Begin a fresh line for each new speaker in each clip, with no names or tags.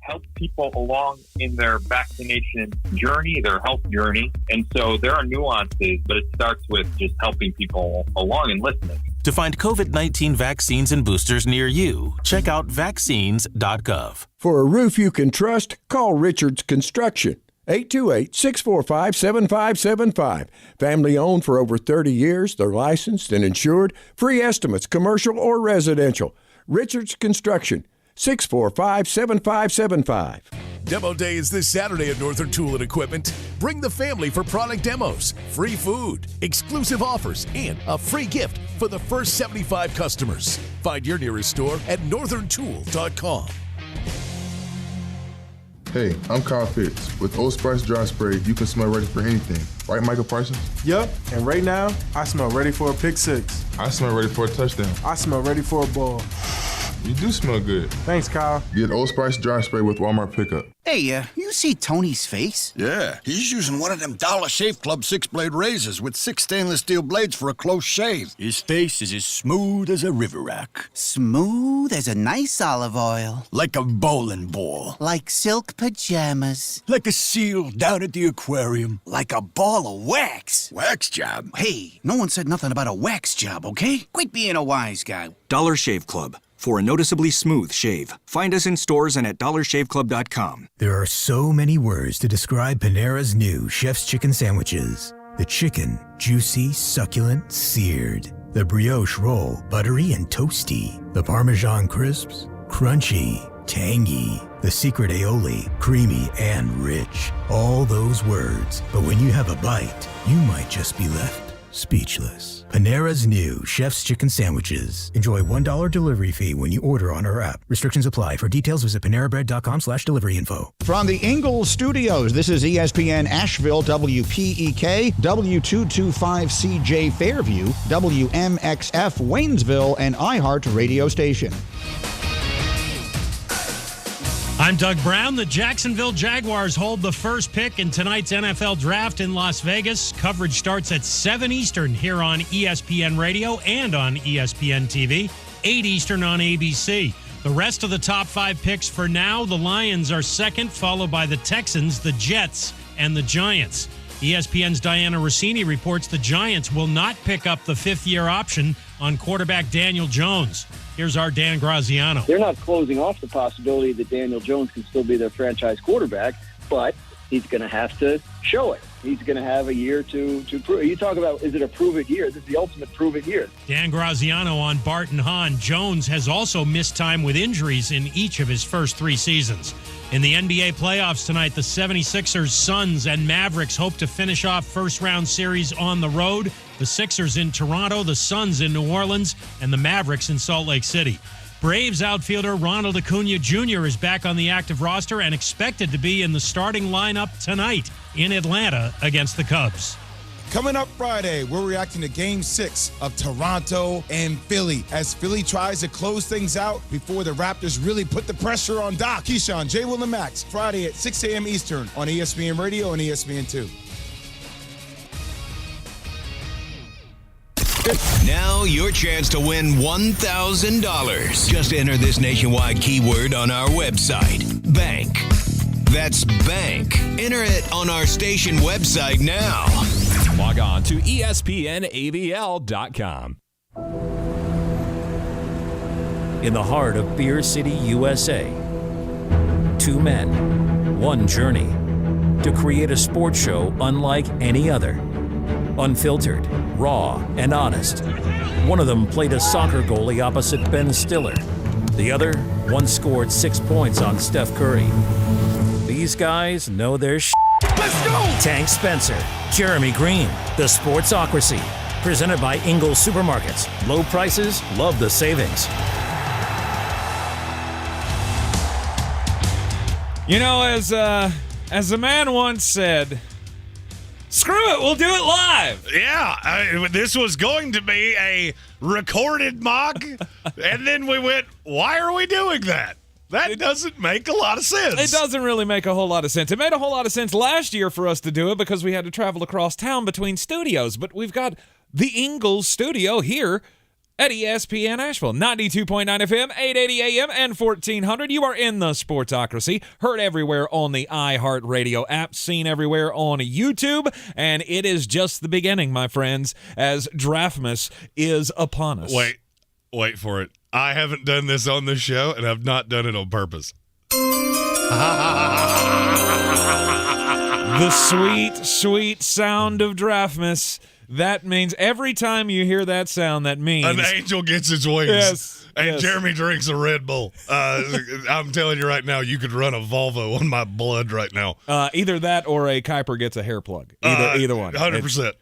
help people along in their vaccination journey, their health journey. And so there are nuances, but it starts with just helping people along and listening.
To find COVID-19 vaccines and boosters near you, check out vaccines.gov.
For a roof you can trust, call Richards Construction. 828-645-7575. Family owned for over 30 years. They're licensed and insured. Free estimates, commercial or residential. Richards Construction, 645-7575.
Demo Day is this Saturday at Northern Tool and Equipment. Bring the family for product demos, free food, exclusive offers, and a free gift for the first 75 customers. Find your nearest store at northerntool.com.
Hey, I'm Kyle Pitts. With Old Spice Dry Spray, you can smell ready for anything. Right, Michael Parsons?
Yep, and right now, I smell ready for a pick six.
I smell ready for a touchdown.
I smell ready for a ball.
You do smell good.
Thanks, Kyle.
Get Old Spice Dry Spray with Walmart Pickup.
Hey, you see Tony's face?
Yeah, he's using one of them Dollar Shave Club 6-blade razors with 6 stainless steel blades for a close shave. His face is as smooth as a river rock.
Smooth as a nice olive oil.
Like a bowling ball.
Like silk pajamas.
Like a seal down at the aquarium.
Like a ball of wax.
Wax job?
Hey, no one said nothing about a wax job, okay? Quit being a wise guy.
Dollar Shave Club. For a noticeably smooth shave. Find us in stores and at dollarshaveclub.com.
There are so many words to describe Panera's new Chef's Chicken Sandwiches. The chicken, juicy, succulent, seared. The brioche roll, buttery and toasty. The Parmesan crisps, crunchy, tangy. The secret aioli, creamy and rich. All those words. But when you have a bite, you might just be left speechless. Panera's new Chef's Chicken Sandwiches. Enjoy $1 delivery fee when you order on our app. Restrictions apply. For details, visit panerabread.com/delivery info.
From the Ingles Studios, this is ESPN Asheville, WPEK, W225CJ Fairview, WMXF Waynesville, and iHeart radio station.
I'm Doug Brown. The Jacksonville Jaguars hold the first pick in tonight's NFL Draft in Las Vegas. Coverage starts at 7 Eastern here on ESPN Radio and on ESPN TV, 8 Eastern on ABC. The rest of the top 5 picks for now, the Lions are second, followed by the Texans, the Jets, and the Giants. ESPN's Diana Rossini reports the Giants will not pick up the fifth-year option on quarterback Daniel Jones. Here's our Dan Graziano.
They're not closing off the possibility that Daniel Jones can still be their franchise quarterback, but he's going to have to show it. He's going to have a year to prove. You talk about, is it a prove-it year? This is the ultimate prove-it year.
Dan Graziano on Bart and Hahn. Jones has also missed time with injuries in each of his first 3 seasons. In the NBA playoffs tonight, the 76ers, Suns, and Mavericks hope to finish off first-round series on the road. The Sixers in Toronto, the Suns in New Orleans, and the Mavericks in Salt Lake City. Braves outfielder Ronald Acuna Jr. is back on the active roster and expected to be in the starting lineup tonight in Atlanta against the Cubs.
Coming up Friday, we're reacting to Game 6 of Toronto and Philly as Philly tries to close things out before the Raptors really put the pressure on Doc. Keyshawn, J. Will, and Max, Friday at 6 a.m. Eastern on ESPN Radio and ESPN2.
Now your chance to win $1,000. Just enter this nationwide keyword on our website, bank. That's bank. Enter it on our station website now.
Log on to ESPNAVL.com.
In the heart of Beer City, USA, 2 men, 1 journey to create a sports show unlike any other. Unfiltered, raw, and honest. One of them played a soccer goalie opposite Ben Stiller. The other once scored 6 points on Steph Curry. These guys know their shit. Let's go! Tank Spencer, Jeremy Greene, the Sportsocracy. Presented by Ingles Supermarkets. Low prices, love the savings.
You know, as a man once said, screw it, we'll do it live.
Yeah, this was going to be a recorded mock, and then we went, why are we doing that? That doesn't make a lot of sense.
It doesn't really make a whole lot of sense. It made a whole lot of sense last year for us to do it because we had to travel across town between studios, but we've got the Ingles Studio here at ESPN Asheville, 92.9 FM, 880 AM, and 1400. You are in the Sportsocracy, heard everywhere on the iHeartRadio app, seen everywhere on YouTube, and it is just the beginning, my friends, as Draftmas is upon us.
Wait for it. I haven't done this on this show, and I've not done it on purpose.
The sweet, sweet sound of Draftmas. That means every time you hear that sound, that means
an angel gets its wings.
Yes.
And Jeremy drinks a Red Bull. I'm telling you right now, you could run a Volvo on my blood right now.
Either that or a Kuiper gets a hair plug. Either one.
100%.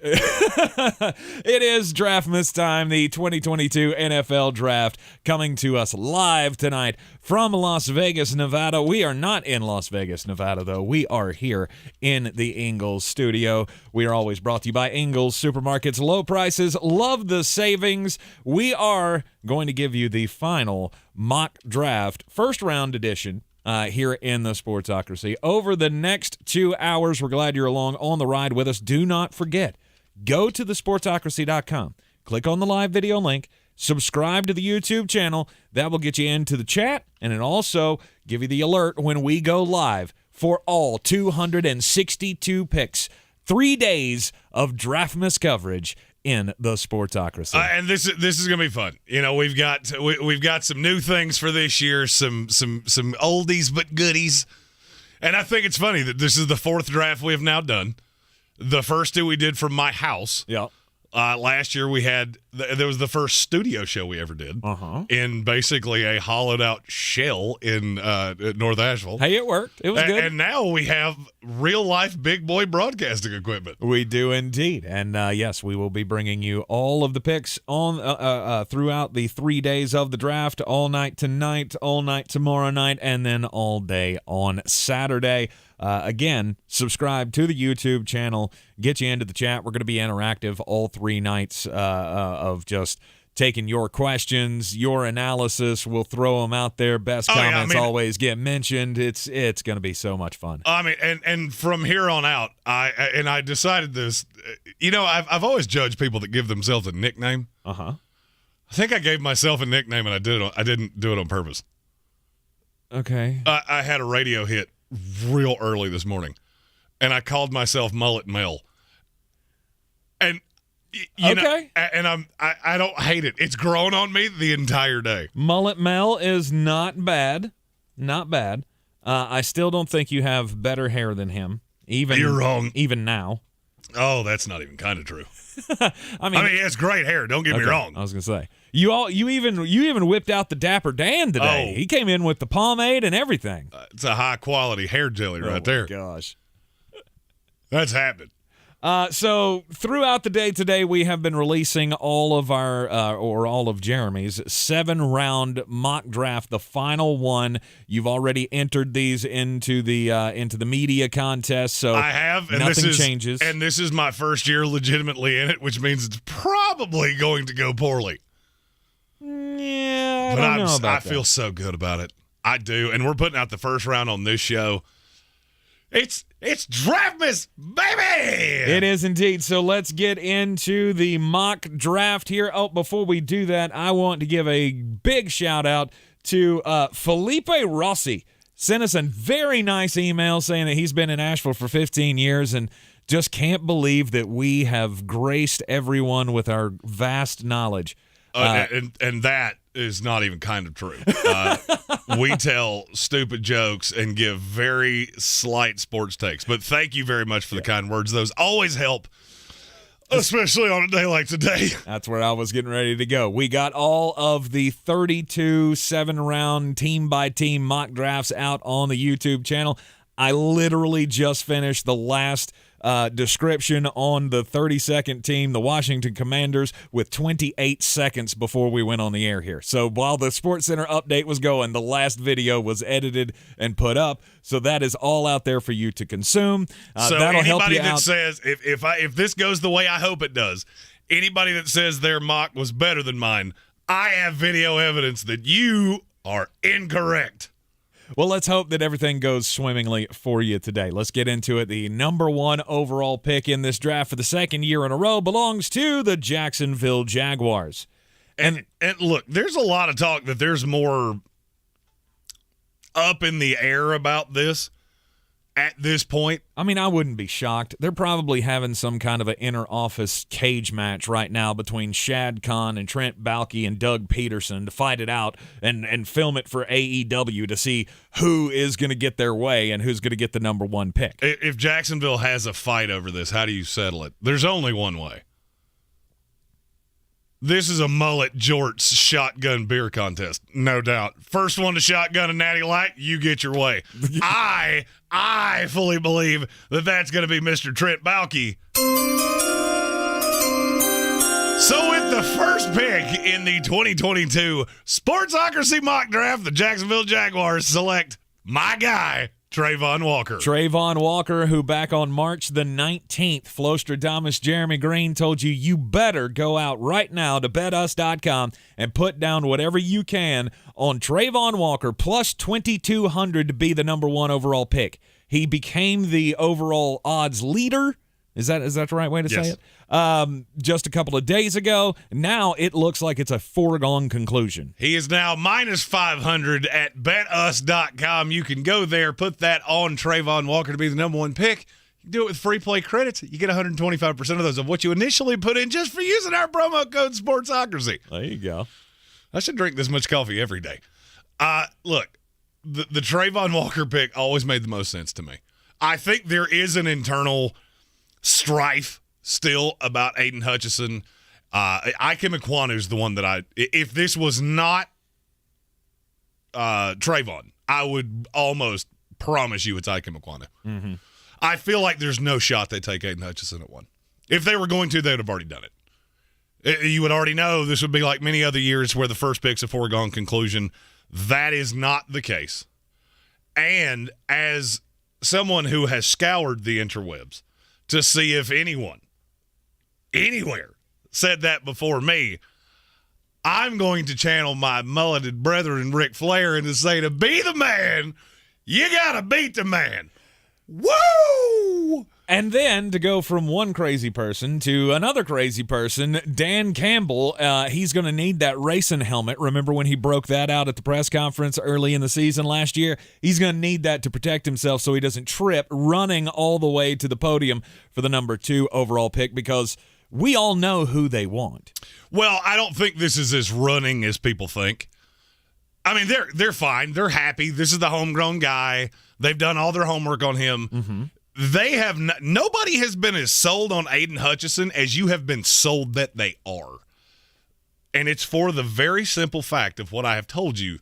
It is Draftmas time, the 2022 NFL Draft, coming to us live tonight from Las Vegas, Nevada. We are not in Las Vegas, Nevada, though. We are here in the Ingles Studio. We are always brought to you by Ingles Supermarkets. Low prices, love the savings. We are going to give you the final mock draft, first round edition, here in the Sportsocracy. Over the next 2 hours, we're glad you're along on the ride with us. Do not forget, go to thesportsocracy.com, click on the live video link, subscribe to the YouTube channel. That will get you into the chat, and it also give you the alert when we go live for all 262 picks. 3 days of Draftmas coverage in the Sportsocracy.
And this is gonna be fun. You know, we've got some new things for this year, some oldies but goodies. And I think it's funny that this is the fourth draft we have now done. The first two we did from my house.
Yeah.
Last year we had there was the first studio show we ever did in basically a hollowed out shell in North Asheville.
Hey, it worked. It was good.
And now we have real life big boy broadcasting equipment.
We do indeed. And yes, we will be bringing you all of the picks on throughout the 3 days of the draft, all night tonight, all night tomorrow night, and then all day on Saturday. Again, subscribe to the YouTube channel, get you into the chat. We're going to be interactive all 3 nights of just taking your questions, your analysis. We'll throw them out there. Best comments always get mentioned. It's going to be so much fun.
I mean, and from here on out, I decided this. You know, I've always judged people that give themselves a nickname. I think I gave myself a nickname, and I didn't do it on purpose.
Okay.
I had a radio hit real early this morning, and I called myself Mullet Mel. And you know, and I don't hate it. It's grown on me the entire day.
Mullet Mel is not bad, not bad. I still don't think you have better hair than him.
You're wrong.
Even now.
Oh, that's not even kind of true.
I mean,
he has great hair. Don't get me wrong.
I was gonna say you even whipped out the Dapper Dan today. He came in with the pomade and everything.
It's a high quality hair jelly right there.
Gosh,
that's happening.
So throughout the day today, we have been releasing all of our all of Jeremy's 7-round mock draft, the final one. You've already entered these into the media contest, so
I have, and
nothing changes.
And this is my first year legitimately in it, which means it's probably going to go poorly.
Yeah, I don't know about that.
I feel so good about it. I do, and we're putting out the first round on this show. It's Draftmas, baby!
It is indeed. So let's get into the mock draft here. Oh, before we do that, I want to give a big shout out to Felipe Rossi. Sent us a very nice email saying that he's been in Asheville for 15 years and just can't believe that we have graced everyone with our vast knowledge.
And that is not even kind of true. We tell stupid jokes and give very slight sports takes. But thank you very much for the kind words. Those always help, especially on a day like today.
That's where I was getting ready to go. We got all of the 32 7-round team-by-team mock drafts out on the YouTube channel. I literally just finished the last description on the 32nd team, the Washington Commanders, with 28 seconds before we went on the air here. So while the SportsCenter update was going, the last video was edited and put up. So that is all out there for you to consume.
So
that'll help
anybody
you
that
out.
says, if this goes the way I hope it does, anybody that says their mock was better than mine, I have video evidence that you are incorrect.
Well, let's hope that everything goes swimmingly for you today. Let's get into it. The number 1 overall pick in this draft for the second year in a row belongs to the Jacksonville Jaguars.
And look, there's a lot of talk that there's more up in the air about this at this point.
I mean, I wouldn't be shocked. They're probably having some kind of an inter-office cage match right now between Shad Khan and Trent Baalke and Doug Peterson to fight it out and film it for AEW to see who is going to get their way and who's going to get the number one pick.
If Jacksonville has a fight over this, how do you settle it? There's only one way. This is a mullet jorts shotgun beer contest, no doubt. First one to shotgun a Natty Light, you get your way. I fully believe that that's going to be Mr. Trent Baalke. So with the first pick in the 2022 Sportsocracy mock draft, the Jacksonville Jaguars select my guy, Trayvon Walker.
Trayvon Walker, who back on March the 19th, Flostradamus Jeremy Greene told you better go out right now to betus.com and put down whatever you can on Trayvon Walker plus 2,200 to be the number one overall pick. He became the overall odds leader. Is that the right way to say it? Just a couple of days ago. Now it looks like it's a foregone conclusion.
He is now minus 500 at betus.com. You can go there, put that on Trayvon Walker to be the number one pick. You do it with free play credits. You get 125% of those of what you initially put in just for using our promo code Sportsocracy.
There you go.
I should drink this much coffee every day. Look, the Trayvon Walker pick always made the most sense to me. I think there is an internal strife still about Aiden Hutchinson. Ikem Ekwonu is the one that if this was not Trayvon, I would almost promise you it's Ikem Ekwonu.
Mm-hmm.
I feel like there's no shot they take Aiden Hutchinson at one. If they were going to, they would have already done it. You would already know this would be like many other years where the first pick's a foregone conclusion. That is not the case. And as someone who has scoured the interwebs to see if anyone, anywhere, said that before me, I'm going to channel my mulleted brethren, Ric Flair, and to say to be the man, you got to beat the man. Woo!
And then to go from one crazy person to another crazy person, Dan Campbell, he's going to need that racing helmet. Remember when he broke that out at the press conference early in the season last year? He's going to need that to protect himself so he doesn't trip running all the way to the podium for the number 2 overall pick, because we all know who they want.
Well, I don't think this is as running as people think. I mean, they're fine. They're happy. This is the homegrown guy. They've done all their homework on him.
Mm-hmm.
They have nobody has been as sold on Aiden Hutchinson as you have been sold that they are. And it's for the very simple fact of what I have told you.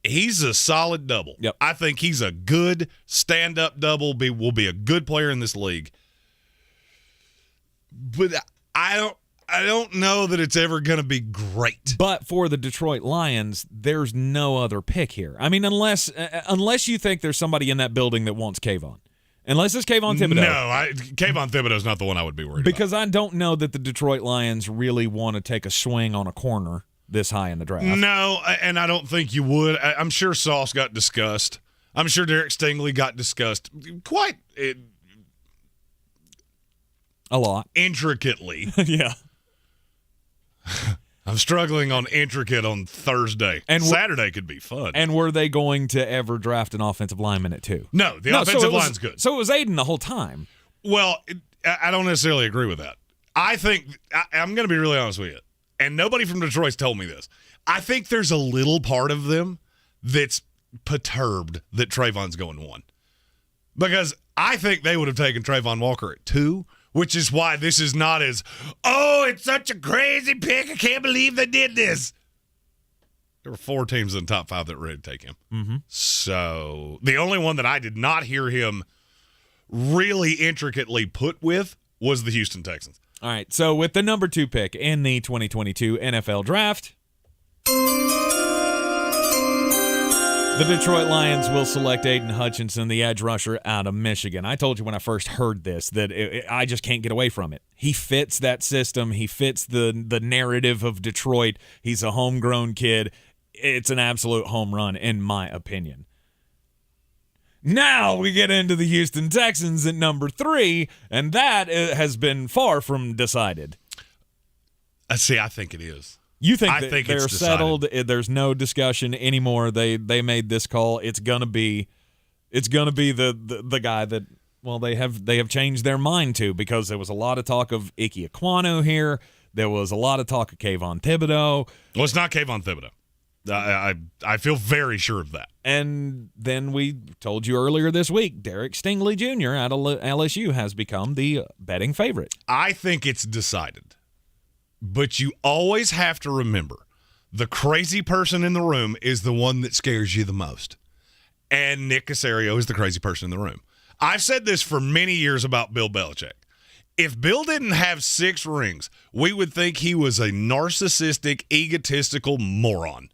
He's a solid double.
Yep.
I think he's a good stand-up double, will be a good player in this league. But I don't know that it's ever going to be great.
But for the Detroit Lions, there's no other pick here. I mean, unless you think there's somebody in that building that wants Kayvon. Unless it's Kayvon Thibodeau.
No, Kayvon Thibodeau is not the one I would be worried
because
about.
I don't know that the Detroit Lions really want to take a swing on a corner this high in the draft.
No, and I don't think you would. I'm sure Sauce got discussed. I'm sure Derek Stingley got discussed quite
a lot.
Intricately.
Yeah.
I'm struggling on intricate on Thursday. And Saturday could be fun.
And were they going to ever draft an offensive lineman at 2?
No, the offensive line's good.
So it was Aiden the whole time.
Well, I don't necessarily agree with that. I think, I'm going to be really honest with you, and nobody from Detroit's told me this. I think there's a little part of them that's perturbed that Trayvon's going 1. Because I think they would have taken Trayvon Walker at 2, which is why this is not as, oh, it's such a crazy pick. I can't believe they did this. There were 4 teams in the top 5 that were ready to take him.
Mm-hmm.
So the only one that I did not hear him really intricately put with was the Houston Texans.
All right, so with the number 2 pick in the 2022 NFL Draft, the Detroit Lions will select Aiden Hutchinson, the edge rusher out of Michigan. I told you when I first heard this that I just can't get away from it. He fits that system. He fits the narrative of Detroit. He's a homegrown kid. It's an absolute home run, in my opinion. Now we get into the Houston Texans at number 3, and that has been far from decided.
See, I think it is.
You think
I
that
think
they're
it's decided.
settled? There's no discussion anymore. They made this call. It's gonna be the guy that they have changed their mind to, because there was a lot of talk of Ike Ekwonu here. There was a lot of talk of Kayvon Thibodeau.
Well, it's not Kayvon Thibodeau. I feel very sure of that.
And then we told you earlier this week, Derek Stingley Jr. out of LSU has become the betting favorite.
I think it's decided. But you always have to remember, the crazy person in the room is the one that scares you the most. And Nick Caserio is the crazy person in the room. I've said this for many years about Bill Belichick. If Bill didn't have 6 rings, we would think he was a narcissistic, egotistical moron.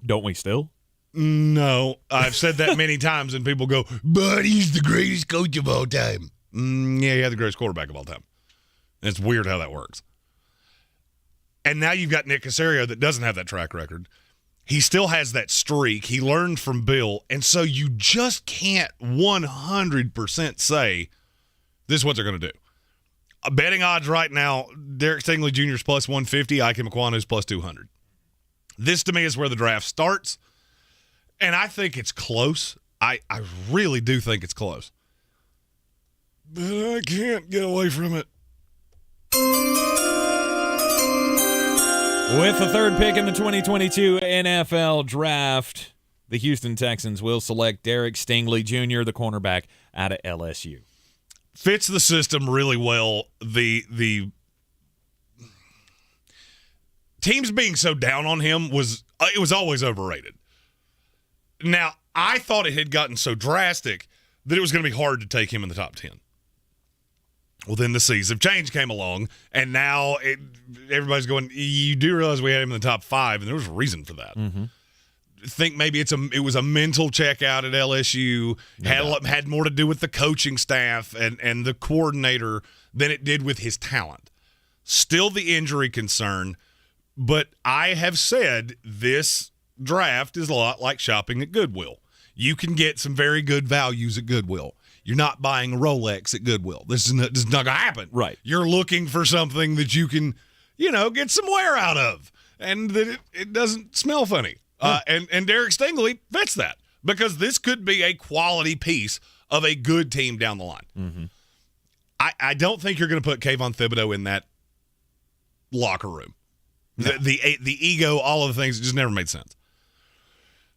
Don't we still?
No. I've said that many times, and people go, but he's the greatest coach of all time. Yeah, he had the greatest quarterback of all time. And it's weird how that works. And now you've got Nick Caserio that doesn't have that track record. He still has that streak. He learned from Bill. And so you just can't 100% say this is what they're going to do. Betting odds right now, Derek Stingley Jr. is plus 150, Ike Ekwonu is plus 200. This, to me, is where the draft starts. And I think it's close. I really do think it's close. But I can't get away from it.
With the third pick in the 2022 NFL Draft, the Houston Texans will select Derek Stingley Jr., the cornerback out of LSU.
Fits the system really well. The teams being so down on him was always overrated. Now, I thought it had gotten so drastic that it was going to be hard to take him in the top 10. Well, then the seas of change came along, and now everybody's going, you do realize we had him in the top 5, and there was a reason for that.
Mm-hmm.
I think maybe it was a mental checkout at LSU, had more to do with the coaching staff and the coordinator than it did with his talent. Still the injury concern, but I have said this draft is a lot like shopping at Goodwill. You can get some very good values at Goodwill. You're not buying a Rolex at Goodwill. This is not going to happen.
Right.
You're looking for something that you can, get some wear out of and that it doesn't smell funny. And Derek Stingley fits that because this could be a quality piece of a good team down the line.
Mm-hmm.
I don't think you're going to put Kayvon Thibodeau in that locker room. No. The ego, all of the things, it just never made sense.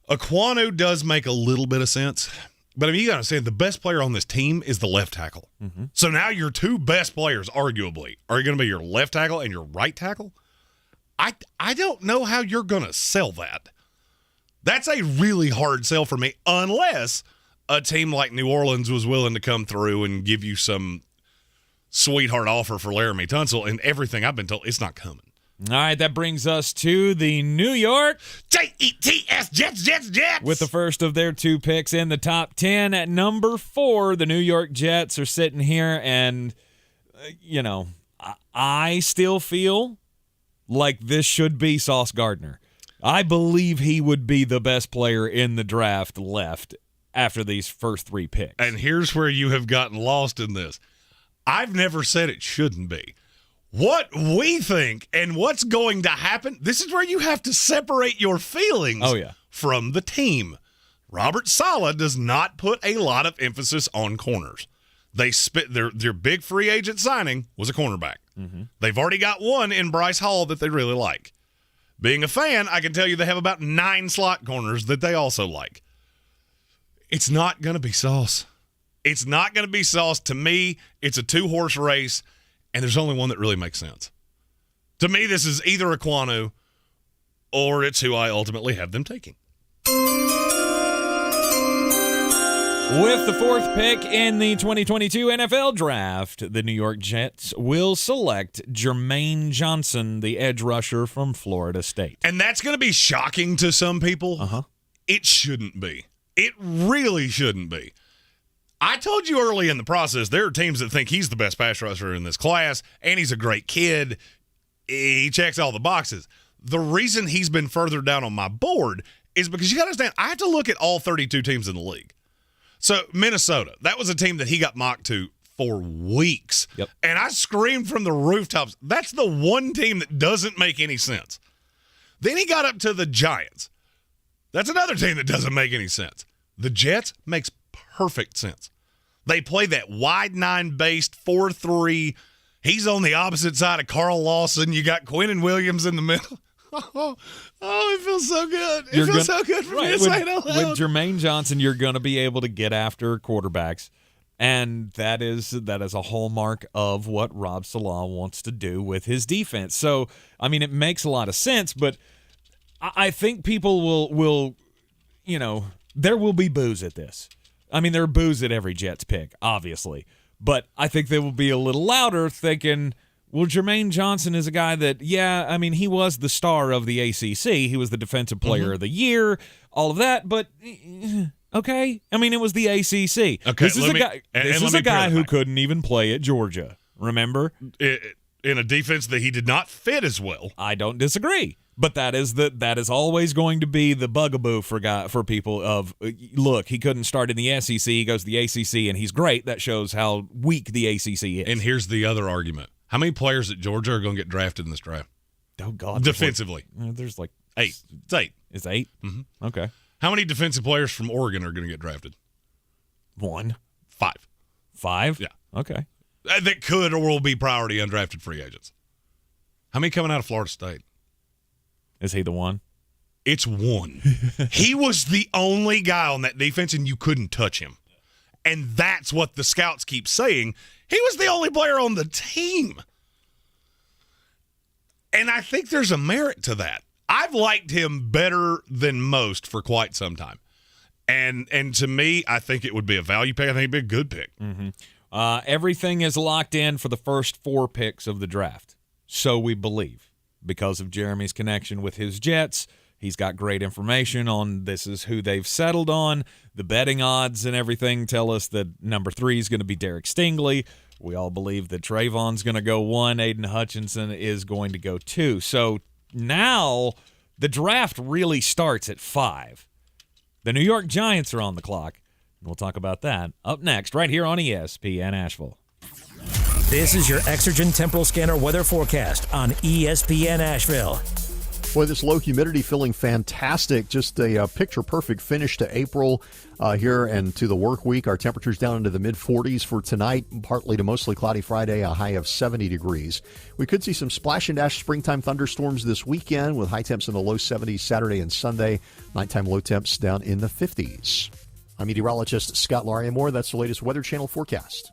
Ekwonu does make a little bit of sense. But I mean, you got to understand, the best player on this team is the left tackle.
Mm-hmm.
So now your 2 best players, arguably, are going to be your left tackle and your right tackle. I don't know how you're going to sell that. That's a really hard sell for me, unless a team like New Orleans was willing to come through and give you some sweetheart offer for Laramie Tunsil, and everything I've been told, it's not coming.
All right, that brings us to the New York
Jets.
With the first of their 2 picks in the top 10 at number 4, the New York Jets are sitting here, and, I still feel like this should be Sauce Gardner. I believe he would be the best player in the draft left after these first 3 picks.
And here's where you have gotten lost in this. I've never said it shouldn't be. What we think and what's going to happen, this is where you have to separate your feelings from the team. Robert Saleh does not put a lot of emphasis on corners. They their big free agent signing was a cornerback.
Mm-hmm.
They've already got one in Bryce Hall that they really like. Being a fan, I can tell you they have about 9 slot corners that they also like. It's not going to be Sauce. It's not going to be Sauce. To me, it's a 2-horse race. And there's only one that really makes sense. To me, this is either Ekwonu or it's who I ultimately have them taking.
With the 4th pick in the 2022 NFL Draft, the New York Jets will select Jermaine Johnson, the edge rusher from Florida State.
And that's going to be shocking to some people.
Uh-huh.
It shouldn't be. It really shouldn't be. I told you early in the process, there are teams that think he's the best pass rusher in this class, and he's a great kid. He checks all the boxes. The reason he's been further down on my board is because you got to understand, I have to look at all 32 teams in the league. So Minnesota, that was a team that he got mocked to for weeks.
Yep.
And I screamed from the rooftops, that's the one team that doesn't make any sense. Then he got up to the Giants. That's another team that doesn't make any sense. The Jets makes perfect sense. They play that wide 9-based 4-3. He's on the opposite side of Carl Lawson. You got Quinnen Williams in the middle. Oh, it feels so good. It feels so good for me to say it out loud.
With Jermaine Johnson, you're going to be able to get after quarterbacks, and that is a hallmark of what Rob Salah wants to do with his defense. So, I mean, it makes a lot of sense, but I think people will there will be boos at this. I mean, there are boos at every Jets pick, obviously, but I think they will be a little louder thinking, well, Jermaine Johnson is a guy that, he was the star of the ACC. He was the Defensive Player of the Year, all of that, but okay. I mean, it was the ACC.
Okay,
this is a guy who couldn't even play at Georgia, remember?
In a defense that he did not fit as well.
I don't disagree. But that is always going to be the bugaboo for people of, look, he couldn't start in the SEC, he goes to the ACC, and he's great. That shows how weak the ACC is.
And here's the other argument. How many players at Georgia are going to get drafted in this draft?
Oh, God.
Defensively.
There's like
8. It's 8.
It's 8?
Mm-hmm.
Okay.
How many defensive players from Oregon are going to get drafted?
1.
5.
5?
Yeah.
Okay.
That could or will be priority undrafted free agents. How many coming out of Florida State?
Is he the one?
It's 1. He was the only guy on that defense, and you couldn't touch him. And that's what the scouts keep saying. He was the only player on the team. And I think there's a merit to that. I've liked him better than most for quite some time. And to me, I think it would be a value pick. I think it'd be a good pick.
Mm-hmm. Everything is locked in for the first 4 picks of the draft. So we believe. Because of Jeremy's connection with his Jets, he's got great information on this is who they've settled on. The betting odds and everything tell us that number 3 is going to be Derek Stingley. We all believe that Trayvon's going to go 1. Aiden Hutchinson is going to go 2. So now the draft really starts at 5. The New York Giants are on the clock. We'll talk about that up next right here on ESPN Asheville.
This is your Exergen Temporal Scanner weather forecast on ESPN Asheville.
Boy, this low humidity feeling fantastic. Just a picture-perfect finish to April here and to the work week. Our temperatures down into the mid-40s for tonight, partly to mostly cloudy Friday, a high of 70 degrees. We could see some splash and dash springtime thunderstorms this weekend with high temps in the low 70s Saturday and Sunday. Nighttime low temps down in the 50s. I'm meteorologist Scott Lariamore. That's the latest Weather Channel forecast.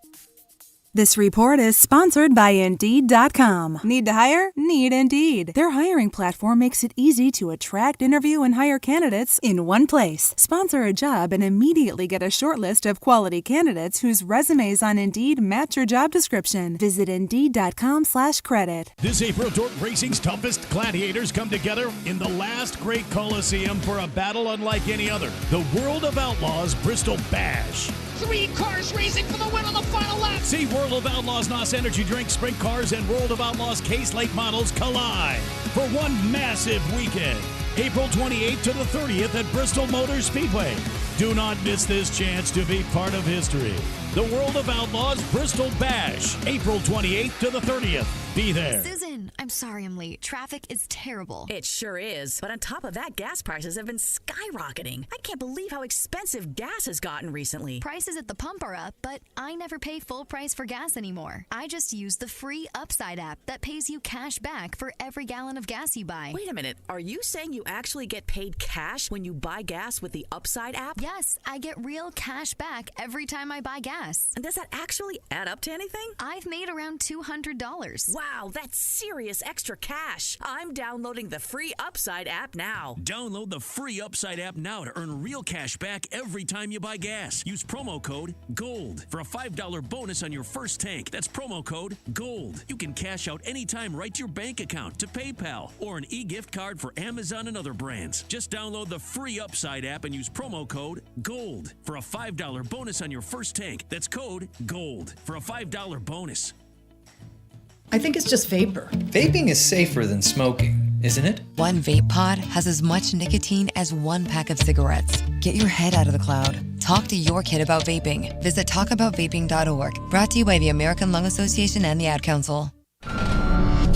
This report is sponsored by Indeed.com. Need to hire? Need Indeed. Their hiring platform makes it easy to attract, interview, and hire candidates in one place. Sponsor a job and immediately get a short list of quality candidates whose resumes on Indeed match your job description. Visit Indeed.com/credit.
This April, Dork Racing's toughest gladiators come together in the last great Coliseum for a battle unlike any other. The World of Outlaws Bristol Bash.
3 cars racing for the win on the final lap.
See World of Outlaws NOS Energy Drink, Sprint Cars, and World of Outlaws Case Lake models collide for one massive weekend. April 28th to the 30th at Bristol Motor Speedway. Do not miss this chance to be part of history. The World of Outlaws Bristol Bash, April 28th to the 30th. Be there.
Susan, I'm sorry I'm late. Traffic is terrible.
It sure is. But on top of that, gas prices have been skyrocketing. I can't believe how expensive gas has gotten recently.
Prices at the pump are up, but I never pay full price for gas anymore. I just use the free Upside app that pays you cash back for every gallon of gas you buy.
Wait a minute. Are you saying you actually get paid cash when you buy gas with the Upside app?
Yes, I get real cash back every time I buy gas.
And does that actually add up to anything?
I've made around $200.
Wow, that's serious extra cash. I'm downloading the free Upside app now.
Download the free Upside app now to earn real cash back every time you buy gas. Use promo code GOLD for a $5 bonus on your first tank. That's promo code GOLD. You can cash out anytime right to your bank account, to PayPal, or an e-gift card for Amazon and other brands. Just download the free Upside app and use promo code GOLD for a $5 bonus on your first tank. That's code GOLD for a $5 bonus.
I think it's just vapor.
Vaping is safer than smoking, isn't it?
One vape pod has as much nicotine as one pack of cigarettes. Get your head out of the cloud.
Talk to your kid about vaping. Visit talkaboutvaping.org. Brought to you by the American Lung Association and the Ad Council.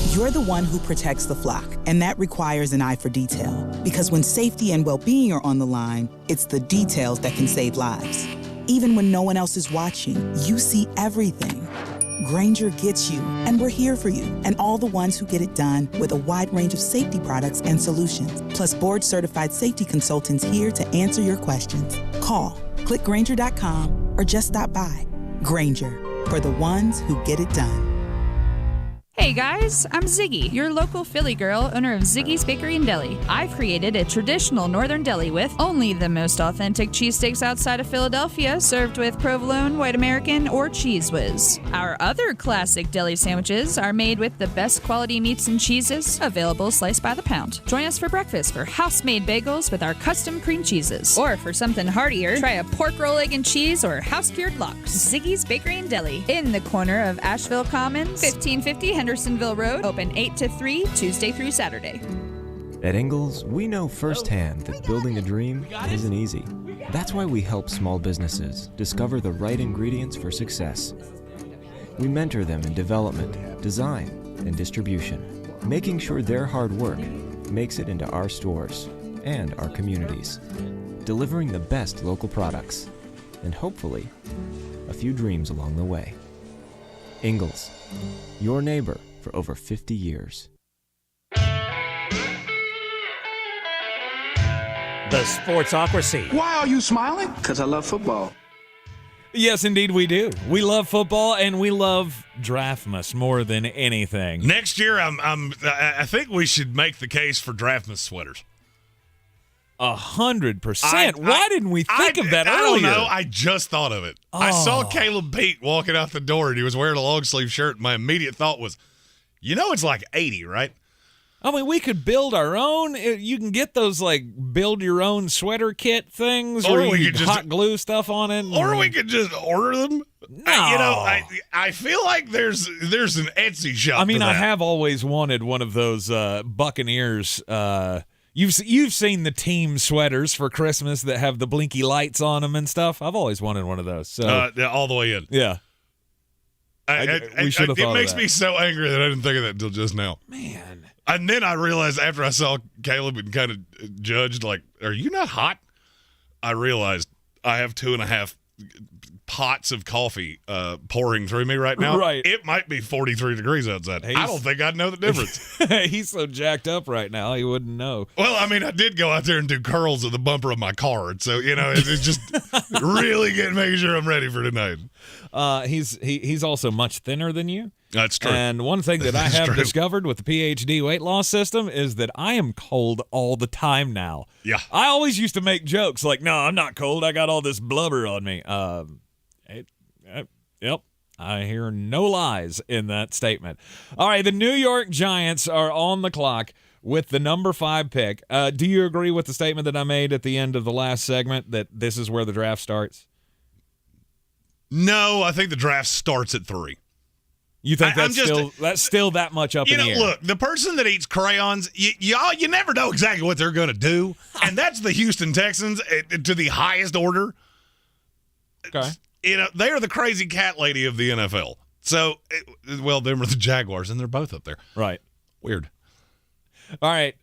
You're the one who protects the flock, and that requires an eye for detail. Because when safety and well-being are on the line, it's the details that can save lives. Even when no one else is watching, you see everything. Grainger gets you, and we're here for you, and all the ones who get it done with a wide range of safety products and solutions, plus board-certified safety consultants here to answer your questions. Call, click Grainger.com, or just stop by. Grainger, for the ones who get it done.
Hey guys, I'm Ziggy, your local Philly girl, owner of Ziggy's Bakery and Deli. I've created a traditional northern deli with only the most authentic cheesesteaks outside of Philadelphia, served with provolone, white American, or Cheese Whiz. Our other classic deli sandwiches are made with the best quality meats and cheeses, available sliced by the pound. Join us for breakfast for house-made bagels with our custom cream cheeses. Or for something heartier, try a pork roll, egg and cheese, or house-cured lox. Ziggy's Bakery and Deli, in the corner of Asheville Commons, 1550 Hendersonville Road, open 8 to 3, Tuesday through Saturday.
At Ingles, we know firsthand that building a dream isn't easy. That's why we help small businesses discover the right ingredients for success. We mentor them in development, design, and distribution, making sure their hard work makes it into our stores and our communities, delivering the best local products, and hopefully, a few dreams along the way. Ingles, your neighbor for over 50 years.
The Sportsocracy.
Why are you smiling? Because I love football.
Yes, indeed we do. We love football, and we love Draftmas more than anything.
Next year, I think we should make the case for Draftmas sweaters.
100%. Why didn't we think of that earlier?
I don't know. I just thought of it. I saw Caleb Pete walking out the door, and he was wearing a long-sleeve shirt. My immediate thought was, it's like 80, right?
I mean, we could build our own. You can get those, build-your-own sweater kit things
or
where
we
you
could just
hot glue stuff on it.
Or we could just order them.
No.
I feel like there's an Etsy shop.
I mean,
for that.
I have always wanted one of those Buccaneers. You've seen the team sweaters for Christmas that have the blinky lights on them and stuff. I've always wanted one of those. So
all the way in.
Yeah. We should have thought
It makes
of that.
me so angry that I didn't think of that until just now.
Man.
And then I realized after I saw Caleb and kind of judged, are you not hot? I realized I have 2.5 pots of coffee pouring through me right now.
Right.
It might be 43 degrees outside. I don't think I'd know the difference.
He's so jacked up right now, he wouldn't know.
Well, I mean, I did go out there and do curls of the bumper of my car. And so, it's just really making sure I'm ready for tonight.
He's also much thinner than you.
That's true.
And one thing that I have discovered with the PhD weight loss system is that I am cold all the time now.
Yeah.
I always used to make jokes like, no, I'm not cold. I got all this blubber on me. Yep. I hear no lies in that statement. All right, the New York Giants are on the clock with the number 5 pick. Do you agree with the statement that I made at the end of the last segment that this is where the draft starts?
No, I think the draft starts at 3.
You think that's still that much up in the air?
Look, the person that eats crayons, you never know exactly what they're going to do, and that's the Houston Texans to the highest order.
Okay.
They are the crazy cat lady of the NFL. So, them are the Jaguars, and they're both up there.
Right.
Weird.
All right.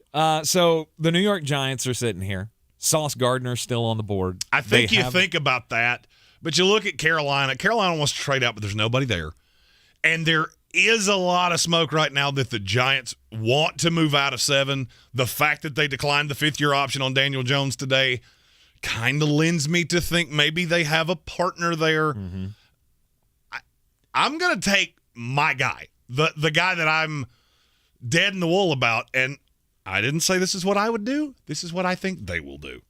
So the New York Giants are sitting here. Sauce Gardner's still on the board.
I think think about that, but you look at Carolina. Carolina wants to trade out, but there's nobody there. And there is a lot of smoke right now that the Giants want to move out of 7. The fact that they declined the 5th-year option on Daniel Jones today kind of lends me to think maybe they have a partner there.
Mm-hmm.
I'm going to take my guy, the guy that I'm dead in the wool about, and I didn't say this is what I would do. This is what I think they will do.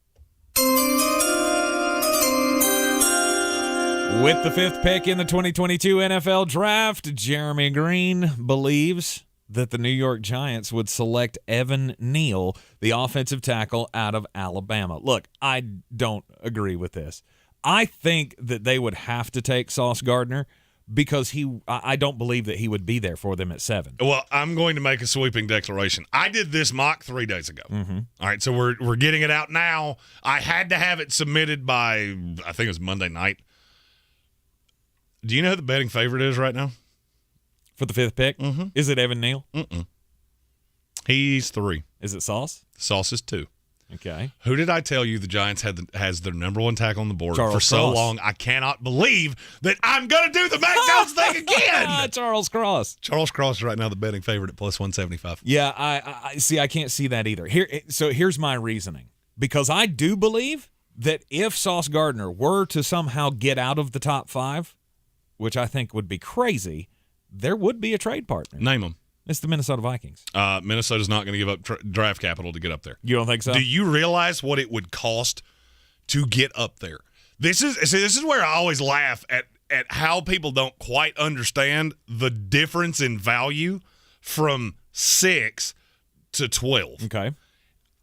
With the 5th pick in the 2022 NFL Draft, Jeremy Greene believes that the New York Giants would select Evan Neal, the offensive tackle out of Alabama. Look, I don't agree with this. I think that they would have to take Sauce Gardner, because I don't believe that he would be there for them at 7.
Well, I'm going to make a sweeping declaration. I did this mock 3 days ago.
Mm-hmm.
All right, so we're getting it out now. I had to have it submitted by, I think it was Monday night. Do you know who the betting favorite is right now?
For the 5th pick?
Mm-hmm.
Is it Evan Neal?
Mm-mm. He's 3.
Is it Sauce?
Sauce is 2.
Okay.
Who did I tell you the Giants has their number 1 tackle on the board
Charles
for so
Cross.
long? I cannot believe that I'm going to do the Mac Jones thing again.
Charles Cross.
Charles Cross is right now the betting favorite at plus 175.
Yeah, I see. I can't see that either. Here's my reasoning. Because I do believe that if Sauce Gardner were to somehow get out of the top 5, which I think would be crazy, there would be a trade partner.
Name them.
It's the Minnesota Vikings.
Minnesota's not going to give up draft capital to get up there.
You don't think so?
Do you realize what it would cost to get up there? This is where I always laugh at how people don't quite understand the difference in value from 6 to 12.
Okay.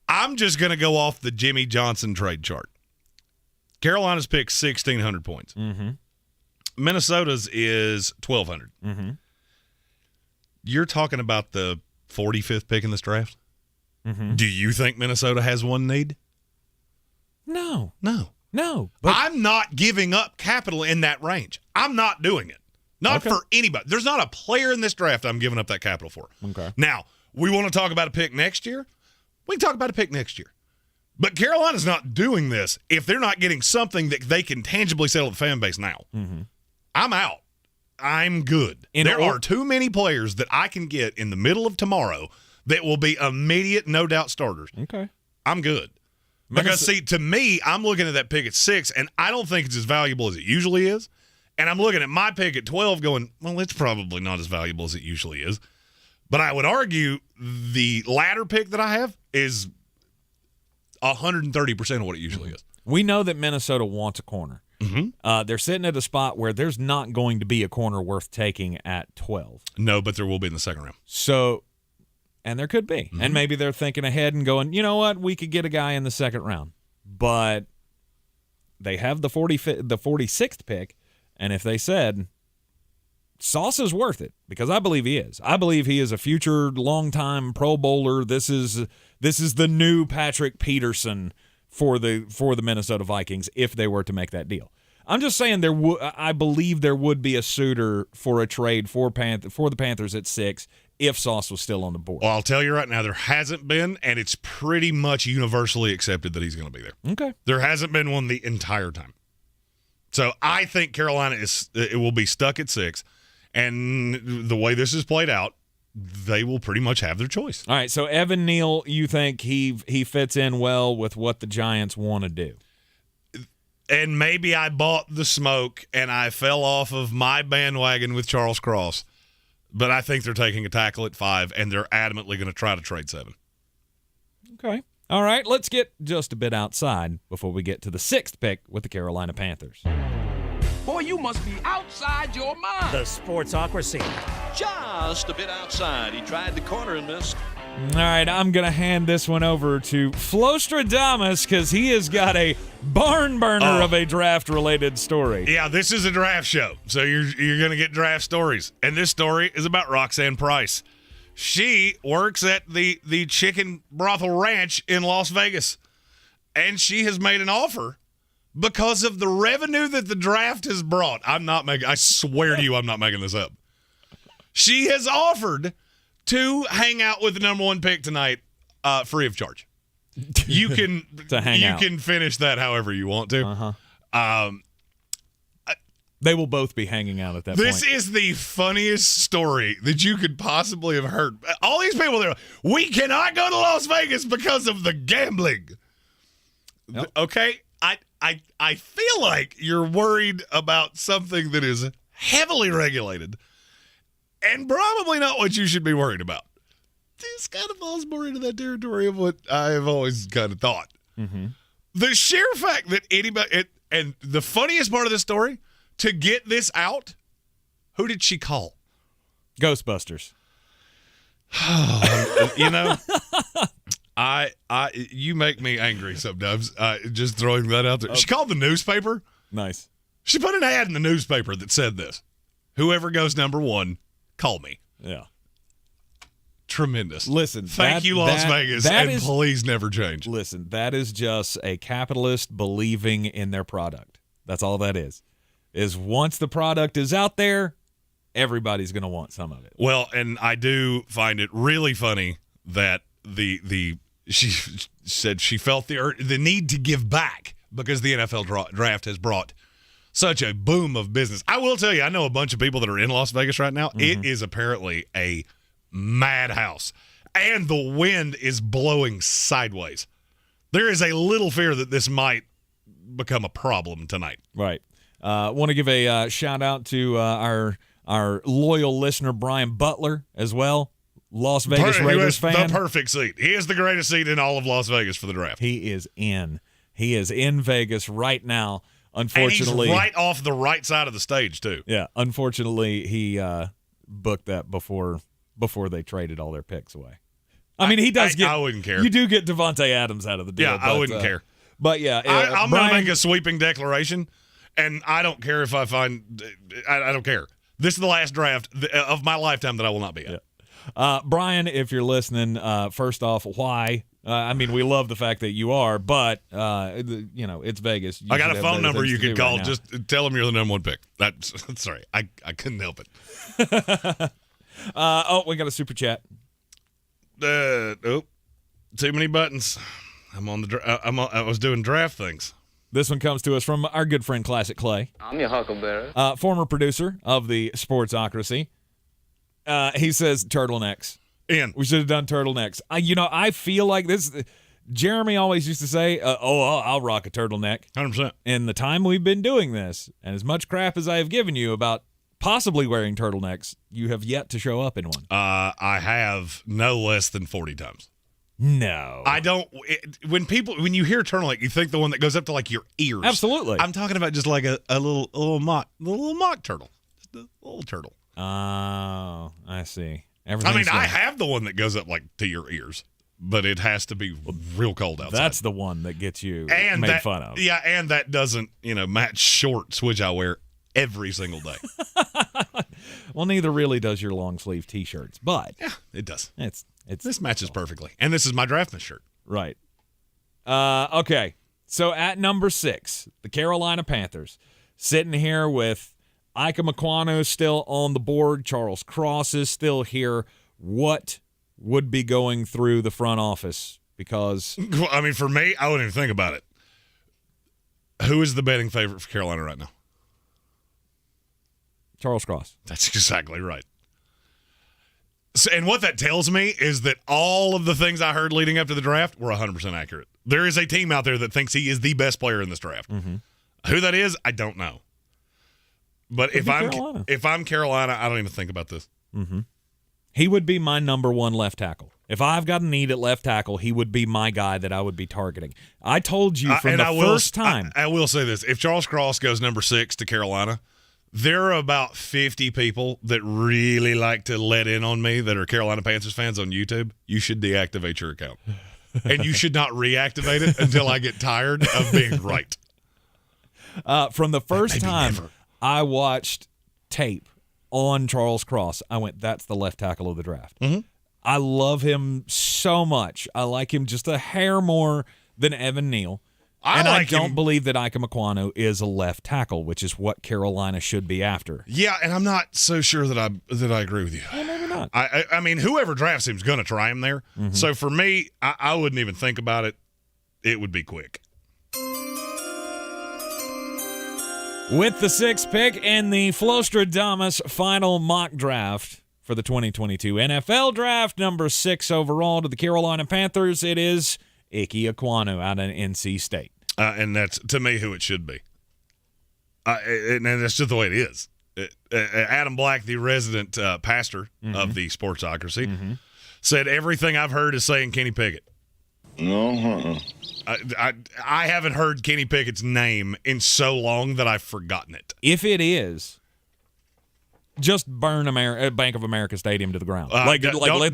I'm just going to go off the Jimmy Johnson trade chart. Carolina's picked 1,600 points.
Mm-hmm.
Minnesota's is 1,200.
Mm-hmm.
You're talking about the 45th pick in this draft?
Mm-hmm.
Do you think Minnesota has one need?
No.
But I'm not giving up capital in that range. I'm not doing it. Not for anybody. There's not a player in this draft I'm giving up that capital for.
Okay.
Now, we want to talk about a pick next year? We can talk about a pick next year. But Carolina's not doing this if they're not getting something that they can tangibly sell to the fan base now.
Mm-hmm.
I'm out. I'm good. There are too many players that I can get in the middle of tomorrow that will be immediate, no doubt starters.
Okay.
I'm good. Because, see, to me, I'm looking at that pick at 6, and I don't think it's as valuable as it usually is. And I'm looking at my pick at 12 going, well, it's probably not as valuable as it usually is. But I would argue the latter pick that I have is 130% of what it usually is.
We know that Minnesota wants a corner.
Mm-hmm.
They're sitting at a spot where there's not going to be a corner worth taking at 12.
No, but there will be in the second round.
So, and there could be.
Mm-hmm.
And maybe they're thinking ahead and going, you know what, we could get a guy in the second round. But they have the 46th pick, and if they said, Sauce is worth it, because I believe he is. I believe he is a future long-time Pro Bowler. This is the new Patrick Peterson for the Minnesota Vikings if they were to make that deal. I'm just saying I believe there would be a suitor for a trade for the Panthers at 6 if Sauce was still on the board.
Well, I'll tell you right now, there hasn't been, and it's pretty much universally accepted that he's going to be there.
Okay.
There hasn't been one the entire time. So I think Carolina it will be stuck at 6, and the way this is played out, they will pretty much have their choice.
All right, so Evan Neal, you think he fits in well with what the Giants want to do?
And maybe I bought the smoke and I fell off of my bandwagon with Charles Cross, but I think they're taking a tackle at 5, and they're adamantly going to try to trade 7.
Okay. All right, let's get just a bit outside before we get to the 6th pick with the Carolina Panthers.
Boy, you must be outside your mind.
The Sportsocracy.
Just a bit outside. He tried the corner and missed.
All right, I'm going to hand this one over to Flostradamus because he has got a barn burner of a draft-related story.
Yeah, this is a draft show, so you're going to get draft stories. And this story is about Roxanne Price. She works at the Chicken Brothel Ranch in Las Vegas, and she has made an offer because of the revenue that the draft has brought. I swear to you, I'm not making this up. She has offered to hang out with the number 1 pick tonight, free of charge. You can can finish that however you want to.
Uh-huh. They will both be hanging out at that point.
This is the funniest story that you could possibly have heard. All these people there, we cannot go to Las Vegas because of the gambling.
Yep.
Okay, I feel like you're worried about something that is heavily regulated and probably not what you should be worried about. This kind of falls more into that territory of what I've always kind of thought.
Mm-hmm.
The sheer fact that and the funniest part of this story, to get this out, who did she call?
Ghostbusters.
You know, you make me angry sometimes. Just throwing that out there. She called the newspaper.
Nice.
She put an ad in the newspaper that said this. Whoever goes number 1, call me.
Yeah.
Tremendous.
Listen,
thank you, Las Vegas, and please never change.
Listen, that is just a capitalist believing in their product. That's all that is once the product is out there, everybody's going to want some of it.
Well, and I do find it really funny that she said she felt the need to give back because the NFL draft has brought such a boom of business. I will tell you, I know a bunch of people that are in Las Vegas right now. Mm-hmm. It is apparently a madhouse, and the wind is blowing sideways. There is a little fear that this might become a problem tonight.
Right. Want to give a shout out to our loyal listener Brian Butler as well. Las Vegas Raiders fan.
The perfect seat. He is the greatest seat in all of Las Vegas for the draft.
He is in Vegas right now. Unfortunately,
and he's right off the right side of the stage too.
Yeah. Unfortunately, he booked that before they traded all their picks away. I mean, he does
I wouldn't care.
You do get Devontae Adams out of the deal.
Yeah, I wouldn't care.
But yeah,
I'm going to make a sweeping declaration, and I don't care if I find. I don't care. This is the last draft of my lifetime that I will not be at.
Yeah. Brian, if you're listening, first off, why? I mean, we love the fact that you are, but it's Vegas.
I got a phone number you could call. Just tell them you're the number 1 pick. That's sorry, I couldn't help it.
We got a super chat.
Too many buttons. I'm on the. I was doing draft things.
This one comes to us from our good friend Classic Clay.
I'm your huckleberry.
Former producer of the Sportsocracy. He says turtlenecks. We should have done turtlenecks. I feel like this. Jeremy always used to say, I'll rock a turtleneck.
100%.
In the time we've been doing this, and as much crap as I have given you about possibly wearing turtlenecks, you have yet to show up in one.
I have no less than 40 times.
No.
I don't. When you hear turtleneck, you think the one that goes up to like your ears.
Absolutely.
I'm talking about just like a little mock turtle. Just a little turtle.
Oh, I see.
I have the one that goes up like to your ears, but it has to be real cold outside.
That's the one that gets you made fun of.
Yeah, and that doesn't, match shorts, which I wear every single day.
Well, neither really does your long sleeve T-shirts, but
yeah, it does.
This
matches perfectly, and this is my Draftmas shirt.
Right. Okay. So at number 6, the Carolina Panthers, sitting here with Ike Mekwonu still on the board. Charles Cross is still here. What would be going through the front office? Because
I mean, for me, I wouldn't even think about it. Who is the betting favorite for Carolina right now?
Charles Cross.
That's exactly right. So, and what that tells me is that all of the things I heard leading up to the draft were 100% accurate. There is a team out there that thinks he is the best player in this draft.
Mm-hmm.
Who that is, I don't know. But if I'm Carolina, I don't even think about this.
Mm-hmm. He would be my number 1 left tackle. If I've got a need at left tackle, he would be my guy that I would be targeting. I told you from the first time.
I will say this. If Charles Cross goes number 6 to Carolina, there are about 50 people that really like to let in on me that are Carolina Panthers fans on YouTube. You should deactivate your account. And you should not reactivate it until I get tired of being right.
From the first time I watched tape on Charles Cross, I went, that's the left tackle of the draft.
Mm-hmm.
I love him so much. I like him just a hair more than Evan Neal. I don't believe that Ike Mekwonu is a left tackle, which is what Carolina should be after.
Yeah, and I'm not so sure that I agree with you.
Well, maybe not.
I mean, whoever drafts him is going to try him there.
Mm-hmm.
So for me, I wouldn't even think about it. It would be quick.
With the 6th pick in the Flostradamus final mock draft for the 2022 NFL Draft, number 6 overall to the Carolina Panthers, it is Ike Mekwonu out of NC State.
And that's, to me, who it should be. And that's just the way it is. Adam Black, the resident pastor of the Sportsocracy, said everything I've heard is saying Kenny Pickett.
No,
I haven't heard Kenny Pickett's name in so long that I've forgotten it.
If it is, just burn Bank of America Stadium to the ground. Let's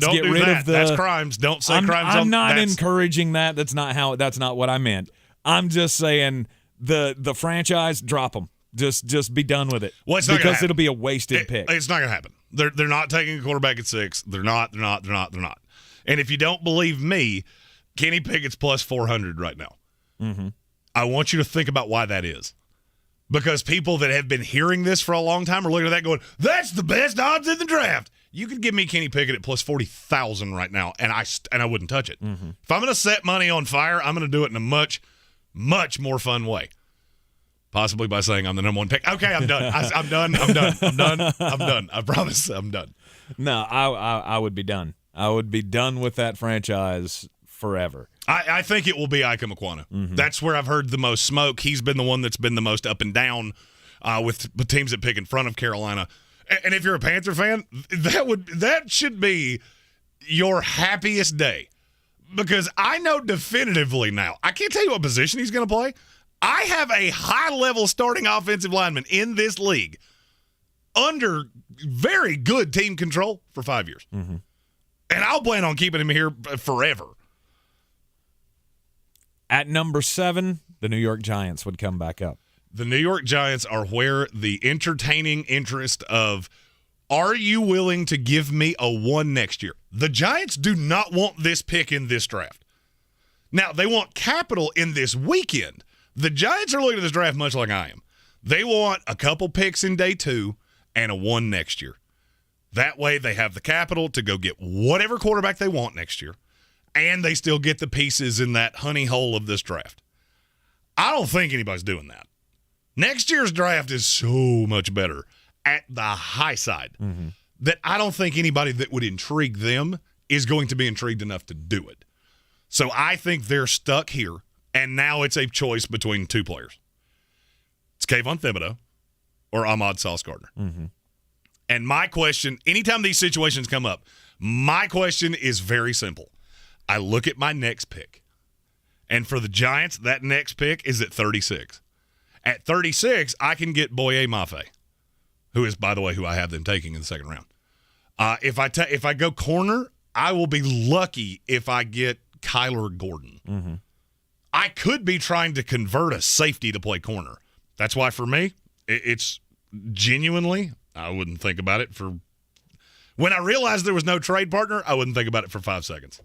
get rid of the.
That's crimes. Don't say crimes.
I'm not encouraging that. That's not what I meant. I'm just saying the franchise, drop them. Just be done with it.
Well, it's not gonna
because
happen.
it'll be a wasted pick.
It's not going to happen. They're not taking a quarterback at 6. They're not. And if you don't believe me, Kenny Pickett's plus 400 right now.
Mm-hmm.
I want you to think about why that is. Because people that have been hearing this for a long time are looking at that going, that's the best odds in the draft. You could give me Kenny Pickett at plus 40,000 right now, and I wouldn't touch it.
Mm-hmm.
If I'm going to set money on fire, I'm going to do it in a much, much more fun way. Possibly by saying I'm the number one pick. Okay, I'm done. I'm done. I promise I'm done.
No, I would be done. I would be done with that franchise forever.
I think it will be Ike Ekwonu.
Mm-hmm.
That's where I've heard the most smoke. He's been the one that's been the most up and down with teams that pick in front of Carolina. And if you're a Panther fan, that should be your happiest day. Because I know definitively now, I can't tell you what position he's going to play. I have a high-level starting offensive lineman in this league under very good team control for 5 years.
Mm-hmm.
And I'll plan on keeping him here forever.
At number 7, the New York Giants would come back up.
The New York Giants are where the entertaining interest of, are you willing to give me a 1 next year? The Giants do not want this pick in this draft. Now, they want capital in this weekend. The Giants are looking at this draft much like I am. They want a couple picks in day 2 and a 1 next year. That way they have the capital to go get whatever quarterback they want next year, and they still get the pieces in that honey hole of this draft. I don't think anybody's doing that. Next year's draft is so much better at the high side that I don't think anybody that would intrigue them is going to be intrigued enough to do it. So I think they're stuck here, and now it's a choice between 2 players. It's Kayvon Thibodeau or Ahmad Sauce Gardner.
Mm-hmm.
And my question, anytime these situations come up, my question is very simple. I look at my next pick. And for the Giants, that next pick is at 36. At 36, I can get Boye Mafe, who is, by the way, who I have them taking in the second round. If I go corner, I will be lucky if I get Kyler Gordon.
Mm-hmm.
I could be trying to convert a safety to play corner. That's why, for me, it's genuinely, I wouldn't think about it for – when I realized there was no trade partner, I wouldn't think about it for 5 seconds.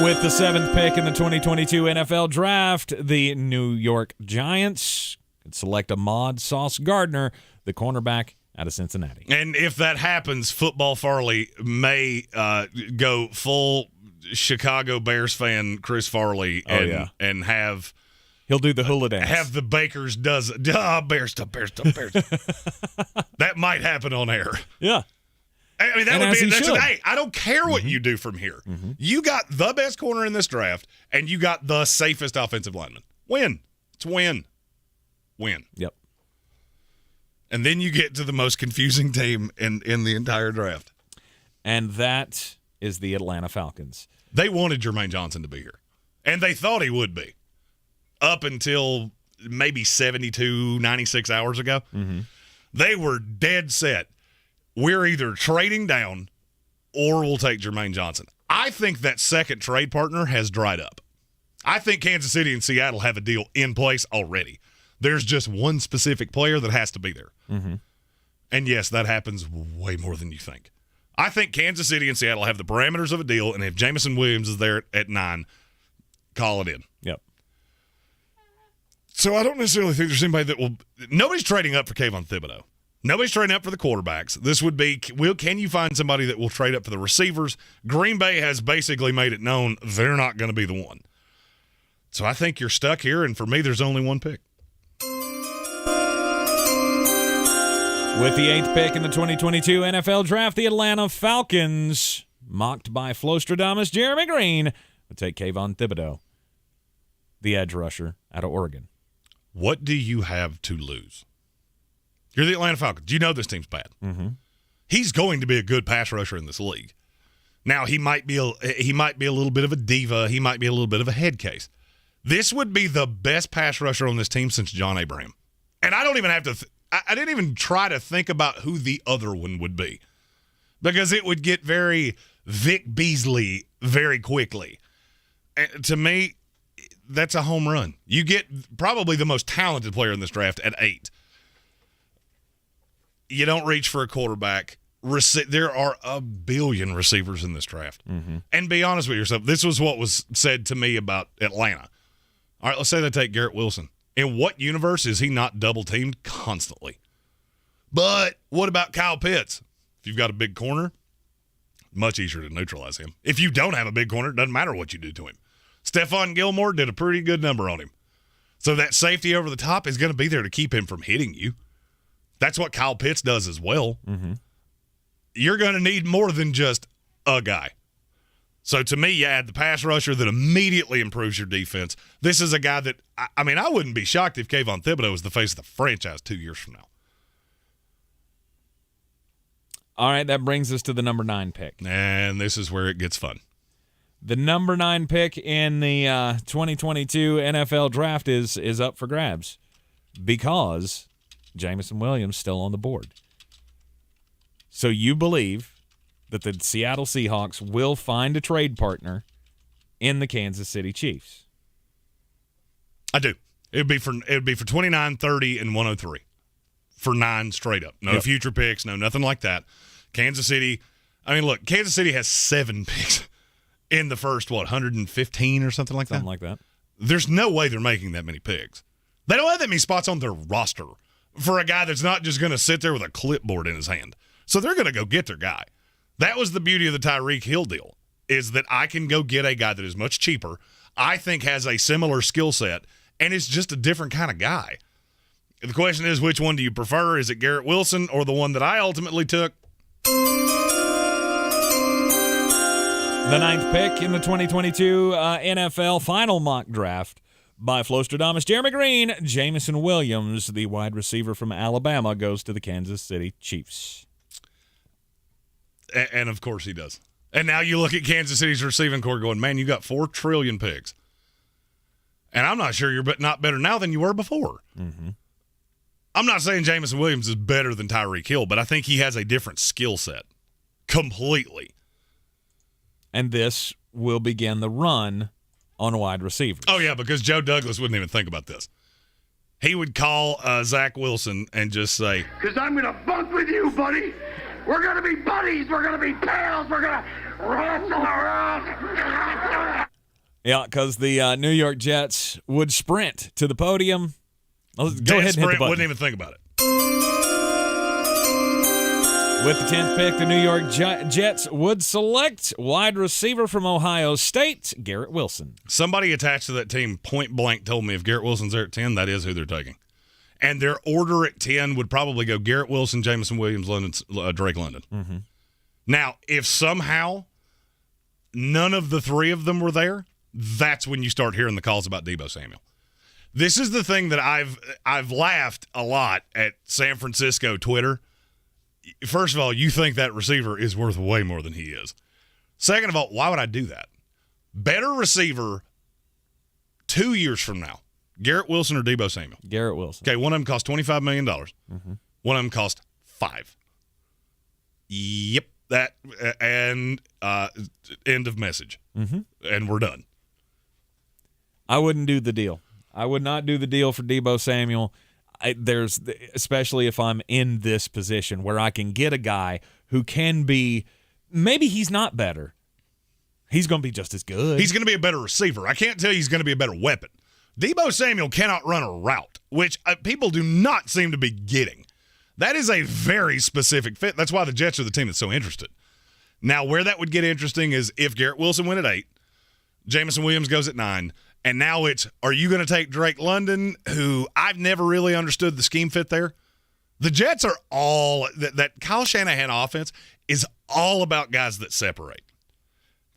With the 7th pick in the 2022 NFL Draft, the New York Giants could select Ahmad Sauce Gardner, the cornerback out of Cincinnati.
And if that happens, Football Farley may go full Chicago Bears fan Chris Farley and have –
he'll do the hula dance.
Have the Baker's dozen. Bears. That might happen on air.
Yeah.
I mean, hey, I don't care what you do from here.
Mm-hmm.
You got the best corner in this draft, and you got the safest offensive lineman. Win. It's win. Win.
Yep.
And then you get to the most confusing team in the entire draft.
And that is the Atlanta Falcons.
They wanted Jermaine Johnson to be here, and they thought he would be up until maybe 72, 96 hours ago.
Mm-hmm.
They were dead set. We're either trading down or we'll take Jermaine Johnson. I think that second trade partner has dried up. I think Kansas City and Seattle have a deal in place already. There's just one specific player that has to be there.
Mm-hmm.
And, yes, that happens way more than you think. I think Kansas City and Seattle have the parameters of a deal, and if Jameson Williams is there at 9, call it in.
Yep.
So I don't necessarily think there's anybody that will – nobody's trading up for Kayvon Thibodeau. Nobody's trading up for the quarterbacks. This would be, can you find somebody that will trade up for the receivers? Green Bay has basically made it known they're not going to be the one. So I think you're stuck here, and for me, there's only one pick.
With the 8th pick in the 2022 NFL Draft, the Atlanta Falcons, mocked by Flostradamus Jeremy Greene, would take Kayvon Thibodeau, the edge rusher out of Oregon.
What do you have to lose? You're the Atlanta Falcons. You know this team's bad.
Mm-hmm.
He's going to be a good pass rusher in this league. Now, he might be a little bit of a diva. He might be a little bit of a head case. This would be the best pass rusher on this team since John Abraham. And I don't even have to I didn't even try to think about who the other one would be, because it would get very Vic Beasley very quickly. And to me, that's a home run. You get probably the most talented player in this draft at 8. You don't reach for a quarterback. There are a billion receivers in this draft.
Mm-hmm.
And be honest with yourself, this was what was said to me about Atlanta. All right, let's say they take Garrett Wilson. In what universe is he not double-teamed constantly? But what about Kyle Pitts? If you've got a big corner, much easier to neutralize him. If you don't have a big corner, it doesn't matter what you do to him. Stephon Gilmore did a pretty good number on him. So that safety over the top is going to be there to keep him from hitting you. That's what Kyle Pitts does as well.
Mm-hmm.
You're going to need more than just a guy. So to me, you add the pass rusher that immediately improves your defense. This is a guy that, I wouldn't be shocked if Kayvon Thibodeau was the face of the franchise 2 years from now.
All right, that brings us to the number 9 pick.
And this is where it gets fun.
The number 9 pick in the 2022 NFL draft is up for grabs because Jameson Williams still on the board. So you believe that the Seattle Seahawks will find a trade partner in the Kansas City Chiefs?
I do. It would be for 29, 30, and 103 for 9 straight up. No future picks, no nothing like that. Kansas City. Look, Kansas City has 7 picks in the first 115 or something like that.
Something like that.
There's no way they're making that many picks. They don't have that many spots on their roster for a guy that's not just going to sit there with a clipboard in his hand. So they're going to go get their guy. That was the beauty of the Tyreek Hill deal, is that I can go get a guy that is much cheaper, I think has a similar skill set, and is just a different kind of guy. The question is, which one do you prefer? Is it Garrett Wilson or the one that I ultimately took?
The 9th pick in the 2022 NFL final mock draft by Flostradamus, Jeremy Greene, Jameson Williams, the wide receiver from Alabama, goes to the Kansas City Chiefs.
And of course he does. And now you look at Kansas City's receiving core going, man, you got 4 trillion picks. And I'm not sure you're not better now than you were before.
Mm-hmm.
I'm not saying Jameson Williams is better than Tyreek Hill, but I think he has a different skill set. Completely.
And this will begin the run on wide receivers.
Oh, yeah, because Joe Douglas wouldn't even think about this. He would call Zach Wilson and just say,
because I'm going to bunk with you, buddy. We're going to be buddies. We're going to be pals. We're going to wrestle around.
Yeah, because the New York Jets would sprint to the podium. Go ahead and hit the button.
Wouldn't even think about it.
With the 10th pick, the New York Jets would select wide receiver from Ohio State, Garrett Wilson.
Somebody attached to that team point blank told me if Garrett Wilson's there at 10, that is who they're taking. And their order at 10 would probably go Garrett Wilson, Jameson Williams, Drake London.
Mm-hmm.
Now, if somehow none of the 3 of them were there, that's when you start hearing the calls about Deebo Samuel. This is the thing that I've laughed a lot at San Francisco Twitter. First of all, you think that receiver is worth way more than he is. Second of all, why would I do that? Better receiver 2 years from now, Garrett Wilson or Deebo Samuel?
Garrett Wilson.
Okay, one of them cost $25 million.
Mm-hmm.
One of them cost $5 million. Yep. That and end of message.
Mm-hmm.
And we're done.
I wouldn't do the deal. I would not do the deal for Deebo Samuel. Especially if I'm in this position where I can get a guy who can be, maybe he's not better. He's going to be just as good.
He's going to be a better receiver. I can't tell you he's going to be a better weapon. Deebo Samuel cannot run a route, which people do not seem to be getting. That is a very specific fit. That's why the Jets are the team that's so interested. Now, where that would get interesting is if Garrett Wilson went at 8, Jameson Williams goes at 9, and now it's, are you going to take Drake London, who I've never really understood the scheme fit there? The Jets are all – that Kyle Shanahan offense is all about guys that separate.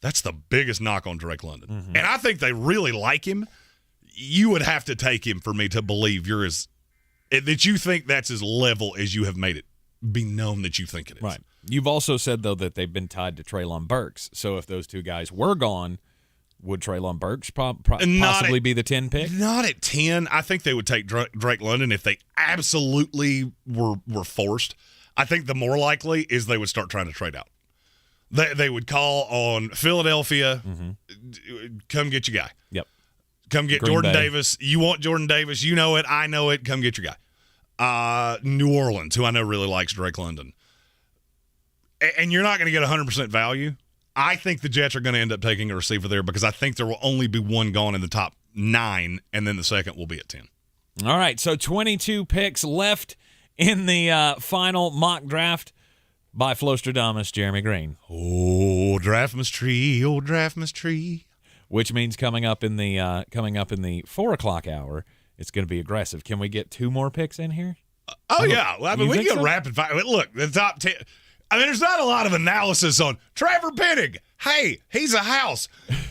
That's the biggest knock on Drake London.
Mm-hmm.
And I think they really like him. You would have to take him for me to believe that you think that's as level as you have made it be known that you think it is.
Right. You've also said, though, that they've been tied to Treylon Berks. So if those 2 guys were gone – would Treylon Berks possibly be the 10 pick?
Not at 10. I think they would take Drake London if they absolutely were forced. I think the more likely is they would start trying to trade out. They would call on Philadelphia, come get your guy.
Yep.
Come get
Green
Jordan
Bay.
Davis. You want Jordan Davis. You know it. I know it. Come get your guy. New Orleans, who I know really likes Drake London. And you're not going to get 100% value. I think the Jets are going to end up taking a receiver there because I think there will only be one gone in the top 9, and then the second will be at 10.
All right, so 22 picks left in the final mock draft by Flostradamus, Jeremy Greene.
Oh, Draftmas tree.
Which means coming up in the 4 o'clock hour, it's going to be aggressive. Can we get 2 more picks in here?
Yeah. Well, I mean, we can
think
go
so?
rapid fire. Look, the top 10. I mean, there's not a lot of analysis on Trevor Penning. Hey, he's a house.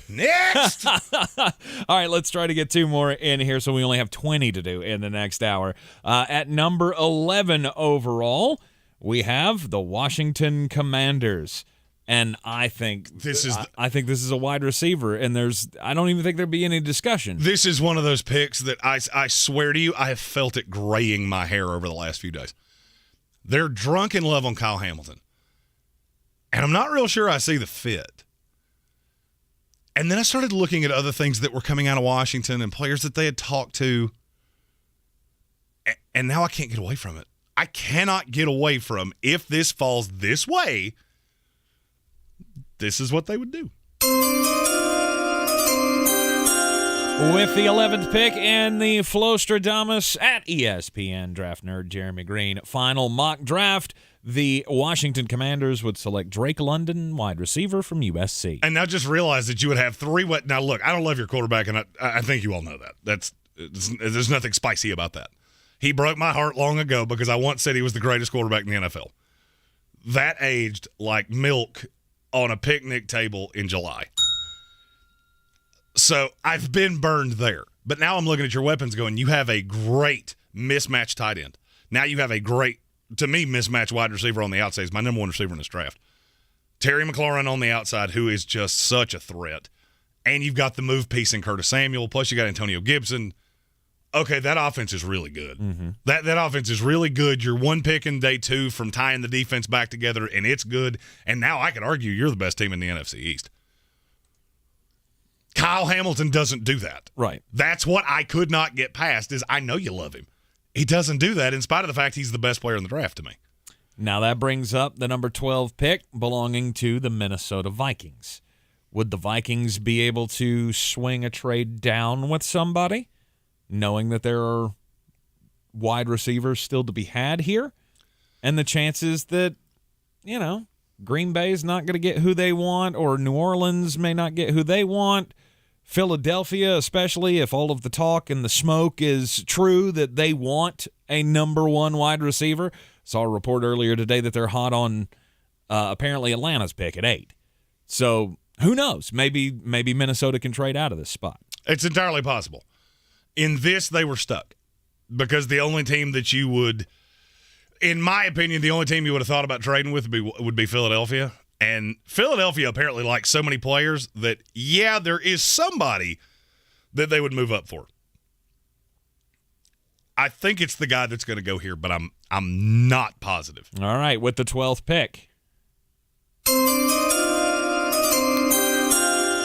Next.
All right, let's try to get 2 more in here so we only have 20 to do in the next hour. At number 11 overall, we have the Washington Commanders. And I think this is a wide receiver, and I don't even think there'd be any discussion.
This is one of those picks that I swear to you, I have felt it graying my hair over the last few days. They're drunk in love on Kyle Hamilton. And I'm not real sure I see the fit. And then I started looking at other things that were coming out of Washington and players that they had talked to. And now I can't get away from it. I cannot get away from, if this falls this way, this is what they would do.
With the 11th pick and the Flostradamus at ESPN draft nerd Jeremy Greene final mock draft, the Washington Commanders would select Drake London, wide receiver from USC.
And now just realize that you would have 3 – now, look, I don't love your quarterback, and I think you all know that. There's nothing spicy about that. He broke my heart long ago because I once said he was the greatest quarterback in the NFL. That aged like milk on a picnic table in July. So I've been burned there. But now I'm looking at your weapons going, you have a great mismatched tight end. Now you have a great, to me, mismatched wide receiver on the outside. He's my number 1 receiver in this draft. Terry McLaurin on the outside, who is just such a threat. And you've got the move piece in Curtis Samuel, plus you got Antonio Gibson. Okay, that offense is really good.
Mm-hmm.
That offense is really good. You're 1 pick in day 2 from tying the defense back together, and it's good. And now I could argue you're the best team in the NFC East. Kyle Hamilton doesn't do that.
Right.
That's what I could not get past is I know you love him. He doesn't do that in spite of the fact he's the best player in the draft to me.
Now that brings up the number 12 pick belonging to the Minnesota Vikings. Would the Vikings be able to swing a trade down with somebody, knowing that there are wide receivers still to be had here? And the chances that, Green Bay's not going to get who they want, or New Orleans may not get who they want. Philadelphia, especially if all of the talk and the smoke is true that they want a number 1 wide receiver. Saw a report earlier today that they're hot on apparently Atlanta's pick at 8. So who knows? Maybe Minnesota can trade out of this spot.
It's entirely possible. In this, they were stuck because the only team that you would, in my opinion, the only team you would have thought about trading with would be Philadelphia. And Philadelphia apparently likes so many players that, yeah, there is somebody that they would move up for. I think it's the guy that's going to go here, but I'm not positive.
All right, with the 12th pick.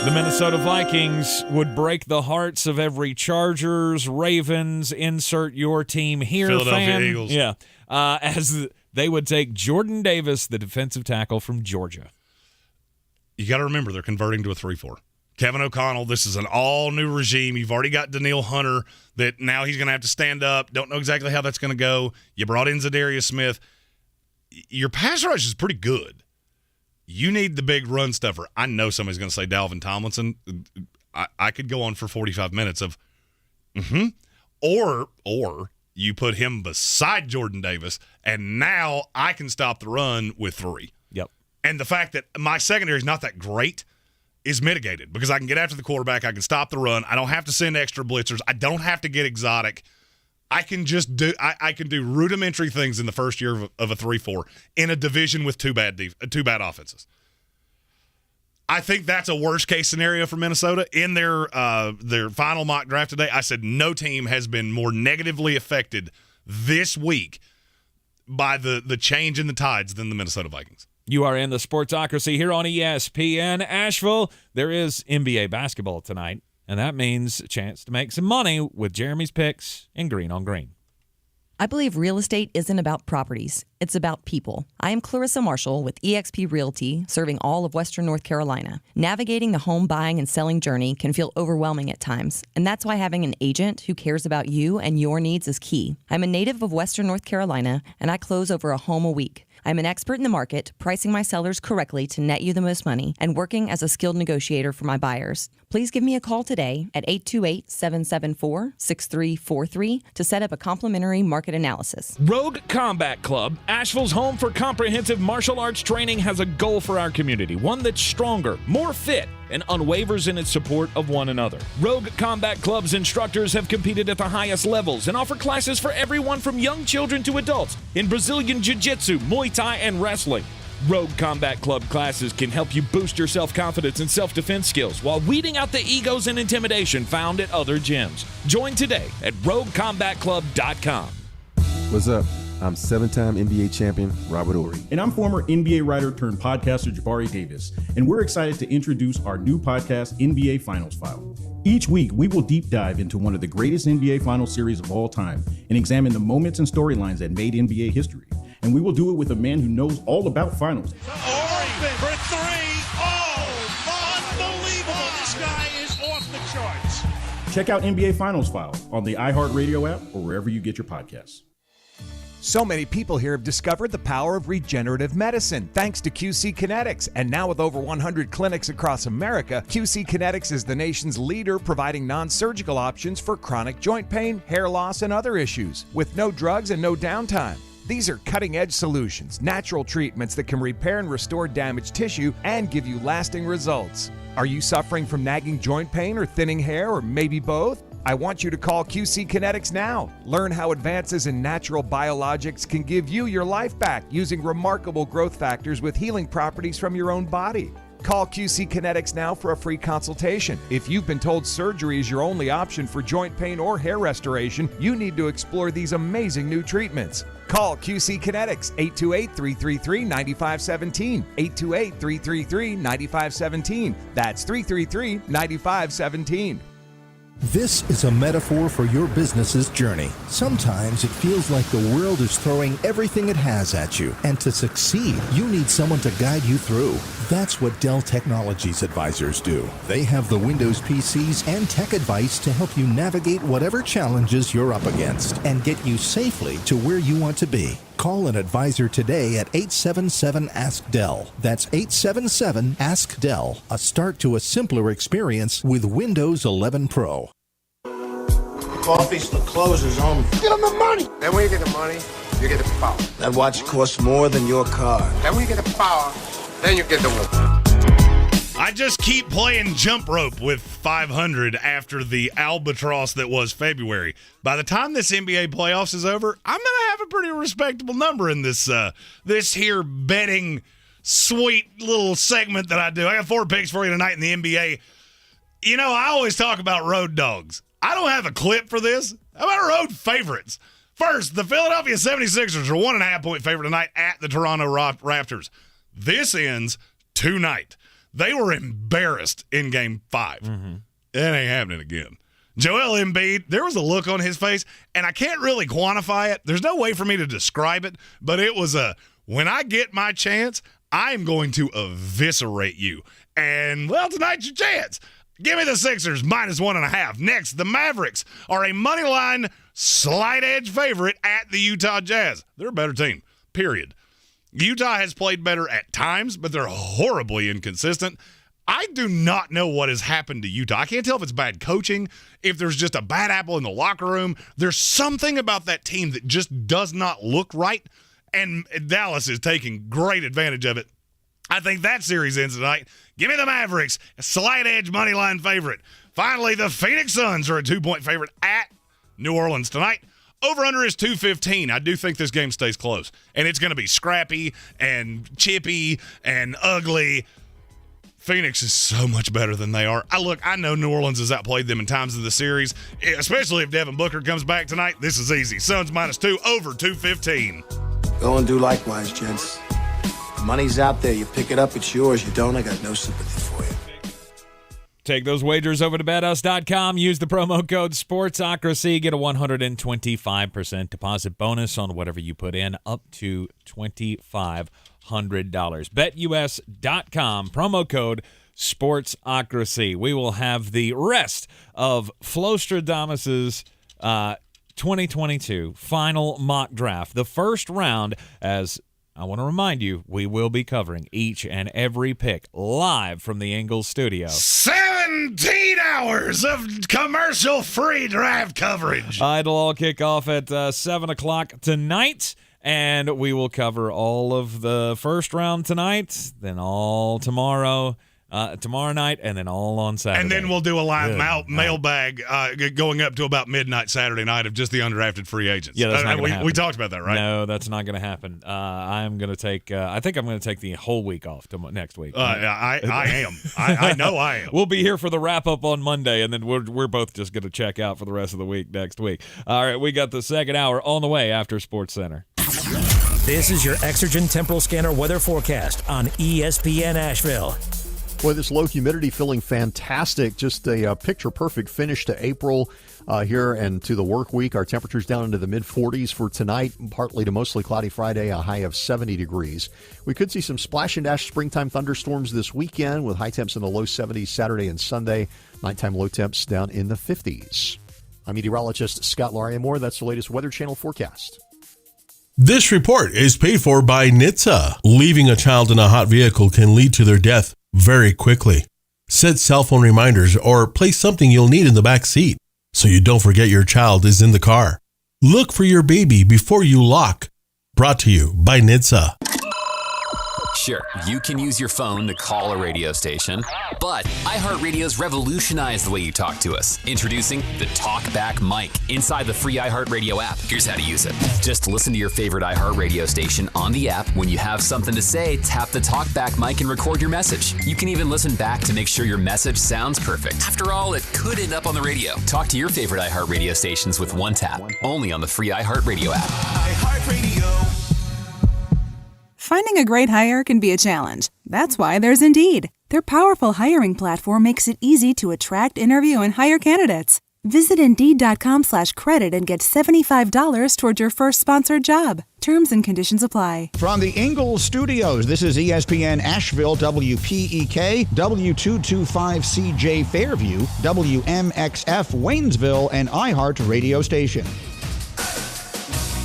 The Minnesota Vikings would break the hearts of every Chargers, Ravens, insert your team here,
Philadelphia
fan.
Eagles.
Yeah, as they would take Jordan Davis, the defensive tackle from Georgia.
You got to remember, they're converting to a 3-4. Kevin O'Connell, this is an all-new regime. You've already got Daniil Hunter that now he's going to have to stand up. Don't know exactly how that's going to go. You brought in Zadarius Smith. Your pass rush is pretty good. You need the big run stuffer. I know somebody's going to say Dalvin Tomlinson. I could go on for 45 minutes of, or you put him beside Jordan Davis, and now I can stop the run with 3.
Yep.
And the fact that my secondary is not that great is mitigated because I can get after the quarterback. I can stop the run. I don't have to send extra blitzers. I don't have to get exotic. I can just do I can do rudimentary things in the first year of a 3-4 in a division with two bad offenses. I think that's a worst-case scenario for Minnesota. In their final mock draft today, I said no team has been more negatively affected this week by the change in the tides than the Minnesota Vikings.
You are in the Sportsocracy here on ESPN Asheville. There is NBA basketball tonight. And that means a chance to make some money with Jeremy's picks in Greene on Greene.
I believe real estate isn't about properties. It's about people. I am Clarissa Marshall with eXp Realty, serving all of Western North Carolina. Navigating the home buying and selling journey can feel overwhelming at times, and that's why having an agent who cares about you and your needs is key. I'm a native of Western North Carolina, and I close over a home a week. I'm an expert in the market, pricing my sellers correctly to net you the most money, and working as a skilled negotiator for my buyers. Please give me a call today at 828-774-6343 to set up a complimentary market analysis.
Rogue Combat Club, Asheville's home for comprehensive martial arts training, has a goal for our community, one that's stronger, more fit, and unwavers in its support of one another. Rogue Combat Club's instructors have competed at the highest levels and offer classes for everyone from young children to adults in Brazilian Jiu-Jitsu, Muay Thai, and wrestling. Rogue Combat Club classes can help you boost your self-confidence and self-defense skills while weeding out the egos and intimidation found at other gyms. Join today at roguecombatclub.com.
What's up? I'm seven-time NBA champion Robert Horry.
And I'm former NBA writer turned podcaster Jabari Davis. And we're excited to introduce our new podcast, NBA Finals File. Each week, we will deep dive into one of the greatest NBA Finals series of all time and examine the moments and storylines that made NBA history. And we will do it with a man who knows all about finals.
Open for three. Oh, unbelievable. This guy is off the charts.
Check out NBA Finals File on the iHeartRadio app or wherever you get your podcasts.
So many people here have discovered the power of regenerative medicine thanks to QC Kinetics. And now with over 100 clinics across America, QC Kinetics is the nation's leader providing non-surgical options for chronic joint pain, hair loss, and other issues with no drugs and no downtime. These are cutting-edge solutions, natural treatments that can repair and restore damaged tissue and give you lasting results. Are you suffering from nagging joint pain or thinning hair or maybe both? I want you to call QC Kinetics now. Learn how advances in natural biologics can give you your life back using remarkable growth factors with healing properties from your own body. Call QC Kinetics now for a free consultation. If you've been told surgery is your only option for joint pain or hair restoration, you need to explore these amazing new treatments. Call QC Kinetics, 828-333-9517, 828-333-9517. That's 333-9517.
This is a metaphor for your business's journey. Sometimes it feels like the world is throwing everything it has at you. And to succeed, you need someone to guide you through. That's what Dell Technologies advisors do. They have the Windows PCs and tech advice to help you navigate whatever challenges you're up against and get you safely to where you want to be. Call an advisor today at 877-ASK-DELL. That's 877-ASK-DELL. A start to a simpler experience with Windows 11 Pro.
Coffee's for closers only.
Get them the money.
Then when you get the money, you get the power.
That watch costs more than your car.
Then when you get the power, then you get the woman.
I just keep playing jump rope with 500 after the albatross that was February. By the time this NBA playoffs is over, I'm going to have a pretty respectable number in this here betting sweet little segment that I do. I got 4 picks for you tonight in the NBA. You know, I always talk about road dogs. I don't have a clip for this. How about road favorites? First, the Philadelphia 76ers are 1.5-point favorite tonight at the Toronto Raptors. This ends tonight. They were embarrassed in Game 5. Mm-hmm. It ain't happening again. Joel Embiid, there was a look on his face, and I can't really quantify it. There's no way for me to describe it, but it was when I get my chance, I'm going to eviscerate you. And, well, tonight's your chance. Give me the Sixers, -1.5. Next, the Mavericks are a moneyline slight edge favorite at the Utah Jazz. They're a better team, period. Utah has played better at times, but they're horribly inconsistent. I do not know what has happened to Utah. I can't tell if it's bad coaching, if there's just a bad apple in the locker room. There's something about that team that just does not look right, and Dallas is taking great advantage of it. I think that series ends tonight. Give me the Mavericks, a slight edge money line favorite. Finally, the Phoenix Suns are a 2-point favorite at New Orleans tonight. Over-under is 215. I do think this game stays close, and it's going to be scrappy and chippy and ugly. Phoenix is so much better than they are. I know New Orleans has outplayed them in times of the series, especially if Devin Booker comes back tonight. This is easy. Suns -2, over 215.
Go and do likewise, gents. The money's out there. You pick it up, it's yours. You don't, I got no sympathy for you.
Take those wagers over to BetUs.com. Use the promo code Sportsocracy. Get a 125% deposit bonus on whatever you put in, up to $2,500. BetUS.com. Promo code Sportsocracy. We will have the rest of Flostradamus's 2022 final mock draft. The first round, as I want to remind you, we will be covering each and every pick live from the Ingles Studio.
17 hours of commercial-free draft coverage.
It'll all kick off at 7 o'clock tonight, and we will cover all of the first round tonight, then all tomorrow night, and then all on Saturday.
And then we'll do a live mailbag going up to about midnight Saturday night of just the undrafted free agents.
Yeah, that's not going to happen.
We talked about that, right?
No, that's not going to happen. I'm going to take. I think I'm going to take the whole week off next week.
I am. I know I am.
We'll be here for the wrap up on Monday, and then we're both just going to check out for the rest of the week next week. All right, we got the second hour on the way after Sports Center.
This is your Exergen Temporal Scanner weather forecast on ESPN Asheville.
Boy, this low humidity feeling fantastic. Just a picture-perfect finish to April here and to the work week. Our temperatures down into the mid-40s for tonight, partly to mostly cloudy Friday, a high of 70 degrees. We could see some splash and dash springtime thunderstorms this weekend with high temps in the low 70s Saturday and Sunday. Nighttime low temps down in the 50s. I'm meteorologist Scott Lariamore. That's the latest Weather Channel forecast.
This report is paid for by NHTSA. Leaving a child in a hot vehicle can lead to their death very quickly. Set cell phone reminders or place something you'll need in the back seat so you don't forget your child is in the car. Look for your baby before you lock. Brought to you by NHTSA.
Sure, you can use your phone to call a radio station, but iHeartRadio's revolutionized the way you talk to us. Introducing the TalkBack mic inside the free iHeartRadio app. Here's how to use it. Just listen to your favorite iHeartRadio station on the app. When you have something to say, tap the TalkBack mic and record your message. You can even listen back to make sure your message sounds perfect. After all, it could end up on the radio. Talk to your favorite iHeartRadio stations with one tap, only on the free iHeartRadio app.
iHeartRadio. Finding a great hire can be a challenge. That's why there's Indeed. Their powerful hiring platform makes it easy to attract, interview, and hire candidates. Visit Indeed.com/credit and get $75 toward your first sponsored job. Terms and conditions apply.
From the Ingles Studios, this is ESPN Asheville, WPEK, W225CJ Fairview, WMXF Waynesville, and iHeart Radio Station.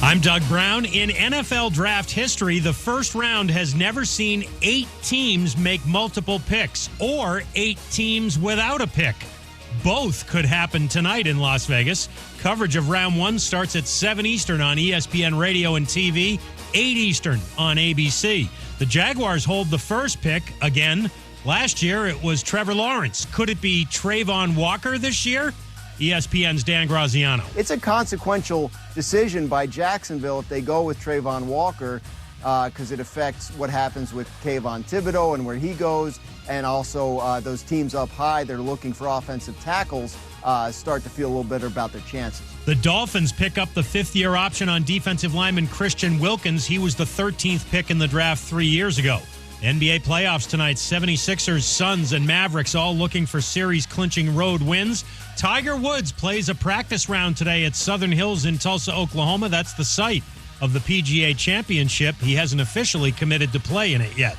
I'm Doug Brown. In NFL draft history, the first round has never seen 8 teams make multiple picks or 8 teams without a pick. Both could happen tonight in Las Vegas. Coverage of round 1 starts at 7 Eastern on ESPN Radio and TV, 8 Eastern on ABC. The Jaguars hold the first pick again. Last year, it was Trevor Lawrence. Could it be Trayvon Walker this year? ESPN's Dan Graziano.
It's a consequential decision by Jacksonville if they go with Trayvon Walker because it affects what happens with Kayvon Thibodeau and where he goes, and also those teams up high, they're looking for offensive tackles, start to feel a little better about their chances.
The Dolphins pick up the 5th-year option on defensive lineman Christian Wilkins. He was the 13th pick in the draft 3 years ago. NBA playoffs tonight, 76ers, Suns, and Mavericks all looking for series-clinching road wins. Tiger Woods plays a practice round today at Southern Hills in Tulsa, Oklahoma. That's the site of the PGA Championship. He hasn't officially committed to play in it yet.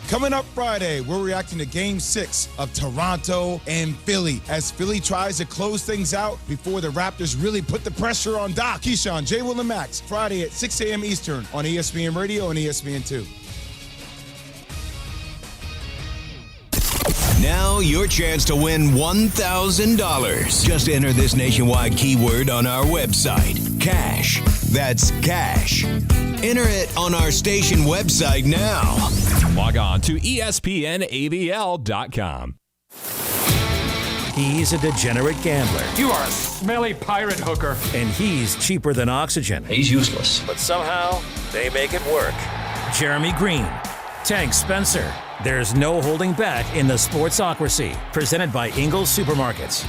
Coming up Friday, we're reacting to Game 6 of Toronto and Philly as Philly tries to close things out before the Raptors really put the pressure on Doc. Keyshawn, J. Will, and Max, Friday at 6 a.m. Eastern on ESPN Radio and ESPN2.
Now your chance to win $1,000. Just enter this nationwide keyword on our website. Cash. That's cash. Enter it on our station website now.
Log on to ESPNABL.com.
He's a degenerate gambler.
You are a smelly pirate hooker.
And he's cheaper than oxygen.
He's useless.
But somehow, they make it work. Jeremy Greene. Tank Spencer. There's no holding back in the Sportsocracy, presented by Ingles Supermarkets.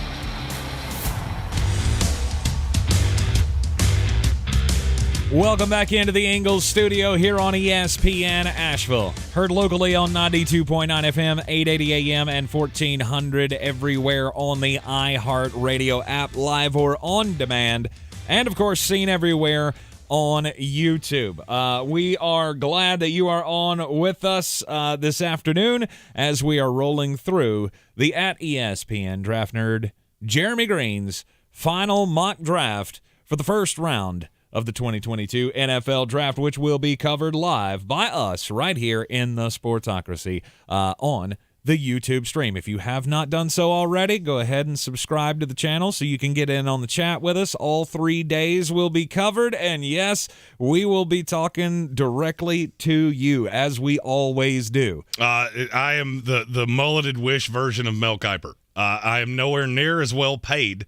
Welcome back into the Ingles Studio here on ESPN Asheville. Heard locally on 92.9 FM, 880 AM, and 1400 everywhere on the iHeartRadio app, live or on demand. And, of course, seen everywhere on YouTube. We are glad that you are on with us this afternoon as we are rolling through the at ESPN Draft Nerd Jeremy Greene's final mock draft for the first round of the 2022 NFL Draft, which will be covered live by us right here in the Sportsocracy on the YouTube stream. If you have not done so already, go ahead and subscribe to the channel so you can get in on the chat with us. All 3 days will be covered, and yes, we will be talking directly to you, as we always do.
I am the mulleted wish version of Mel Kiper. I am nowhere near as well paid.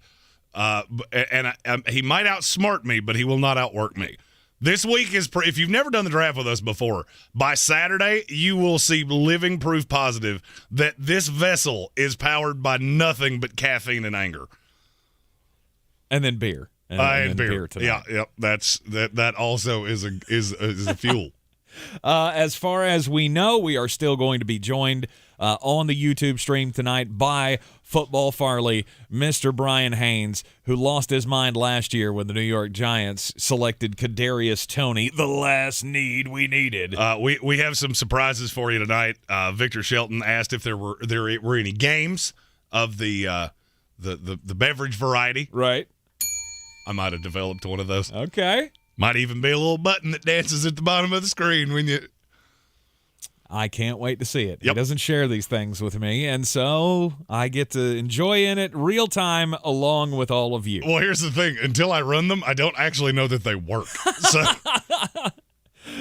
He might outsmart me, but he will not outwork me. This week is if you've never done the draft with us before, by Saturday you will see living proof positive that this vessel is powered by nothing but caffeine and anger,
and then beer, and beer tonight.
Yeah, that also is a fuel.
As far as we know, we are still going to be joined on the YouTube stream tonight by Football Farley, Mr. Brian Haynes, who lost his mind last year when the New York Giants selected Kadarius Toney, the last need we needed.
We have some surprises for you tonight. Victor Shelton asked if there were any games of the beverage variety.
Right.
I might have developed one of those.
Okay.
Might even be a little button that dances at the bottom of the screen when you.
I can't wait to see it.
Yep.
He doesn't share these things with me, and so I get to enjoy in it real time along with all of you.
Well, here's the thing. Until I run them, I don't actually know that they work.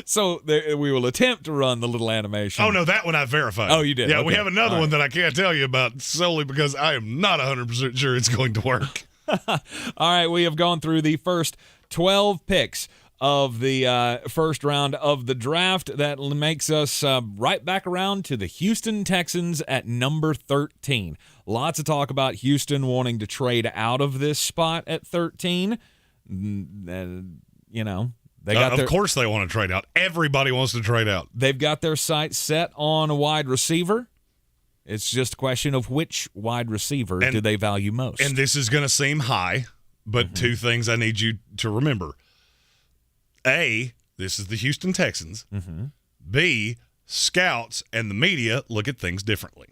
So we will attempt to run the little animation.
Oh, no, that one I verified.
Oh, you did?
Yeah,
okay.
we have another one that I can't tell you about solely because I am not 100% sure it's going to work.
All right, we have gone through the first 12 picks of the first round of the draft. That makes us right back around to the Houston Texans at number 13. Lots of talk about Houston wanting to trade out of this spot at 13. They got
of course they want to trade out. Everybody wants to trade out.
They've got their sights set on a wide receiver. It's just a question of which wide receiver do they value most.
And this is going to seem high, but two things I need you to remember. A, this is the Houston Texans.
Mm-hmm.
B, scouts and the media look at things differently.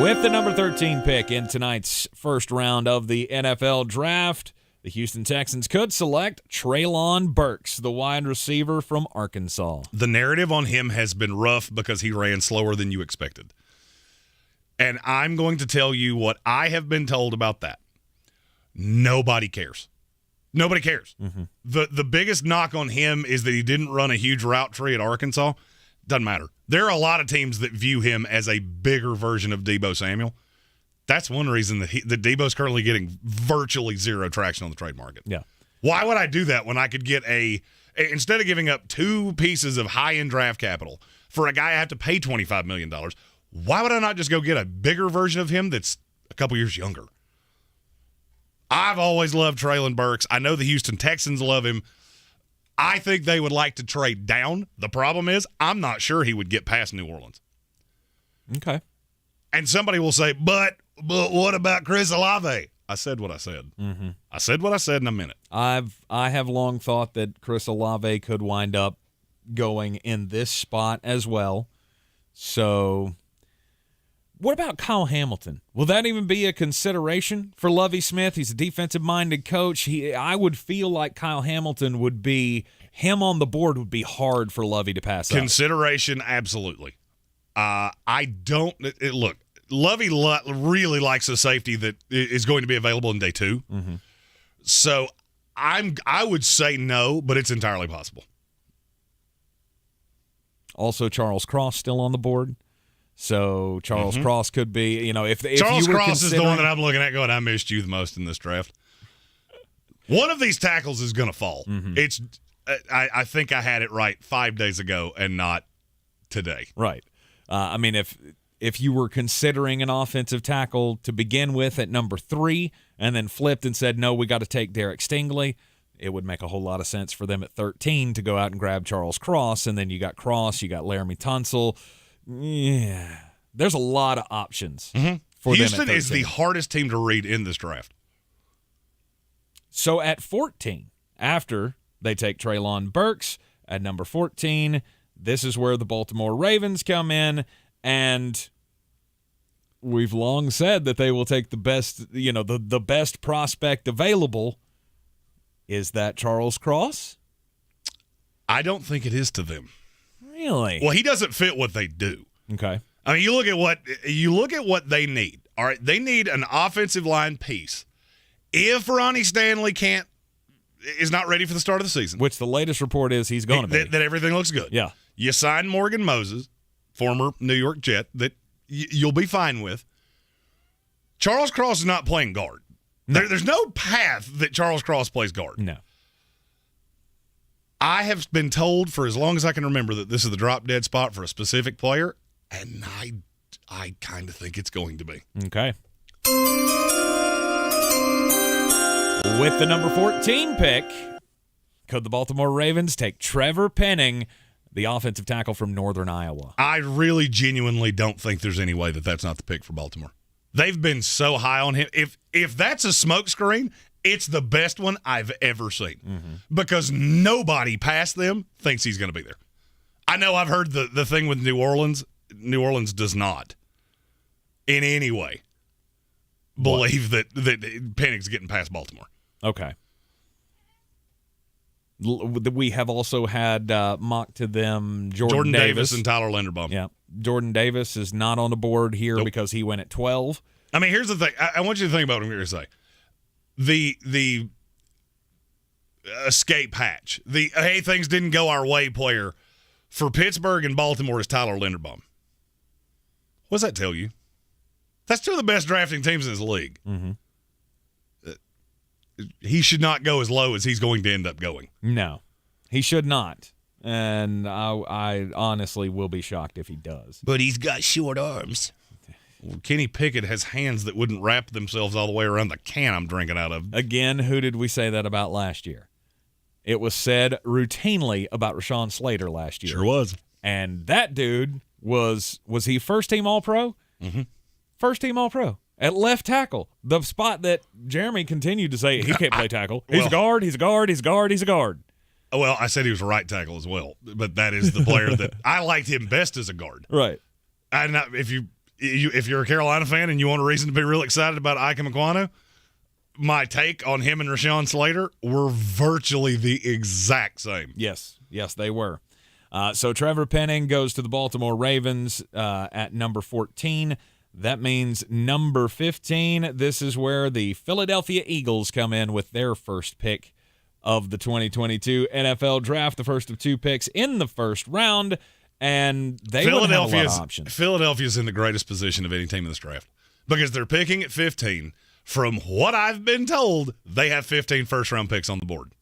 With the number 13 pick in tonight's first round of the NFL Draft, the Houston Texans could select Treylon Berks, the wide receiver from Arkansas.
The narrative on him has been rough because he ran slower than you expected. And I'm going to tell you what I have been told about that. Nobody cares. Nobody cares.
Mm-hmm.
The biggest knock on him is that he didn't run a huge route tree at Arkansas. Doesn't matter. There are a lot of teams that view him as a bigger version of Deebo Samuel. That's one reason that Deebo's currently getting virtually zero traction on the trade market.
Yeah.
Why would I do that when I could get instead of giving up 2 pieces of high-end draft capital for a guy I have to pay $25 million, why would I not just go get a bigger version of him that's a couple years younger? I've always loved Treylon Berks. I know the Houston Texans love him. I think they would like to trade down. The problem is I'm not sure he would get past New Orleans.
Okay.
And somebody will say, but what about Chris Olave? I said what I said.
Mm-hmm.
I said what I said in a minute.
I have long thought that Chris Olave could wind up going in this spot as well. So what about Kyle Hamilton? Will that even be a consideration for Lovie Smith? He's a defensive-minded coach. I would feel like Kyle Hamilton would be – him on the board would be hard for Lovie to pass up.
Consideration, absolutely. I don't – look, Lovie really likes a safety that is going to be available in day 2.
Mm-hmm.
So I would say no, but it's entirely possible.
Also, Charles Cross still on the board. So Charles Cross could be, if
Charles
you were
Cross is the one that I'm looking at going, I missed you the most in this draft. One of these tackles is going to fall.
Mm-hmm.
It's, I think I had it right 5 days ago and not today.
Right. if you were considering an offensive tackle to begin with at number 3 and then flipped and said, no, we got to take Derek Stingley, it would make a whole lot of sense for them at 13 to go out and grab Charles Cross. And then you got Cross, you got Laramie Tunsil. Yeah, there's a lot of options for them at 13.
Houston is the hardest team to read in this draft.
So at 14, after they take Treylon Berks at number 14, this is where the Baltimore Ravens come in, and we've long said that they will take the best, the best prospect available. Is that Charles Cross?
I don't think it is to them.
Really?
Well, he doesn't fit what they do.
Okay.
I mean, you look at what they need. All right, they need an offensive line piece. If Ronnie Stanley is not ready for the start of the season,
which the latest report is he's going to be,
that everything looks good.
Yeah.
You sign Morgan Moses, former New York Jet, that you'll be fine with. Charles Cross is not playing guard. No. There's no path that Charles Cross plays guard.
No.
I have been told for as long as I can remember that this is the drop-dead spot for a specific player, and I kind of think it's going to be.
Okay. With the number 14 pick, could the Baltimore Ravens take Trevor Penning, the offensive tackle from Northern Iowa?
I really genuinely don't think there's any way that that's not the pick for Baltimore. They've been so high on him. If that's a smokescreen, it's the best one I've ever seen because nobody past them thinks he's going to be there. I know I've heard the thing with New Orleans. New Orleans does not in any way believe that Penning's getting past Baltimore.
Okay. We have also had mocked to them Jordan Davis
and Tyler Linderbaum.
Yeah. Jordan Davis is not on the board here because he went at 12.
I mean, here's the thing. I want you to think about what I'm going to say. The escape hatch, the hey, things didn't go our way player for Pittsburgh and Baltimore is Tyler Linderbaum. What does that tell you? That's two of the best drafting teams in this league. He should not go as low as he's going to end up going.
No, he should not. And I honestly will be shocked if he does.
But he's got short arms. Well, Kenny Pickett has hands that wouldn't wrap themselves all the way around the can I'm drinking out of.
Again, who did we say that about last year? It was said routinely about Rashawn Slater last year.
Sure was.
And that dude was he first-team All-Pro? First-team All-Pro. At left tackle, the spot that Jeremy continued to say he can't play tackle. He's a guard, he's a guard, he's a guard, he's a guard.
Well, I said he was a right tackle as well, but that is the player that I liked him best as a guard.
Right.
And if you're a Carolina fan and you want a reason to be real excited about Ike Mekwonu, my take on him and Rashawn Slater were virtually the exact same.
Yes, they were. So Trevor Penning goes to the Baltimore Ravens at number 14. That means number 15, this is where the Philadelphia Eagles come in with their first pick of the 2022 NFL Draft, the first of 2 picks in the first round, and they would have a lot of options.
Philadelphia's in the greatest position of any team in this draft because they're picking at 15. From what I've been told, they have 15 first-round picks on the board,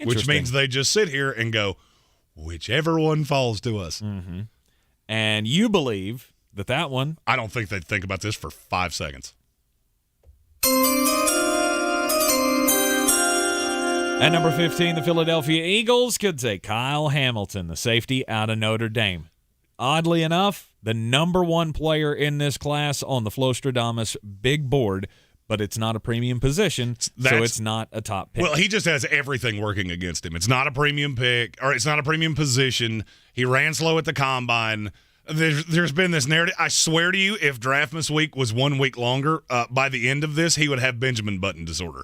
which means they just sit here and go, whichever one falls to us.
And you believe that one.
I don't think they'd think about this for 5 seconds.
At number 15, the Philadelphia Eagles could take Kyle Hamilton, the safety out of Notre Dame. Oddly enough, the number 1 player in this class on the Flostradamus big board, but it's not a premium position, so it's not a top pick.
Well, he just has everything working against him. It's not a premium pick, or it's not a premium position. He ran slow at the combine. There's been this narrative. I swear to you, if Draftmas week was 1 week longer, by the end of this, he would have Benjamin Button disorder.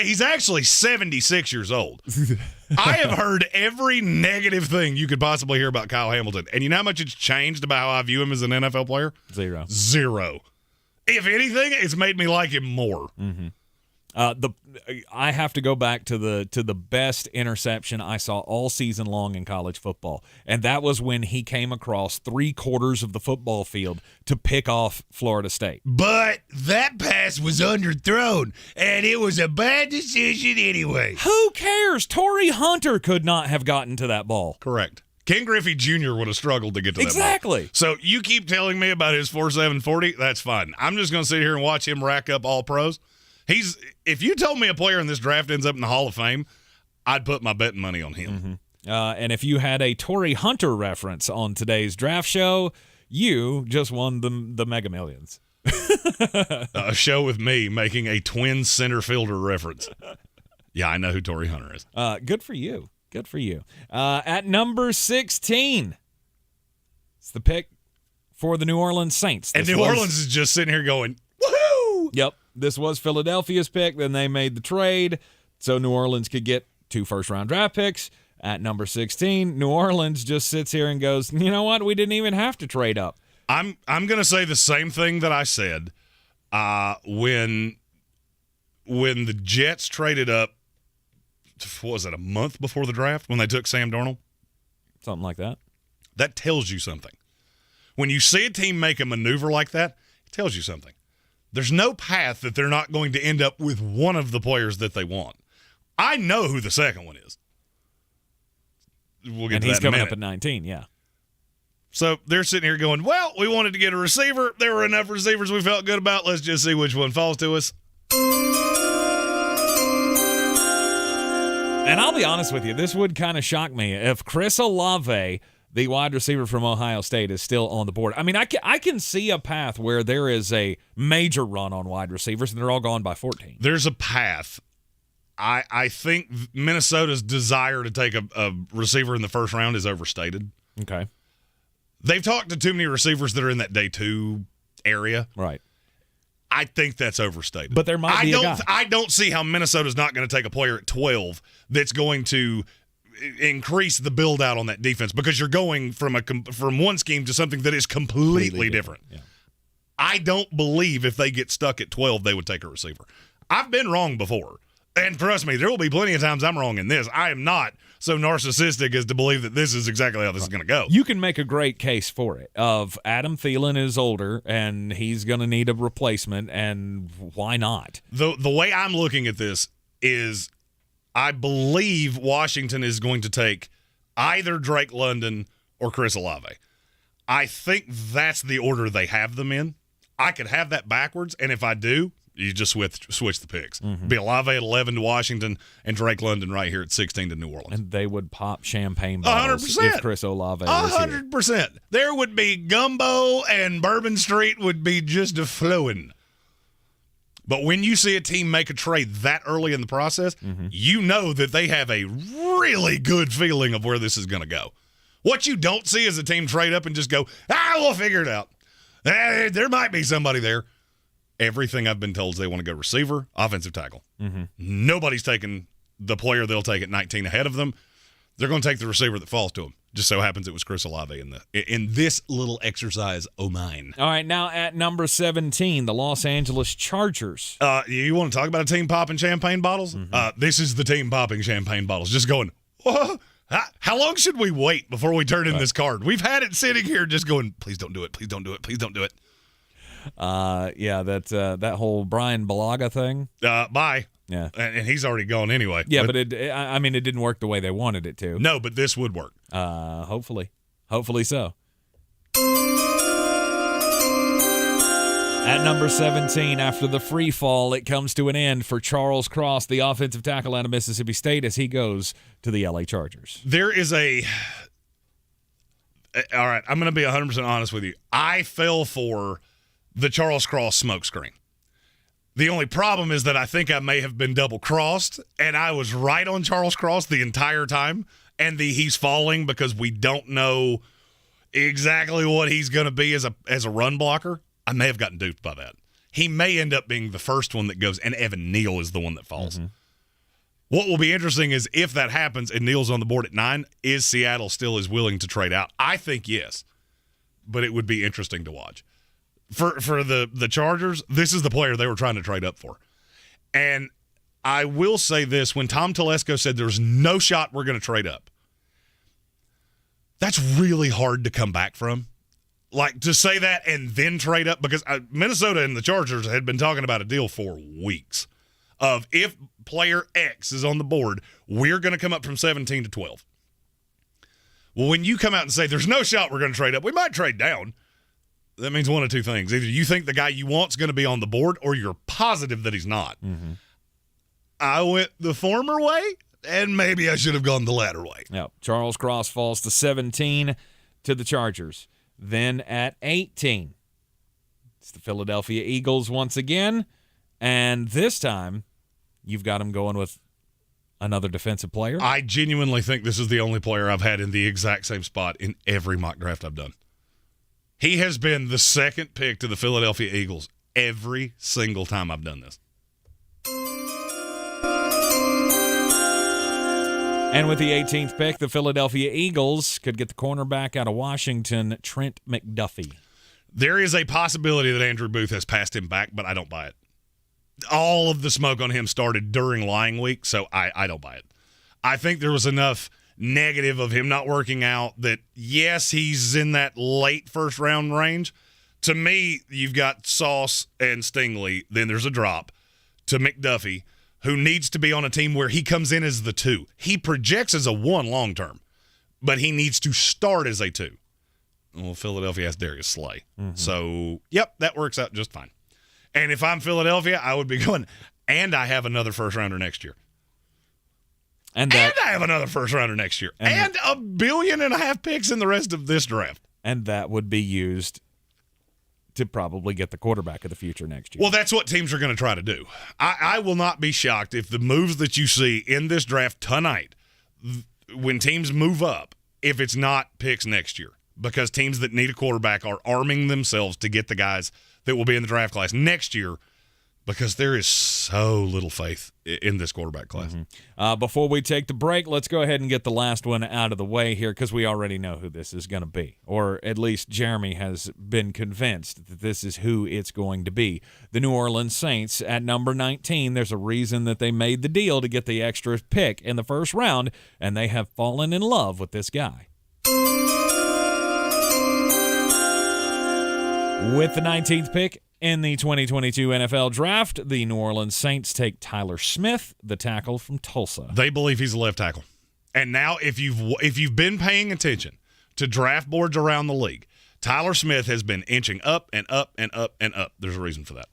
He's actually 76 years old. I have heard every negative thing you could possibly hear about Kyle Hamilton. And you know how much it's changed about how I view him as an NFL player? Zero. If anything, it's made me like him more.
I have to go back to the best interception I saw all season long in college football, and that was when he came across 3/4 of the football field to pick off Florida State.
But that pass was underthrown, and it was a bad decision anyway.
Who cares? Torrey Hunter could not have gotten to that ball.
Correct. Ken Griffey Jr. would have struggled to get to that
Exactly.
ball. So you keep telling me about his 4.7 40, that's fine. I'm just going to sit here and watch him rack up all pros. If you told me a player in this draft ends up in the Hall of Fame, I'd put my betting money on him.
And if you had a Torrey Hunter reference on today's draft show, you just won the Mega Millions.
A show with me making a twin center fielder reference. Yeah, I know who Torrey Hunter is.
Good for you. Good for you. At number 16, it's the pick for the New Orleans Saints.
And New Orleans is just sitting here going, woohoo!
Yep. This was Philadelphia's pick. Then they made the trade so New Orleans could get 2 first-round draft picks. At number 16, New Orleans just sits here and goes, you know what? We didn't even have to trade up.
I'm going to say the same thing that I said when the Jets traded up, what was it, a month before the draft when they took Sam Darnold?
Something like that.
That tells you something. When you see a team make a maneuver like that, it tells you something. There's no path that they're not going to end up with one of the players that they want. I know who the second one is. We'll get
and
to
he's
that in a
coming
minute.
up at 19, yeah.
So they're sitting here going, well, we wanted to get a receiver. There were enough receivers we felt good about. Let's just see which one falls to us.
And I'll be honest with you, this would kind of shock me if Chris Olave, the wide receiver from Ohio State, is still on the board. I mean, I can see a path where there is a major run on wide receivers, and they're all gone by 14.
There's a path. I think Minnesota's desire to take a receiver in the first round is overstated.
Okay.
They've talked to too many receivers that are in that day 2 area.
Right.
I think that's overstated.
But there might be a guy.
I don't see how Minnesota's not going to take a player at 12 that's going to increase the build out on that defense, because you're going from one scheme to something that is completely different.
Yeah.
I don't believe if they get stuck at 12 they would take a receiver. I've been wrong before. And trust me, there will be plenty of times I'm wrong in this. I am not so narcissistic as to believe that this is exactly how this is going to go.
You can make a great case for it of Adam Thielen is older and he's going to need a replacement, and why not?
The way I'm looking at this is I believe Washington is going to take either Drake London or Chris Olave. I think that's the order they have them in. I could have that backwards, and if I do, you just switch the picks.
Mm-hmm.
Be Olave at 11 to Washington and Drake London right here at 16 to New Orleans.
And they would pop champagne bottles
100%.
if Chris Olave was here.
100%. There would be gumbo, and Bourbon Street would be just a-flowing. But when you see a team make a trade that early in the process, you know that they have a really good feeling of where this is going to go. What you don't see is a team trade up and just go, we'll figure it out. There might be somebody there. Everything I've been told is they want to go receiver, offensive tackle. Nobody's taking the player they'll take at 19 ahead of them. They're going to take the receiver that falls to them. Just so happens it was Chris Olave in this little exercise of mine.
All right, now at number 17, the Los Angeles Chargers.
You want to talk about a team popping champagne bottles? This is the team popping champagne bottles. Just going, whoa. How long should we wait before we turn in this card? We've had it sitting here just going, please don't do it, please don't do it, please don't do it.
Yeah, that whole Brian Balaga thing.
Bye.
Yeah,
and he's already gone anyway.
Yeah, but it didn't work the way they wanted it to.
No, but this would work.
Hopefully so. At number 17, after the free fall, it comes to an end for Charles Cross, the offensive tackle out of Mississippi State, as he goes to the LA Chargers.
There is all right, I'm going to be 100% honest with you. I fell for the Charles Cross smokescreen. The only problem is that I think I may have been double-crossed, and I was right on Charles Cross the entire time, and he's falling because we don't know exactly what he's going to be as a run blocker. I may have gotten duped by that. He may end up being the first one that goes, and Evan Neal is the one that falls. What will be interesting is if that happens and Neal's on the board at 9, is Seattle still as willing to trade out? I think yes, but it would be interesting to watch. For the Chargers, this is the player they were trying to trade up for. And I will say this, when Tom Telesco said there's no shot we're going to trade up, that's really hard to come back from. Like, to say that and then trade up, because Minnesota and the Chargers had been talking about a deal for weeks of if player X is on the board, we're going to come up from 17 to 12. Well, when you come out and say there's no shot we're going to trade up, we might trade down. That means one of two things. Either you think the guy you want's going to be on the board or you're positive that he's not.
Mm-hmm.
I went the former way, and maybe I should have gone the latter way.
Yep. Charles Cross falls to 17 to the Chargers. Then at 18, it's the Philadelphia Eagles once again. And this time, you've got him going with another defensive player.
I genuinely think this is the only player I've had in the exact same spot in every mock draft I've done. He has been the second pick to the Philadelphia Eagles every single time I've done this.
And with the 18th pick, the Philadelphia Eagles could get the cornerback out of Washington, Trent McDuffie.
There is a possibility that Andrew Booth has passed him back, but I don't buy it. All of the smoke on him started during lying week, so I don't buy it. I think there was enough negative of him not working out that, yes, he's in that late first-round range. To me, you've got Sauce and Stingley, then there's a drop to McDuffie, who needs to be on a team where he comes in as the 2. He projects as a 1 long-term, but he needs to start as a 2. Well, Philadelphia has Darius Slay.
Mm-hmm.
So, yep, that works out just fine. And if I'm Philadelphia, I would be going, and I have another first-rounder next year. And I have another first-rounder next year. And $1.5 billion picks in the rest of this draft.
And that would be used to probably get the quarterback of the future next year.
Well, that's what teams are going to try to do. I will not be shocked if the moves that you see in this draft tonight, when teams move up, if it's not picks next year. Because teams that need a quarterback are arming themselves to get the guys that will be in the draft class next year, because there is so little faith in this quarterback class.
Mm-hmm. Before we take the break, let's go ahead and get the last one out of the way here, because we already know who this is going to be, or at least Jeremy has been convinced that this is who it's going to be. The New Orleans Saints at number 19. There's a reason that they made the deal to get the extra pick in the first round, and they have fallen in love with this guy. With the 19th pick in the 2022 NFL Draft, the New Orleans Saints take Tyler Smith, the tackle from Tulsa.
They believe he's a left tackle. And now if you've been paying attention to draft boards around the league, Tyler Smith has been inching up and up and up and up. There's a reason for that.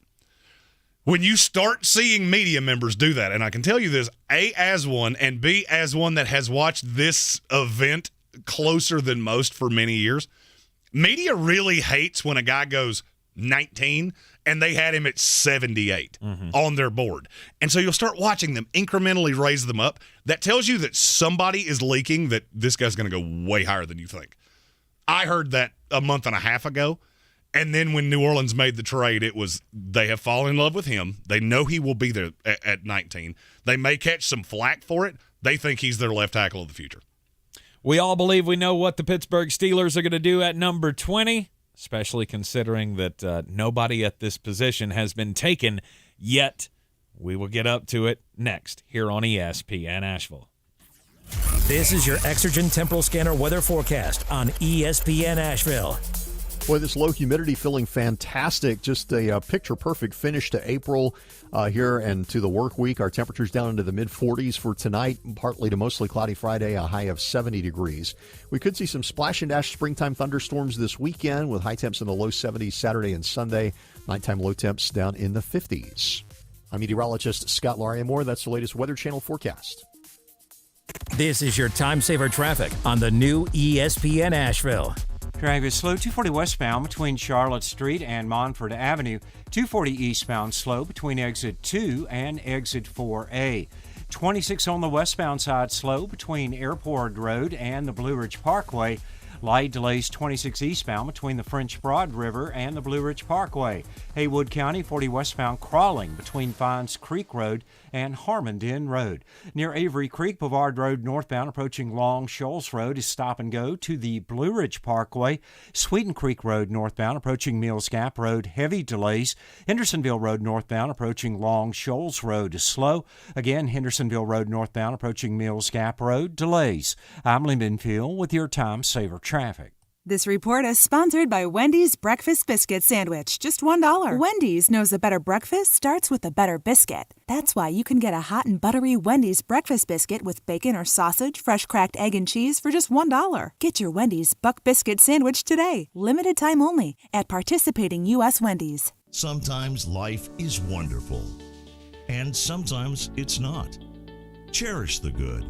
When you start seeing media members do that, and I can tell you this, A, as one, and B, as one that has watched this event closer than most for many years, media really hates when a guy goes 19 and they had him at 78 on their board. And so you'll start watching them incrementally raise them up. That tells you that somebody is leaking that this guy's going to go way higher than you think. I heard that a month and a half ago. And then when New Orleans made the trade, it was they have fallen in love with him. They know he will be there at 19. They may catch some flack for it. They think he's their left tackle of the future.
We all believe we know what the Pittsburgh Steelers are going to do at number 20, especially considering that nobody at this position has been taken yet. We will get up to it next here on ESPN Asheville.
This is your Exergen Temporal Scanner weather forecast on ESPN Asheville.
Boy, this low humidity feeling fantastic. Just a picture-perfect finish to April here and to the work week. Our temperatures down into the mid-40s for tonight, partly to mostly cloudy Friday, a high of 70 degrees. We could see some splash and dash springtime thunderstorms this weekend with high temps in the low 70s Saturday and Sunday. Nighttime low temps down in the 50s. I'm meteorologist Scott Lauriamore. That's the latest Weather Channel forecast.
This is your time saver traffic on the new ESPN Asheville.
Traffic is slow 240 westbound between Charlotte Street and Montford Avenue. 240 eastbound slow between exit 2 and exit 4A. 26 on the westbound side slow between Airport Road and the Blue Ridge Parkway. Light delays 26 eastbound between the French Broad River and the Blue Ridge Parkway. Haywood County 40 westbound crawling between Fines Creek Road and Harmondin Road. Near Avery Creek, Boulevard Road northbound approaching Long Shoals Road is stop and go to the Blue Ridge Parkway. Sweeten Creek Road northbound approaching Mills Gap Road, heavy delays. Hendersonville Road northbound approaching Long Shoals Road is slow. Again, Hendersonville Road northbound approaching Mills Gap Road, delays. I'm Lee Benfield with your Time Saver Traffic.
This report is sponsored by Wendy's Breakfast Biscuit Sandwich, just $1. Wendy's knows a better breakfast starts with a better biscuit. That's why you can get a hot and buttery Wendy's breakfast biscuit with bacon or sausage, fresh cracked egg and cheese for just $1. Get your Wendy's Buck Biscuit Sandwich today. Limited time only at participating U.S. Wendy's.
Sometimes life is wonderful, and sometimes it's not. Cherish the good,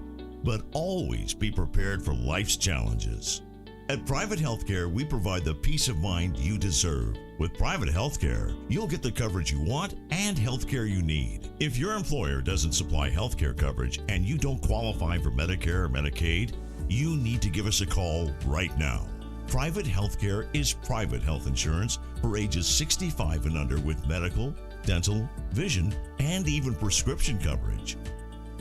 but always be prepared for life's challenges. At Private Healthcare, we provide the peace of mind you deserve. With Private Healthcare, you'll get the coverage you want and healthcare you need. If your employer doesn't supply healthcare coverage and you don't qualify for Medicare or Medicaid, you need to give us a call right now. Private Healthcare is private health insurance for ages 65 and under with medical, dental, vision, and even prescription coverage.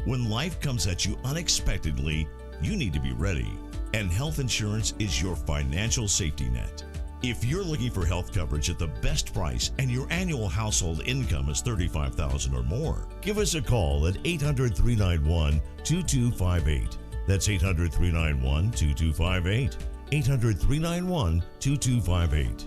When life comes at you unexpectedly, you need to be ready. And health insurance is your financial safety net. If you're looking for health coverage at the best price and your annual household income is $35,000 or more, give us a call at 800-391-2258. That's 800-391-2258. 800-391-2258.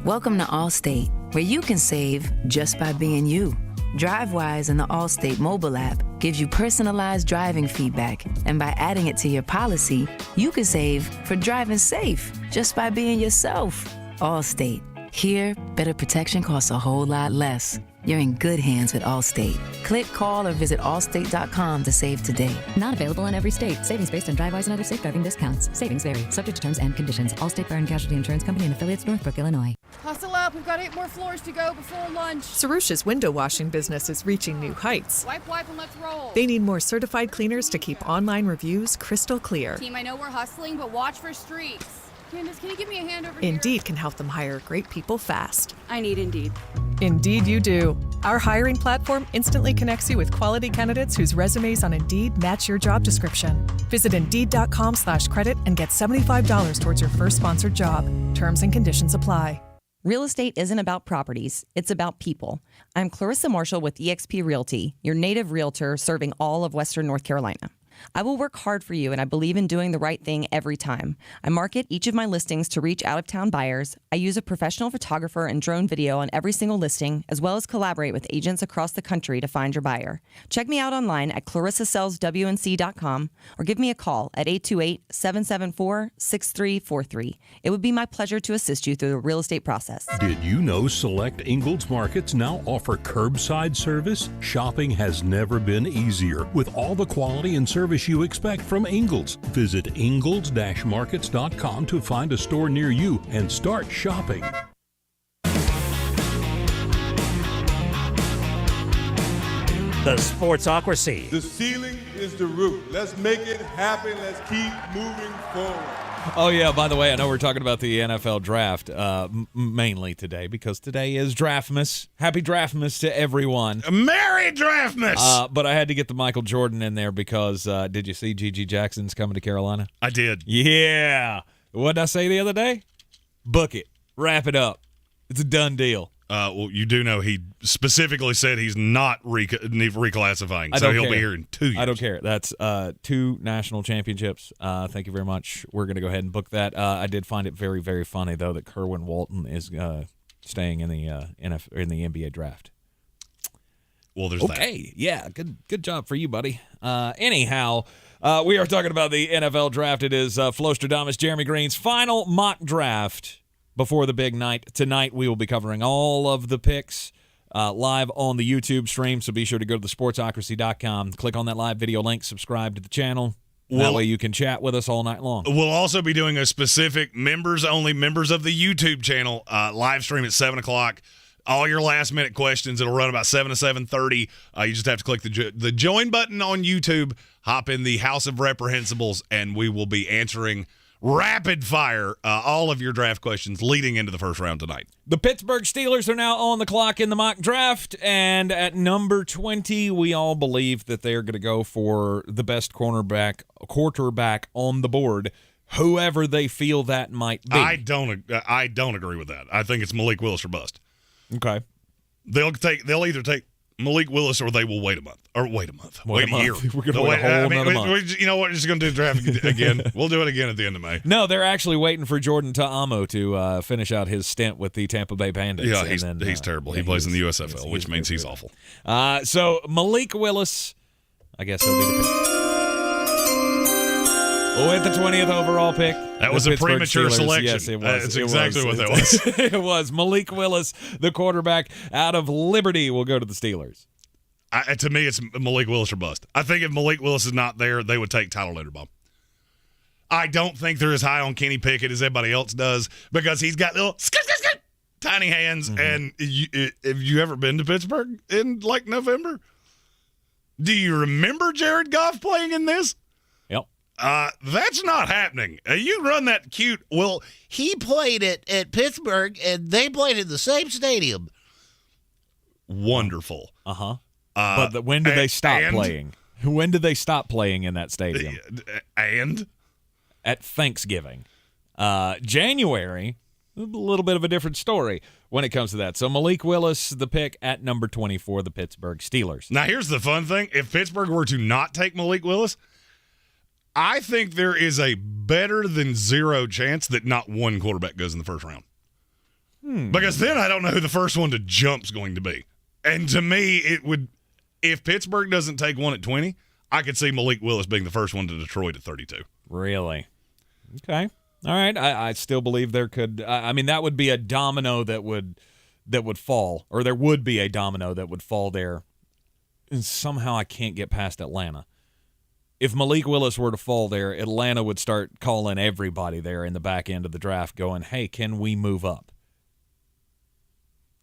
Welcome to Allstate, where you can save just by being you. DriveWise and the Allstate mobile app gives you personalized driving feedback, and by adding it to your policy, you can save for driving safe just by being yourself. Allstate. Here, better protection costs a whole lot less. You're in good hands with Allstate. Click, call, or visit allstate.com to save today.
Not available in every state. Savings based on DriveWise and other safe driving discounts. Savings vary. Subject to terms and conditions. Allstate Fire and Casualty Insurance Company and affiliates, Northbrook, Illinois.
Hustle up. We've got 8 more floors to go before lunch.
Sarusha's window washing business is reaching new heights.
Wipe, and let's roll.
They need more certified cleaners to keep online reviews crystal clear.
Team, I know we're hustling, but watch for streaks. Candace, can you give me a hand over here?
Indeed can help them hire great people fast.
I need Indeed.
Indeed you do. Our hiring platform instantly connects you with quality candidates whose resumes on Indeed match your job description. Visit Indeed.com/credit and get $75 towards your first sponsored job. Terms and conditions apply.
Real estate isn't about properties, it's about people. I'm Clarissa Marshall with eXp Realty, your native realtor serving all of Western North Carolina. I will work hard for you, and I believe in doing the right thing every time. I market each of my listings to reach out-of-town buyers. I use a professional photographer and drone video on every single listing, as well as collaborate with agents across the country to find your buyer. Check me out online at clarissasellswnc.com or give me a call at 828-774-6343. It would be my pleasure to assist you through the real estate process.
Did you know select Ingles markets now offer curbside service? Shopping has never been easier with all the quality and service you expect from Ingles. Visit ingles-markets.com to find a store near you and start shopping.
The Sportsocracy.
The ceiling is the roof. Let's make it happen. Let's keep moving forward.
Oh, yeah, by the way, I know we're talking about the NFL draft mainly today because today is Draftmas. Happy Draftmas to everyone.
Merry Draftmas!
But I had to get the Michael Jordan in there because did you see Gigi Jackson's coming to Carolina?
I did.
Yeah. What did I say the other day? Book it. Wrap it up. It's a done deal.
Well, you do know he specifically said he's not reclassifying, so he'll be here in 2 years.
I don't care. That's 2 national championships. Thank you very much. We're going to go ahead and book that. I did find it very, very funny, though, that Kerwin Walton is staying in the NBA draft.
Well, there's that.
Okay, yeah, good job for you, buddy. Anyhow, we are talking about the NFL draft. It is Flostradamus, Jeremy Greene's final mock draft before the big night. Tonight we will be covering all of the picks live on the YouTube stream, so be sure to go to thesportsocracy.com, click on that live video link, subscribe to the channel. That way you can chat with us all night long.
We'll also be doing a specific members-only members of the YouTube channel live stream at 7 o'clock. All your last-minute questions. It'll run about 7 to 7:30. You just have to click the join button on YouTube, hop in the House of Reprehensibles, and we will be answering rapid fire all of your draft questions leading into the first round tonight.
The Pittsburgh Steelers are now on the clock in the mock draft, and at number 20, we all believe that they're going to go for the best quarterback on the board, whoever they feel that might be.
I don't agree with that. I think it's Malik Willis or bust.
Okay.
They'll either take Malik Willis, or they will wait a month. Or wait a month. Wait a year.
We're going to wait a whole another month.
You know what? We're just going to do the draft again. We'll do it again at the end of May.
No, they're actually waiting for Jordan Ta'amo to finish out his stint with the Tampa Bay Bandits.
Yeah, he's terrible. He plays in the USFL, which means he's awful.
So Malik Willis, I guess he'll be the pick. With the 20th overall pick.
That was a premature selection.
Yes, it was.
That's exactly what that was.
It was. Malik Willis, the quarterback out of Liberty, will go to the Steelers.
To me, it's Malik Willis or bust. I think if Malik Willis is not there, they would take Tyler Linderbaum. I don't think they're as high on Kenny Pickett as everybody else does because he's got little tiny hands. Mm-hmm. And have you ever been to Pittsburgh in like November? Do you remember Jared Goff playing in this?
Yep.
That's not happening. You run that cute.
Well, he played at Pittsburgh, and they played in the same stadium.
Wonderful.
Uh-huh. But when did they stop playing? When did they stop playing in that stadium?
And?
At Thanksgiving. January, a little bit of a different story when it comes to that. So Malik Willis, the pick at number 24, the Pittsburgh Steelers.
Now, here's the fun thing. If Pittsburgh were to not take Malik Willis, I think there is a better than zero chance that not one quarterback goes in the first round. Because then I don't know who the first one to jump's going to be. And to me, it would, if Pittsburgh doesn't take one at 20, I could see Malik Willis being the first one to Detroit at 32.
Really? Okay. All right. I still believe there could. I mean, that would be a domino that would fall, or there would be a domino that would fall there. And somehow I can't get past Atlanta. If Malik Willis were to fall there, Atlanta would start calling everybody there in the back end of the draft, going, "Hey, can we move up?"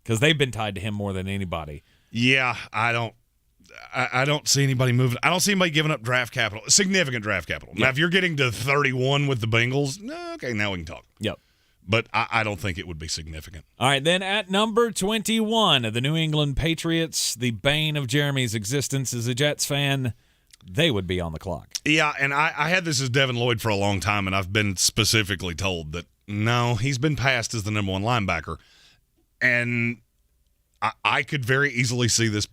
Because they've been tied to him more than anybody.
Yeah, I don't see anybody moving. I don't see anybody giving up draft capital, significant draft capital. Yep. Now, if you're getting to 31 with the Bengals, okay, now we can talk.
Yep.
But I don't think it would be significant.
All right, then at number 21, the New England Patriots, the bane of Jeremy's existence as a Jets fan, they would be on the clock.
Yeah, and I had this as Devin Lloyd for a long time, and I've been specifically told that, no, he's been passed as the number one linebacker. And I could very easily see this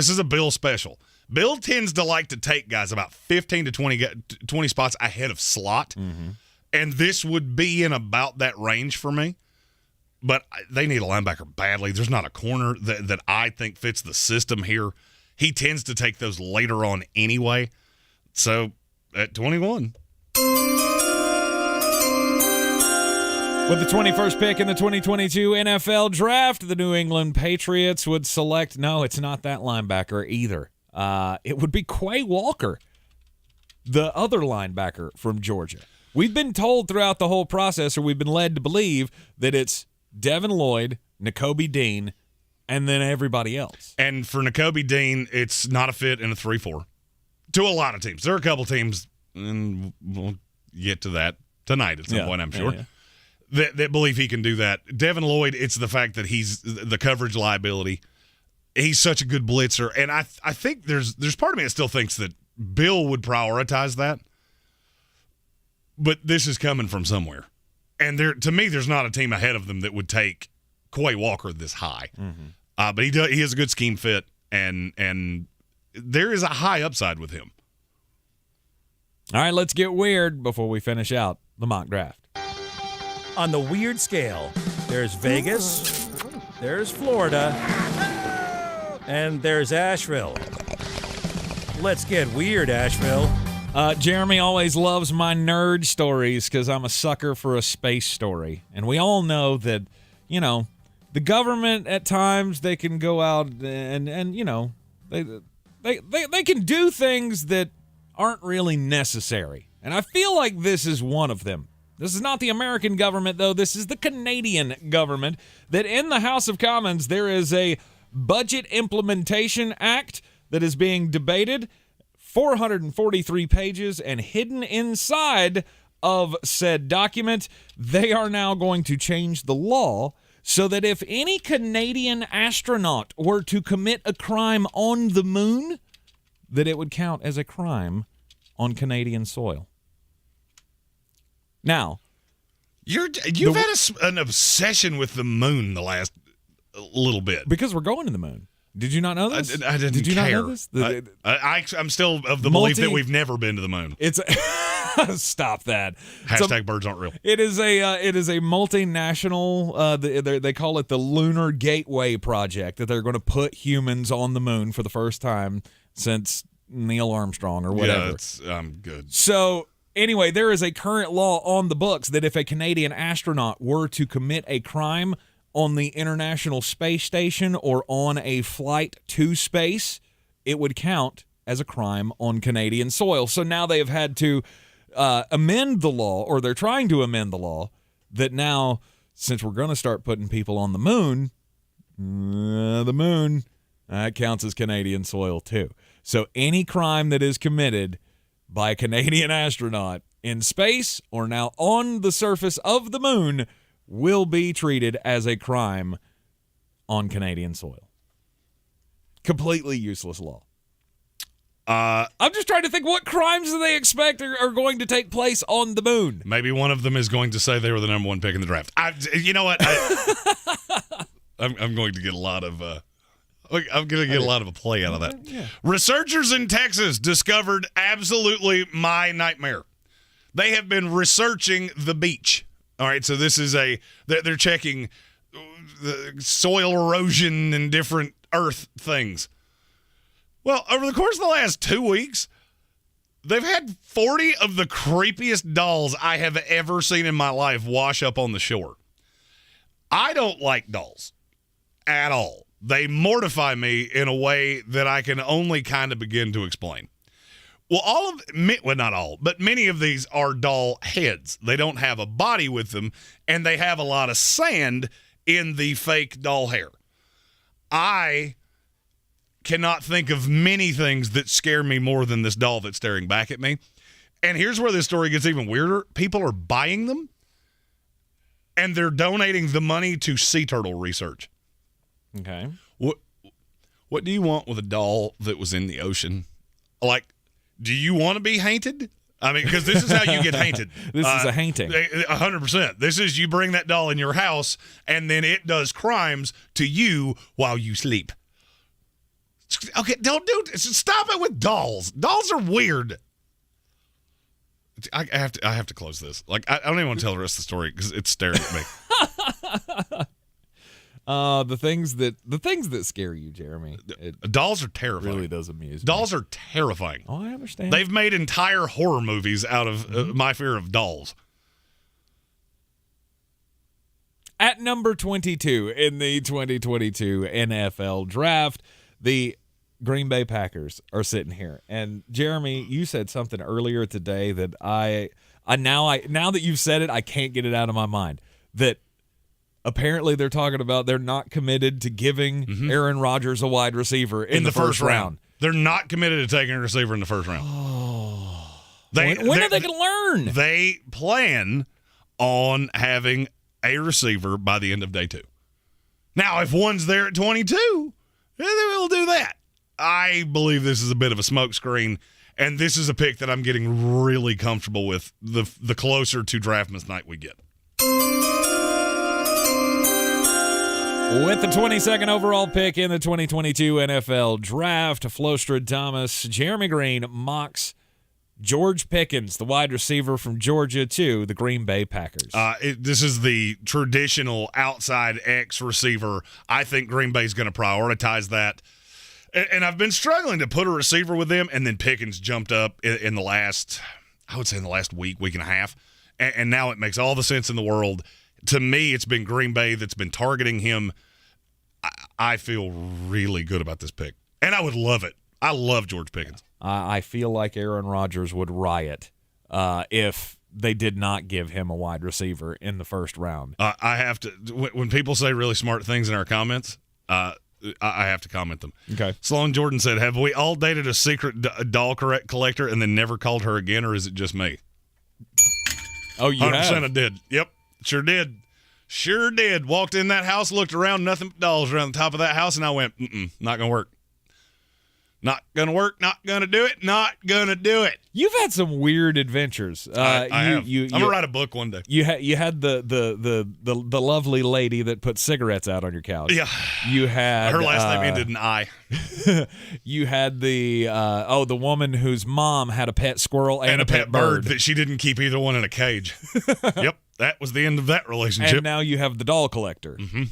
is a Bill special. Bill tends to like to take guys about 15 to 20 spots ahead of slot. Mm-hmm. And this would be in about that range for me. But they need a linebacker badly. There's not a corner that I think fits the system here. He tends to take those later on anyway. So at 21.
With the 21st pick in the 2022 NFL Draft, the New England Patriots would select, no, it's not that linebacker either. It would be Quay Walker, the other linebacker from Georgia. We've been told throughout the whole process, or we've been led to believe, that it's Devin Lloyd, Nakobe Dean, and then everybody else.
And for Nakobe Dean, it's not a fit in a 3-4. To a lot of teams. There are a couple teams, and we'll get to that tonight at some point, I'm sure. Yeah. That believe he can do that. Devin Lloyd, it's the fact that he's the coverage liability. He's such a good blitzer. And I think there's part of me that still thinks that Bill would prioritize that. But this is coming from somewhere. And to me, there's not a team ahead of them that would take Quay Walker this high. Mm-hmm. But he is a good scheme fit, and there is a high upside with him.
All right, let's get weird before we finish out the mock draft.
On the weird scale, there's Vegas, there's Florida, and there's Asheville. Let's get weird, Asheville.
Jeremy always loves my nerd stories because I'm a sucker for a space story. And we all know that, the government at times, they can go out and they can do things that aren't really necessary. And I feel like this is one of them. This is not the American government, though. This is the Canadian government, that in the House of Commons, there is a Budget Implementation Act that is being debated, 443 pages, and hidden inside of said document, they are now going to change the law so that if any Canadian astronaut were to commit a crime on the moon, that it would count as a crime on Canadian soil. Now,
you've had an obsession with the moon the last little bit.
Because we're going to the moon. Did you not know this?
I didn't
Did you
care.
not know this?
I'm still of the belief that we've never been to the moon.
It's stop that.
Hashtag birds aren't real.
It is a multinational. They call it the Lunar Gateway Project, that they're going to put humans on the moon for the first time since Neil Armstrong or whatever.
Yeah, I'm good.
So anyway, there is a current law on the books that if a Canadian astronaut were to commit a crime on the International Space Station or on a flight to space, it would count as a crime on Canadian soil. So now they have had to amend the law, or they're trying to amend the law, that now, since we're going to start putting people on the moon, that counts as Canadian soil too. So any crime that is committed by a Canadian astronaut in space or now on the surface of the moon will be treated as a crime on Canadian soil. Completely useless law. I'm just trying to think, what crimes do they expect are going to take place on the moon?
Maybe one of them is going to say they were the number one pick in the draft. You know what? I'm going to get a lot of a play out of that.
Yeah.
Researchers in Texas discovered absolutely my nightmare. They have been researching the beach. All right, so this is they're checking the soil erosion and different earth things. Well, over the course of the last 2 weeks, they've had 40 of the creepiest dolls I have ever seen in my life wash up on the shore. I don't like dolls at all. They mortify me in a way that I can only kind of begin to explain. Well, not all, but many of these are doll heads. They don't have a body with them, and they have a lot of sand in the fake doll hair. I cannot think of many things that scare me more than this doll that's staring back at me. And here's where this story gets even weirder. People are buying them, and they're donating the money to sea turtle research.
Okay.
What do you want with a doll that was in the ocean? Like, do you want to be hainted? I mean, because this is how you get hainted.
This is a haunting.
100%. This is you bring that doll in your house, and then it does crimes to you while you sleep. Okay, don't do it. Stop it with dolls. Dolls are weird. I have to close this. Like, I don't even want to tell the rest of the story because it's staring at me.
The things that scare you, Jeremy.
Dolls are terrifying.
Really does amuse me.
Dolls are terrifying.
Oh, I understand.
They've made entire horror movies out of my fear of dolls.
At number 22 in the 2022 NFL Draft, the Green Bay Packers are sitting here. And Jeremy, you said something earlier today that now that you've said it, I can't get it out of my mind. That apparently they're talking about they're not committed to giving Aaron Rodgers a wide receiver in the first round.
They're not committed to taking a receiver in the first round.
Oh. When are they going to learn?
They plan on having a receiver by the end of day 2. Now, if one's there at 22, then we'll do that. I believe this is a bit of a smokescreen, and this is a pick that I'm getting really comfortable with the closer to Draftmas night we get.
With the 22nd overall pick in the 2022 NFL Draft, Flostradamus, Jeremy Greene mocks George Pickens, the wide receiver from Georgia, to the Green Bay Packers.
This is the traditional outside X receiver. I think Green Bay's going to prioritize that. And I've been struggling to put a receiver with them, and then Pickens jumped up in the last week and a half, and now it makes all the sense in the world. To me, it's been Green Bay that's been targeting him. I feel really good about this pick, and I would love it. I love George Pickens.
I feel like Aaron Rodgers would riot if they did not give him a wide receiver in the first round.
I have to – when people say really smart things in our comments, I have to comment them.
Okay.
Sloan Jordan said, have we all dated a secret doll collector and then never called her again, or is it just me?
Oh, you
100%
have?
I did. Yep, sure did. Sure did. Walked in that house, looked around, nothing but dolls around the top of that house, and I went, not going to work. Not going to work, not going to do it, not going to do it.
You've had some weird adventures.
I have. I'm going to write a book one day.
You had the lovely lady that put cigarettes out on your couch.
Yeah.
You had
her last name ended in I.
You had the woman whose mom had a pet squirrel and
a pet bird that she didn't keep either one in a cage. Yep, that was the end of that relationship.
And now you have the doll collector.
Mm-hmm.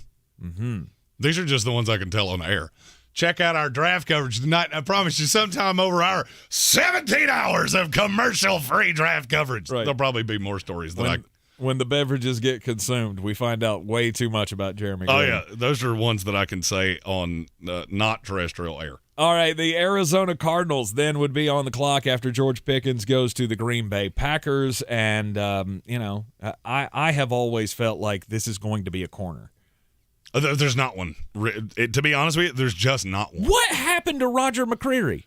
Mm-hmm.
These are just the ones I can tell on air. Check out our draft coverage tonight. I promise you, sometime over our 17 hours of commercial-free draft coverage,
Right.
there'll probably be more stories than
when the beverages get consumed, we find out way too much about Jeremy Greene.
Oh, yeah. Those are ones that I can say on not terrestrial air.
All right, the Arizona Cardinals then would be on the clock after George Pickens goes to the Green Bay Packers. And, I have always felt like this is going to be a corner.
There's not one. To be honest with you, there's just not one.
What happened to Roger McCreary?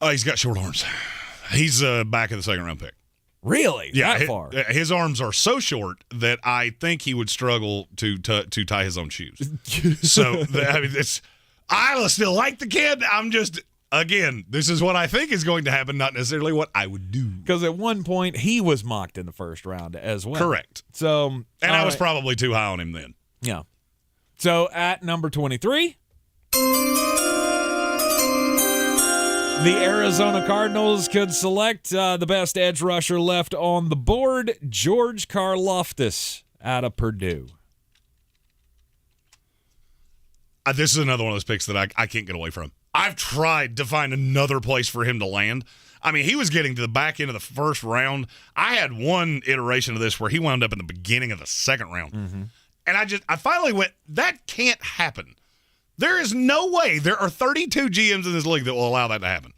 Oh, he's got short arms. He's back in the second-round pick.
Really?
Yeah,
that far?
His arms are so short that I think he would struggle to tie his own shoes. So, I still like the kid. I'm just, again, this is what I think is going to happen, not necessarily what I would do.
Because at one point, he was mocked in the first round as well.
Correct.
So,
and I was probably too high on him then.
Yeah. So, at number 23, the Arizona Cardinals could select the best edge rusher left on the board, George Karlaftis out of Purdue.
This is another one of those picks that I can't get away from. I've tried to find another place for him to land. I mean, he was getting to the back end of the first round. I had one iteration of this where he wound up in the beginning of the second round.
Mm-hmm.
And I finally went, that can't happen. There is no way. There are 32 GMs in this league that will allow that to happen.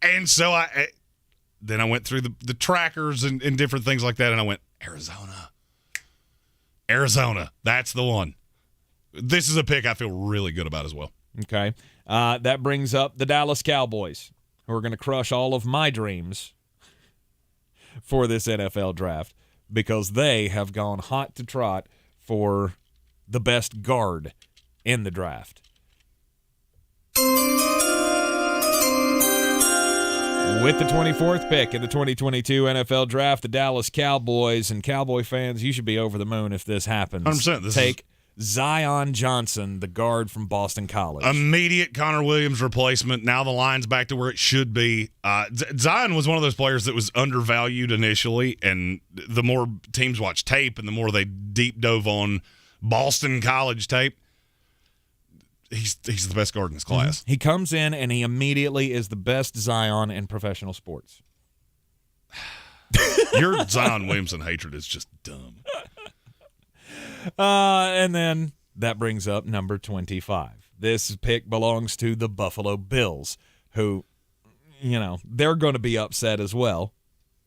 And so I went through the trackers and different things like that, and I went, Arizona, that's the one. This is a pick I feel really good about as well.
Okay. That brings up the Dallas Cowboys, who are going to crush all of my dreams for this NFL draft because they have gone hot to trot for the best guard in the draft. With the 24th pick in the 2022 NFL Draft, the Dallas Cowboys, and Cowboy fans, you should be over the moon if this happens.
100%.
Take Zion Johnson, the guard from Boston College.
Immediate Connor Williams replacement. Now the line's back to where it should be. Zion was one of those players that was undervalued initially, and the more teams watch tape and the more they deep dove on Boston College tape, he's the best guard in his class.
Mm-hmm. He comes in and he immediately is the best Zion in professional sports.
Your Zion Williamson hatred is just dumb.
And then that brings up number 25. This pick belongs to the Buffalo Bills, who, they're going to be upset as well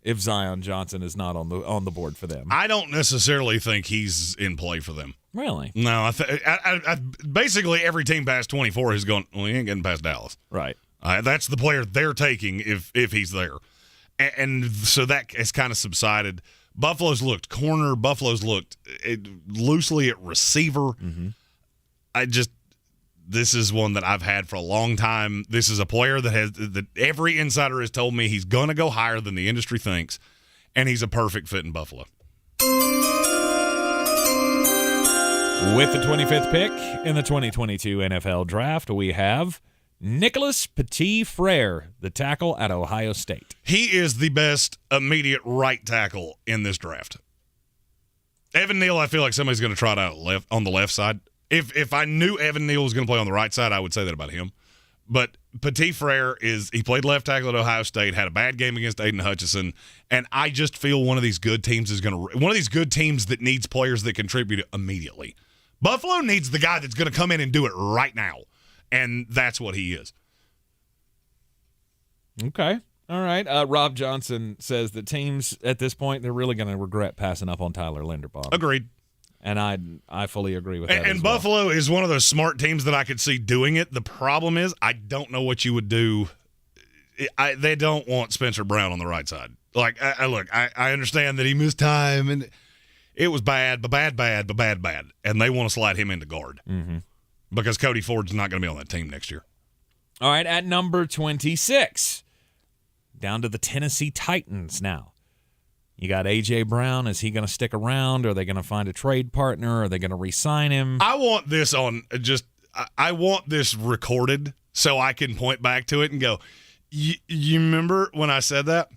if Zion Johnson is not on the board for them.
I don't necessarily think he's in play for them.
Really?
No, I basically every team past 24 is going, well, he ain't getting past Dallas.
Right.
That's the player they're taking if he's there. And so that has kind of subsided. Buffalo's looked corner. Buffalo's looked loosely at receiver.
Mm-hmm.
This is one that I've had for a long time. This is a player that every insider has told me he's going to go higher than the industry thinks, and he's a perfect fit in Buffalo.
With the 25th pick in the 2022 NFL Draft, we have Nicholas Petite Freyr, the tackle at Ohio State.
He is the best immediate right tackle in this draft. Evan Neal, I feel like somebody's going to trot out on the left side. If I knew Evan Neal was going to play on the right side, I would say that about him. But Petite Freyr he played left tackle at Ohio State, had a bad game against Aiden Hutchinson, and I just feel one of these good teams that needs players that contribute immediately. Buffalo needs the guy that's going to come in and do it right now, and that's what he is.
Okay. All right. Rob Johnson says that teams at this point, they're really going to regret passing up on Tyler Linderbaum.
Agreed.
And I fully agree with that.
And Buffalo is one of those smart teams that I could see doing it. The problem is I don't know what you would do. They don't want Spencer Brown on the right side. Like, I understand that he missed time, and it was bad. And they want to slide him into guard
mm-hmm.
because Cody Ford's not going to be on that team next year.
All right, at number 26, down to the Tennessee Titans now. You got A.J. Brown. Is he going to stick around? Are they going to find a trade partner? Are they going to re-sign him?
I want this I want this recorded so I can point back to it and go, you remember when I said that?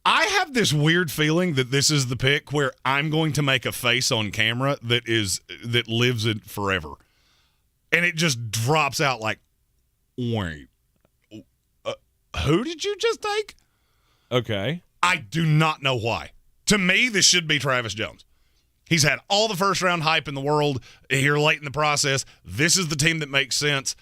I have this weird feeling that this is the pick where I'm going to make a face on camera that lives it forever. And it just drops out like, wait, who did you just take?
Okay.
I do not know why. To me, this should be Travis Jones. He's had all the first-round hype in the world here late in the process. This is the team that makes sense.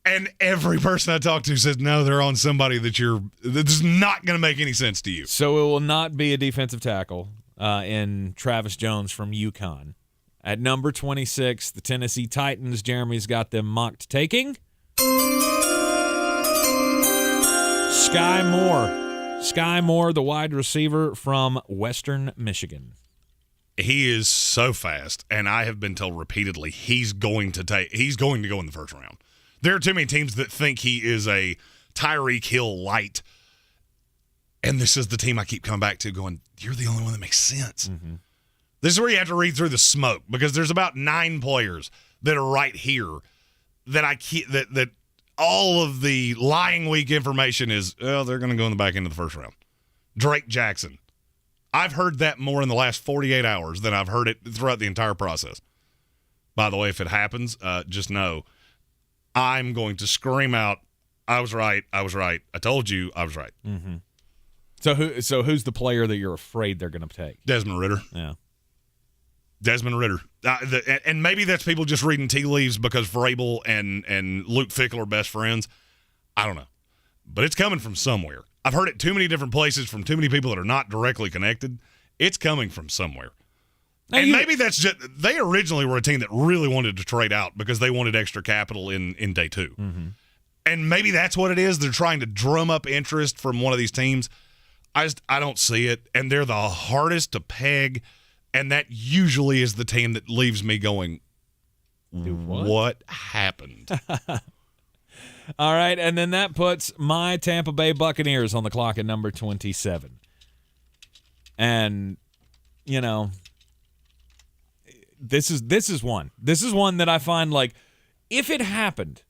And every person I talk to says, no, they're on somebody that's not going to make any sense to you.
So it will not be a defensive tackle in Travis Jones from UConn. At number 26, the Tennessee Titans. Jeremy's got them mocked taking Sky Moore. Sky Moore, the wide receiver from Western Michigan.
He is so fast, and I have been told repeatedly he's going to go in the first round. There are too many teams that think he is a Tyreek Hill light, and this is the team I keep coming back to going, you're the only one that makes sense.
Mm-hmm.
This is where you have to read through the smoke, because there's about 9 players that are right here that that all of the lying weak information is, they're going to go in the back end of the first round. Drake Jackson. I've heard that more in the last 48 hours than I've heard it throughout the entire process. By the way, if it happens, just know I'm going to scream out, I was right, I told you I was right.
Mm-hmm. So who's the player that you're afraid they're going to take?
Desmond Ridder.
Yeah.
Desmond Ridder. And maybe that's people just reading tea leaves because Vrabel and Luke Fickell are best friends. I don't know. But it's coming from somewhere. I've heard it too many different places from too many people that are not directly connected. It's coming from somewhere. And maybe that's just – they originally were a team that really wanted to trade out because they wanted extra capital in day 2.
Mm-hmm.
And maybe that's what it is. They're trying to drum up interest from one of these teams. I don't see it. And they're the hardest to peg. And that usually is the team that leaves me going, what happened?
All right, and then that puts my Tampa Bay Buccaneers on the clock at number 27. And, you know, this is one. This is one that I find, like, if it happened,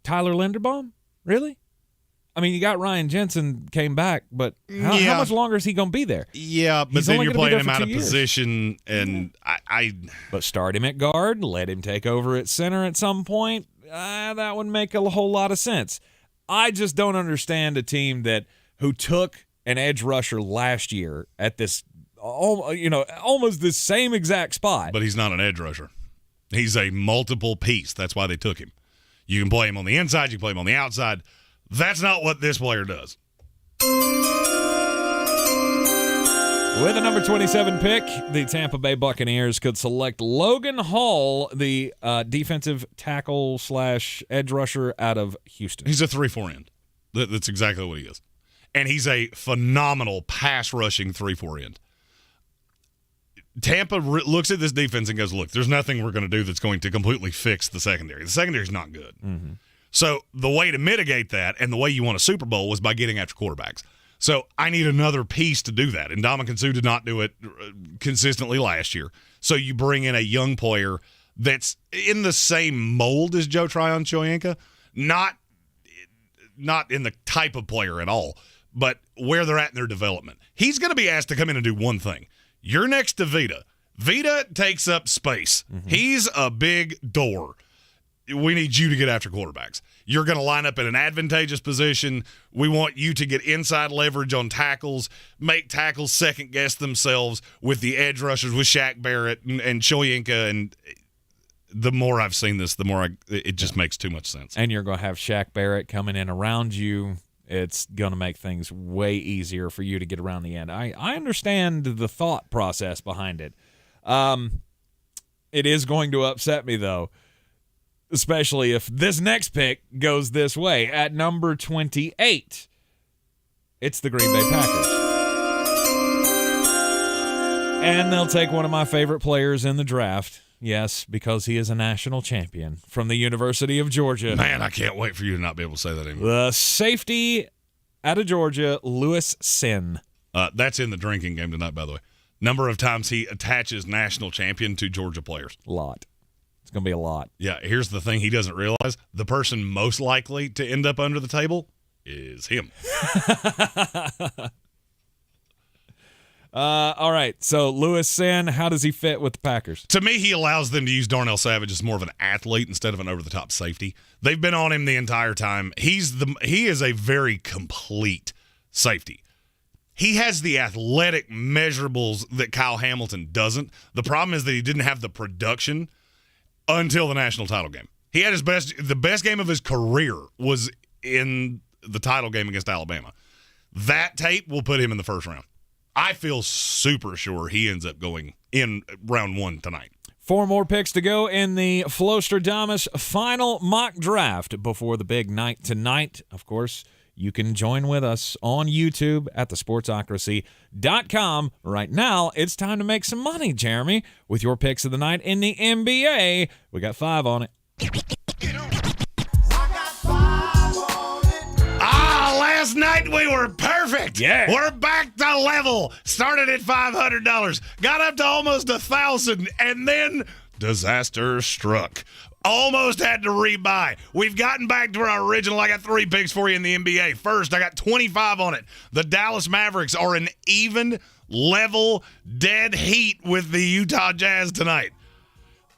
Tyler Linderbaum? Really? I mean, you got Ryan Jensen came back, but how much longer is he going to be there?
Yeah, but then you're playing him out of position, and
But start him at guard, let him take over at center at some point. That would make a whole lot of sense. I just don't understand a team who took an edge rusher last year at this, almost the same exact spot.
But he's not an edge rusher. He's a multiple piece. That's why they took him. You can play him on the inside. You can play him on the outside. That's not what this player does.
With the number 27 pick, the Tampa Bay Buccaneers could select Logan Hall, the defensive tackle / edge rusher out of Houston.
He's a 3-4 end. That's exactly what he is. And he's a phenomenal pass-rushing 3-4 end. Tampa looks at this defense and goes, look, there's nothing we're going to do that's going to completely fix the secondary. The secondary's not good.
Mm-hmm.
So the way to mitigate that and the way you won a Super Bowl was by getting after quarterbacks. So I need another piece to do that. And Ndamukong Suh did not do it consistently last year. So you bring in a young player that's in the same mold as Joe Tryon-Shoyinka, not in the type of player at all, but where they're at in their development. He's going to be asked to come in and do one thing. You're next to Vita. Vita takes up space. Mm-hmm. He's a big door. We need you to get after quarterbacks. You're going to line up in an advantageous position. We want you to get inside leverage on tackles, make tackles second-guess themselves with the edge rushers, with Shaq Barrett and Shoyinka. And the more I've seen this, the more it just makes too much sense.
And you're going to have Shaq Barrett coming in around you. It's going to make things way easier for you to get around the end. I understand the thought process behind it. It is going to upset me, though, especially if this next pick goes this way. At number 28, it's the Green Bay Packers. And they'll take one of my favorite players in the draft, Yes, because he is a national champion from the University of Georgia.
Man, I can't wait for you to not be able to say that anymore.
The safety out of Georgia, Lewis Sin.
That's in the drinking game tonight, by the way. Number of times he attaches national champion to Georgia players.
A lot. It's going to be a lot.
Yeah, here's the thing he doesn't realize. The person most likely to end up under the table is him.
All right, so Lewis Sin, how does he fit with the Packers?
To me, he allows them to use Darnell Savage as more of an athlete instead of an over-the-top safety. They've been on him the entire time. He is a very complete safety. He has the athletic measurables that Kyle Hamilton doesn't. The problem is that he didn't have the production until the national title game. He had the best game of his career was in the title game against Alabama. That tape will put him in the first round. I feel super sure he ends up going in round 1 tonight.
4 more picks to go in the Flostradamus final mock draft before the big night tonight. Of course, you can join with us on YouTube at thesportsocracy.com. Right now, it's time to make some money, Jeremy, with your picks of the night in the NBA. We got 5 on it.
Last night we were perfect.
Yeah.
We're back to level. Started at $500. Got up to almost $1,000. And then disaster struck. Almost had to rebuy. We've gotten back to our original. I got 3 picks for you in the NBA. First, I got 25 on it. The Dallas Mavericks are an even, level, dead heat with the Utah Jazz tonight.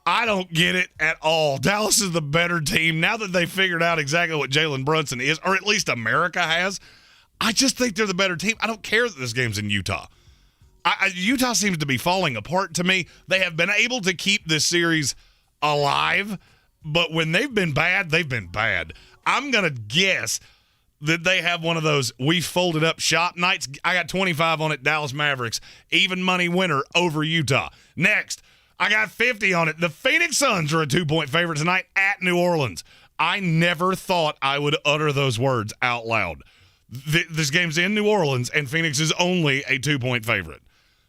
I don't get it at all. Dallas is the better team now that they figured out exactly what Jalen Brunson is, or at least America has. I just think they're the better team. I don't care that this game's in Utah. Utah seems to be falling apart to me. They have been able to keep this series alive, but when they've been bad, they've been bad. I'm going to guess that they have one of those we folded up shop nights. I got 25 on it, Dallas Mavericks. Even money winner over Utah. Next, I got 50 on it. The Phoenix Suns are a 2-point favorite tonight at New Orleans. I never thought I would utter those words out loud. This game's in New Orleans, and Phoenix is only a 2-point favorite.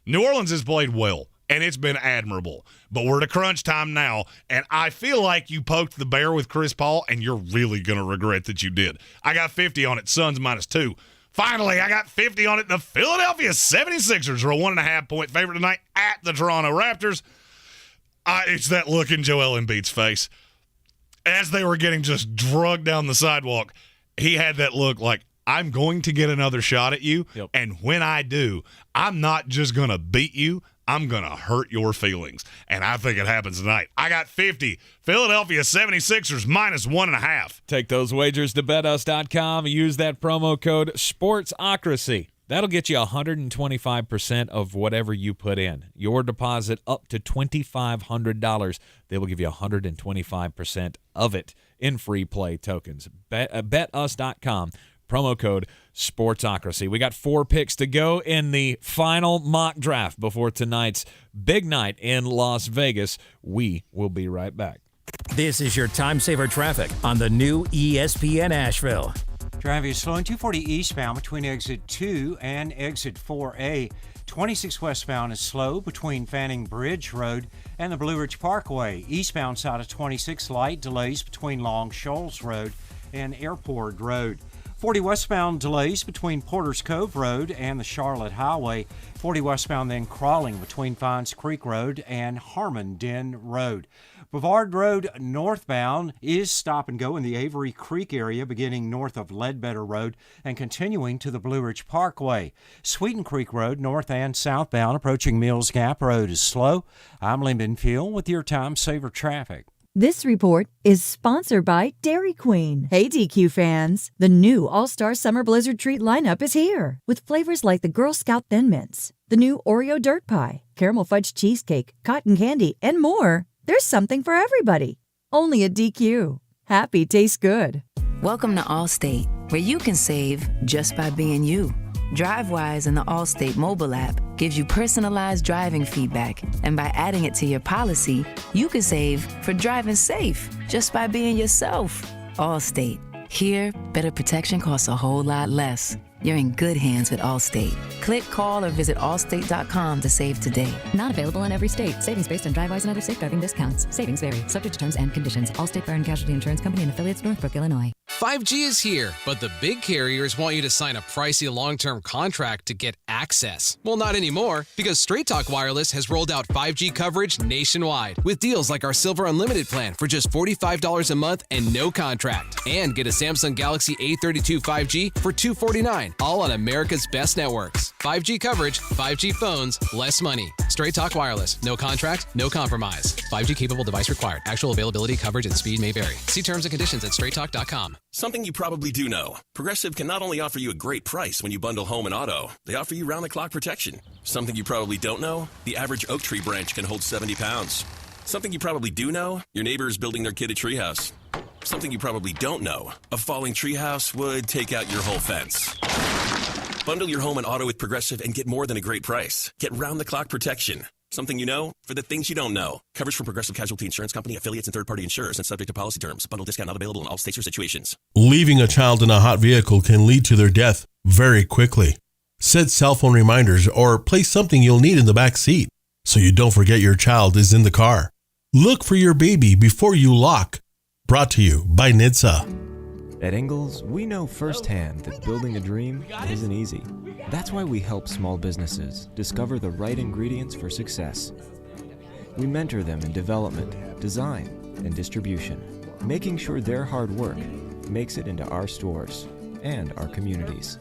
New Orleans has played well, and it's been admirable. But we're to crunch time now, and I feel like you poked the bear with Chris Paul, and you're really going to regret that you did. I got 50 on it. Suns -2. Finally, I got 50 on it. The Philadelphia 76ers are a 1.5-point favorite tonight at the Toronto Raptors. It's that look in Joel Embiid's face. As they were getting just drugged down the sidewalk, he had that look like, I'm going to get another shot at you, and when I do, I'm not just going to beat you, I'm going to hurt your feelings. And I think it happens tonight. I got 50. Philadelphia 76ers -1.5.
Take those wagers to betus.com. Use that promo code SPORTSOCRACY. That'll get you 125% of whatever you put in. Your deposit up to $2,500. They will give you 125% of it in free play tokens. Betus.com. Promo code SPORTSOCRACY. We got 4 picks to go in the final mock draft before tonight's big night in Las Vegas. We will be right back.
This is your time saver traffic on the new ESPN Asheville.
Traffic is slowing 240 eastbound between exit 2 and exit 4A. 26 westbound is slow between Fanning Bridge Road and the Blue Ridge Parkway. Eastbound side of 26 light delays between Long Shoals Road and Airport Road. 40 westbound delays between Porter's Cove Road and the Charlotte Highway. 40 westbound then crawling between Fines Creek Road and Harmon-Den Road. Brevard Road northbound is stop and go in the Avery Creek area beginning north of Ledbetter Road and continuing to the Blue Ridge Parkway. Sweeten Creek Road north and southbound approaching Mills Gap Road is slow. I'm Lyndon Field with your time saver traffic.
This report is sponsored by Dairy Queen. Hey, DQ fans. The new All-Star Summer Blizzard Treat lineup is here with flavors like the Girl Scout Thin Mints, the new Oreo Dirt Pie, Caramel Fudge Cheesecake, Cotton Candy, and more. There's something for everybody. Only at DQ. Happy tastes good.
Welcome to Allstate, where you can save just by being you. DriveWise and the Allstate mobile app gives you personalized driving feedback, and by adding it to your policy, you can save for driving safe just by being yourself. Allstate. Here, better protection costs a whole lot less. You're in good hands with Allstate. Click, call, or visit allstate.com to save today.
Not available in every state. Savings based on DriveWise and other safe driving discounts. Savings vary. Subject to terms and conditions. Allstate Fire and Casualty Insurance Company and affiliates, Northbrook, Illinois.
5G is here, but the big carriers want you to sign a pricey long-term contract to get access. Well, not anymore, because Straight Talk Wireless has rolled out 5G coverage nationwide with deals like our Silver Unlimited plan for just $45 a month and no contract. And get a Samsung Galaxy A32 5G for $249, all on America's best networks. 5G coverage, 5G phones, less money. Straight Talk Wireless. No contract, no compromise. 5G capable device required. Actual availability, coverage, and speed may vary. See terms and conditions at straighttalk.com.
Something you probably do know. Progressive can not only offer you a great price when you bundle home and auto, they offer you round-the-clock protection. Something you probably don't know, the average oak tree branch can hold 70 pounds. Something you probably do know, your neighbor is building their kid a treehouse. Something you probably don't know, a falling treehouse would take out your whole fence. Bundle your home and auto with Progressive and get more than a great price. Get round-the-clock protection. Something you know for the things you don't know. Coverage from Progressive Casualty Insurance Company, affiliates, and third-party insurers and subject to policy terms. Bundle discount not available in all states or situations.
Leaving a child in a hot vehicle can lead to their death very quickly. Set cell phone reminders or place something you'll need in the back seat so you don't forget your child is in the car. Look for your baby before you lock. Brought to you by NHTSA.
At Ingles, we know firsthand that building a dream isn't easy. That's why we help small businesses discover the right ingredients for success. We mentor them in development, design, and distribution, making sure their hard work makes it into our stores and our communities,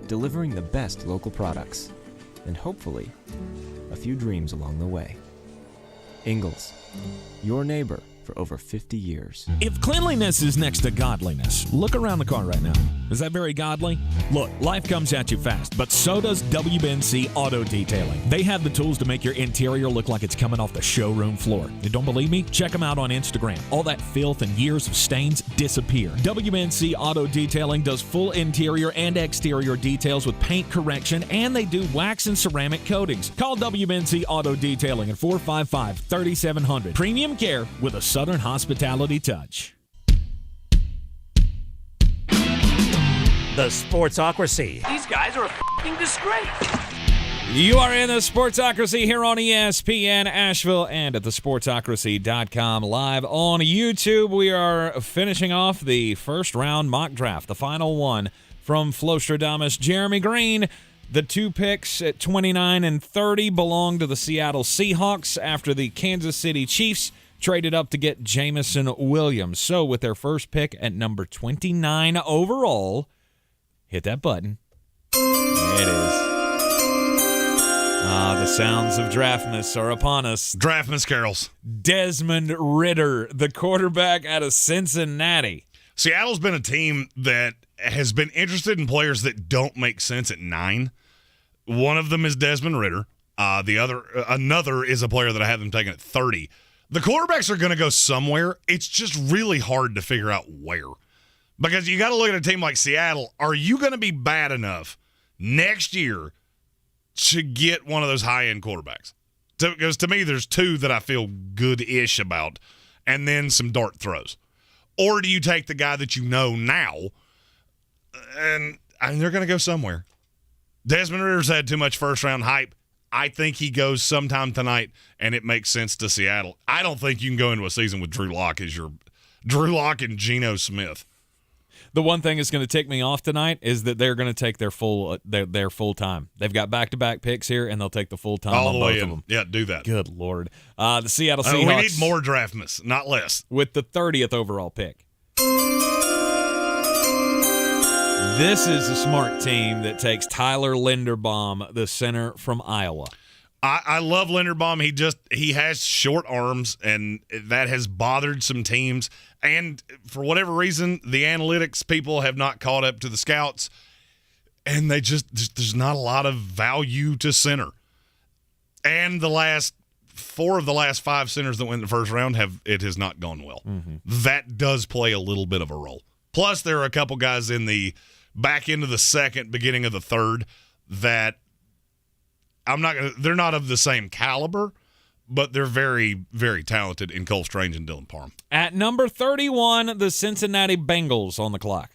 delivering the best local products, and hopefully, a few dreams along the way. Ingles, your neighbor for over 50 years.
If cleanliness is next to godliness, look around the car right now. Is that very godly? Look, life comes at you fast, but so does WBNC Auto Detailing. They have the tools to make your interior look like it's coming off the showroom floor. You don't believe me? Check them out on Instagram. All that filth and years of stains disappear. WBNC Auto Detailing does full interior and exterior details with paint correction, and they do wax and ceramic coatings. Call WBNC Auto Detailing at 455-3700. Premium care with a Southern hospitality touch.
The Sportsocracy.
These guys are a f***ing disgrace.
You are in the Sportsocracy here on ESPN Asheville and at thesportsocracy.com. Live on YouTube, we are finishing off the first round mock draft, the final one from Flostradamus. Jeremy Greene. The two picks at 29 and 30 belong to the Seattle Seahawks after the Kansas City Chiefs traded up to get Jameson Williams. So with their first pick at number 29 overall, hit that button. There it is. The sounds of Draftmas are upon us.
Draftmas carols.
Desmond Ridder, the quarterback out of Cincinnati.
Seattle's been a team that has been interested in players that don't make sense at 9. One of them is Desmond Ridder. Another is a player that I have them taking at 30. The quarterbacks are going to go somewhere. It's just really hard to figure out where. Because you got to look at a team like Seattle. Are you going to be bad enough next year to get one of those high-end quarterbacks? Because to me, there's two that I feel good-ish about, and then some dart throws. Or do you take the guy that you know now, and they're going to go somewhere? Desmond Ridder's had too much first-round hype. I think he goes sometime tonight, and it makes sense to Seattle. I don't think you can go into a season with Drew Lock as your Drew Lock and Geno Smith.
The one thing that's going to tick me off tonight is that they're going to take their full time. They've got back-to-back picks here, and they'll take the full time on both of them.
Yeah, do that.
Good Lord. The Seattle Seahawks.
We need more Draftmas, not less.
With the 30th overall pick. This is a smart team that takes Tyler Linderbaum, the center from Iowa.
I love Linderbaum. He has short arms, and that has bothered some teams. And for whatever reason, the analytics people have not caught up to the scouts, and there's not a lot of value to center. And the last 4 of the last 5 centers that went in the first round has not gone well. Mm-hmm. That does play a little bit of a role. Plus, there are a couple guys in the back end of the second, beginning of the third that they're not of the same caliber, but they're very, very talented in Cole Strange and Dylan Parham.
At number 31, the Cincinnati Bengals on the clock.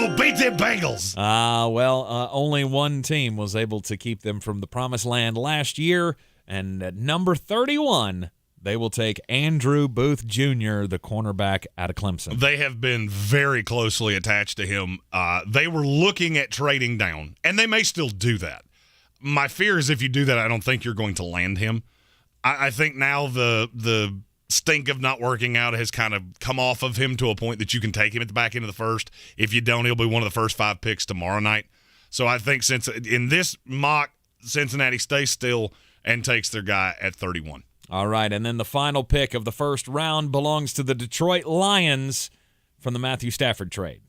gonna beat them Bengals.
Only one team was able to keep them from the promised land last year, and at number 31, they will take Andrew Booth Jr., the cornerback out of Clemson.
They have been very closely attached to him. They were looking at trading down, and they may still do that. My fear is if you do that, I don't think you're going to land him. I think now the stink of not working out has kind of come off of him to a point that you can take him at the back end of the first. If you don't, he'll be one of the first 5 picks tomorrow night. So I think since in this mock, Cincinnati stays still and takes their guy at 31.
All right, and then the final pick of the first round belongs to the Detroit Lions from the Matthew Stafford trade.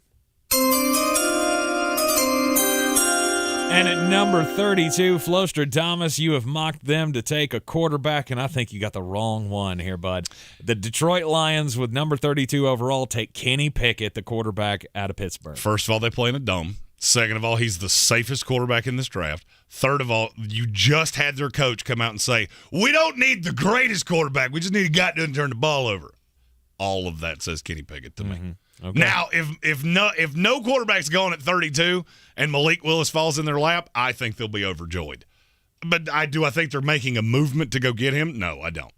And at number 32, Flostradamus, you have mocked them to take a quarterback, and I think you got the wrong one here, bud. The Detroit Lions, with number 32 overall, take Kenny Pickett, the quarterback out of Pittsburgh.
First of all, they play in a dome. Second of all, he's the safest quarterback in this draft. Third of all, you just had their coach come out and say, we don't need the greatest quarterback. We just need a guy that doesn't turn the ball over. All of that says Kenny Pickett to me.
Okay.
Now, if no quarterback's going at 32 and Malik Willis falls in their lap, I think they'll be overjoyed. But I think they're making a movement to go get him? No, I don't.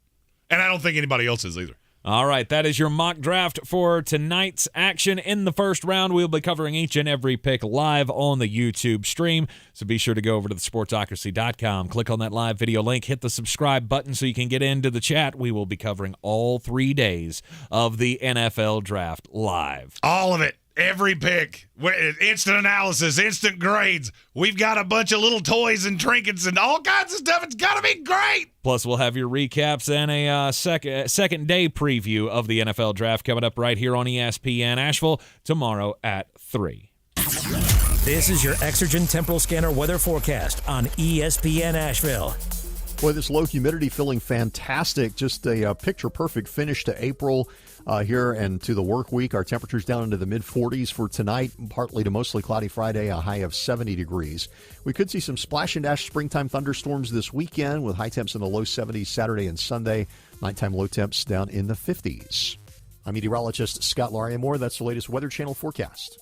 And I don't think anybody else is either.
All right, that is your mock draft for tonight's action in the first round. We'll be covering each and every pick live on the YouTube stream, so be sure to go over to the Sportsocracy.com, click on that live video link, hit the subscribe button so you can get into the chat. We will be covering all 3 days of the NFL Draft live.
All of it. Every pick, instant analysis, instant grades. We've got a bunch of little toys and trinkets and all kinds of stuff. It's got to be great.
Plus, we'll have your recaps and a second day preview of the NFL Draft coming up right here on ESPN Asheville tomorrow at 3.
This is your Exergen Temporal Scanner weather forecast on ESPN Asheville.
Boy, this low humidity feeling fantastic. Just a picture-perfect finish to April here and to the work week. Our temperatures down into the mid-40s for tonight, partly to mostly cloudy Friday, a high of 70 degrees. We could see some splash and dash springtime thunderstorms this weekend with high temps in the low 70s Saturday and Sunday. Nighttime low temps down in the 50s. I'm meteorologist Scott Lariamore. That's the latest Weather Channel forecast.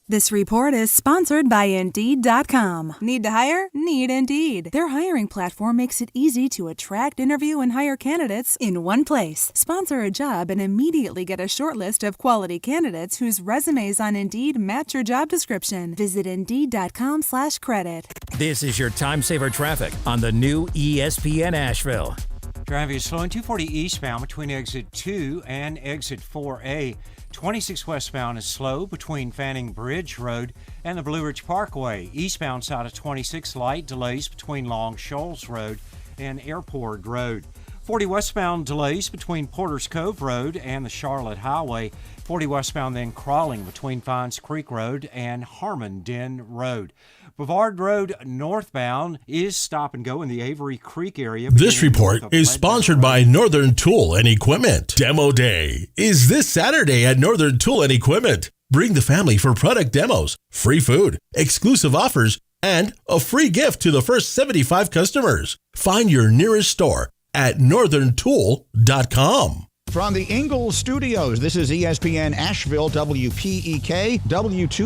This report is sponsored by Indeed.com. Need to hire? Need Indeed. Their hiring platform makes it easy to attract, interview, and hire candidates in one place. Sponsor a job and immediately get a short list of quality candidates whose resumes on Indeed match your job description. Visit Indeed.com/credit.
This is your time saver traffic on the new ESPN Asheville.
Traffic is slowing 240 eastbound between exit 2 and exit 4A. 26 westbound is slow between Fanning Bridge Road and the Blue Ridge Parkway. Eastbound side of 26, light delays between Long Shoals Road and Airport Road. 40 westbound delays between Porter's Cove Road and the Charlotte Highway. 40 westbound then crawling between Fines Creek Road and Harmon-Den Road. Brevard Road northbound is stop and go in the Avery Creek area.
This report is sponsored by Northern Tool and Equipment. Demo Day is this Saturday at Northern Tool and Equipment. Bring the family for product demos, free food, exclusive offers, and a free gift to the first 75 customers. Find your nearest store at northerntool.com.
From the Ingles Studios, this is ESPN Asheville, WPEK, W2.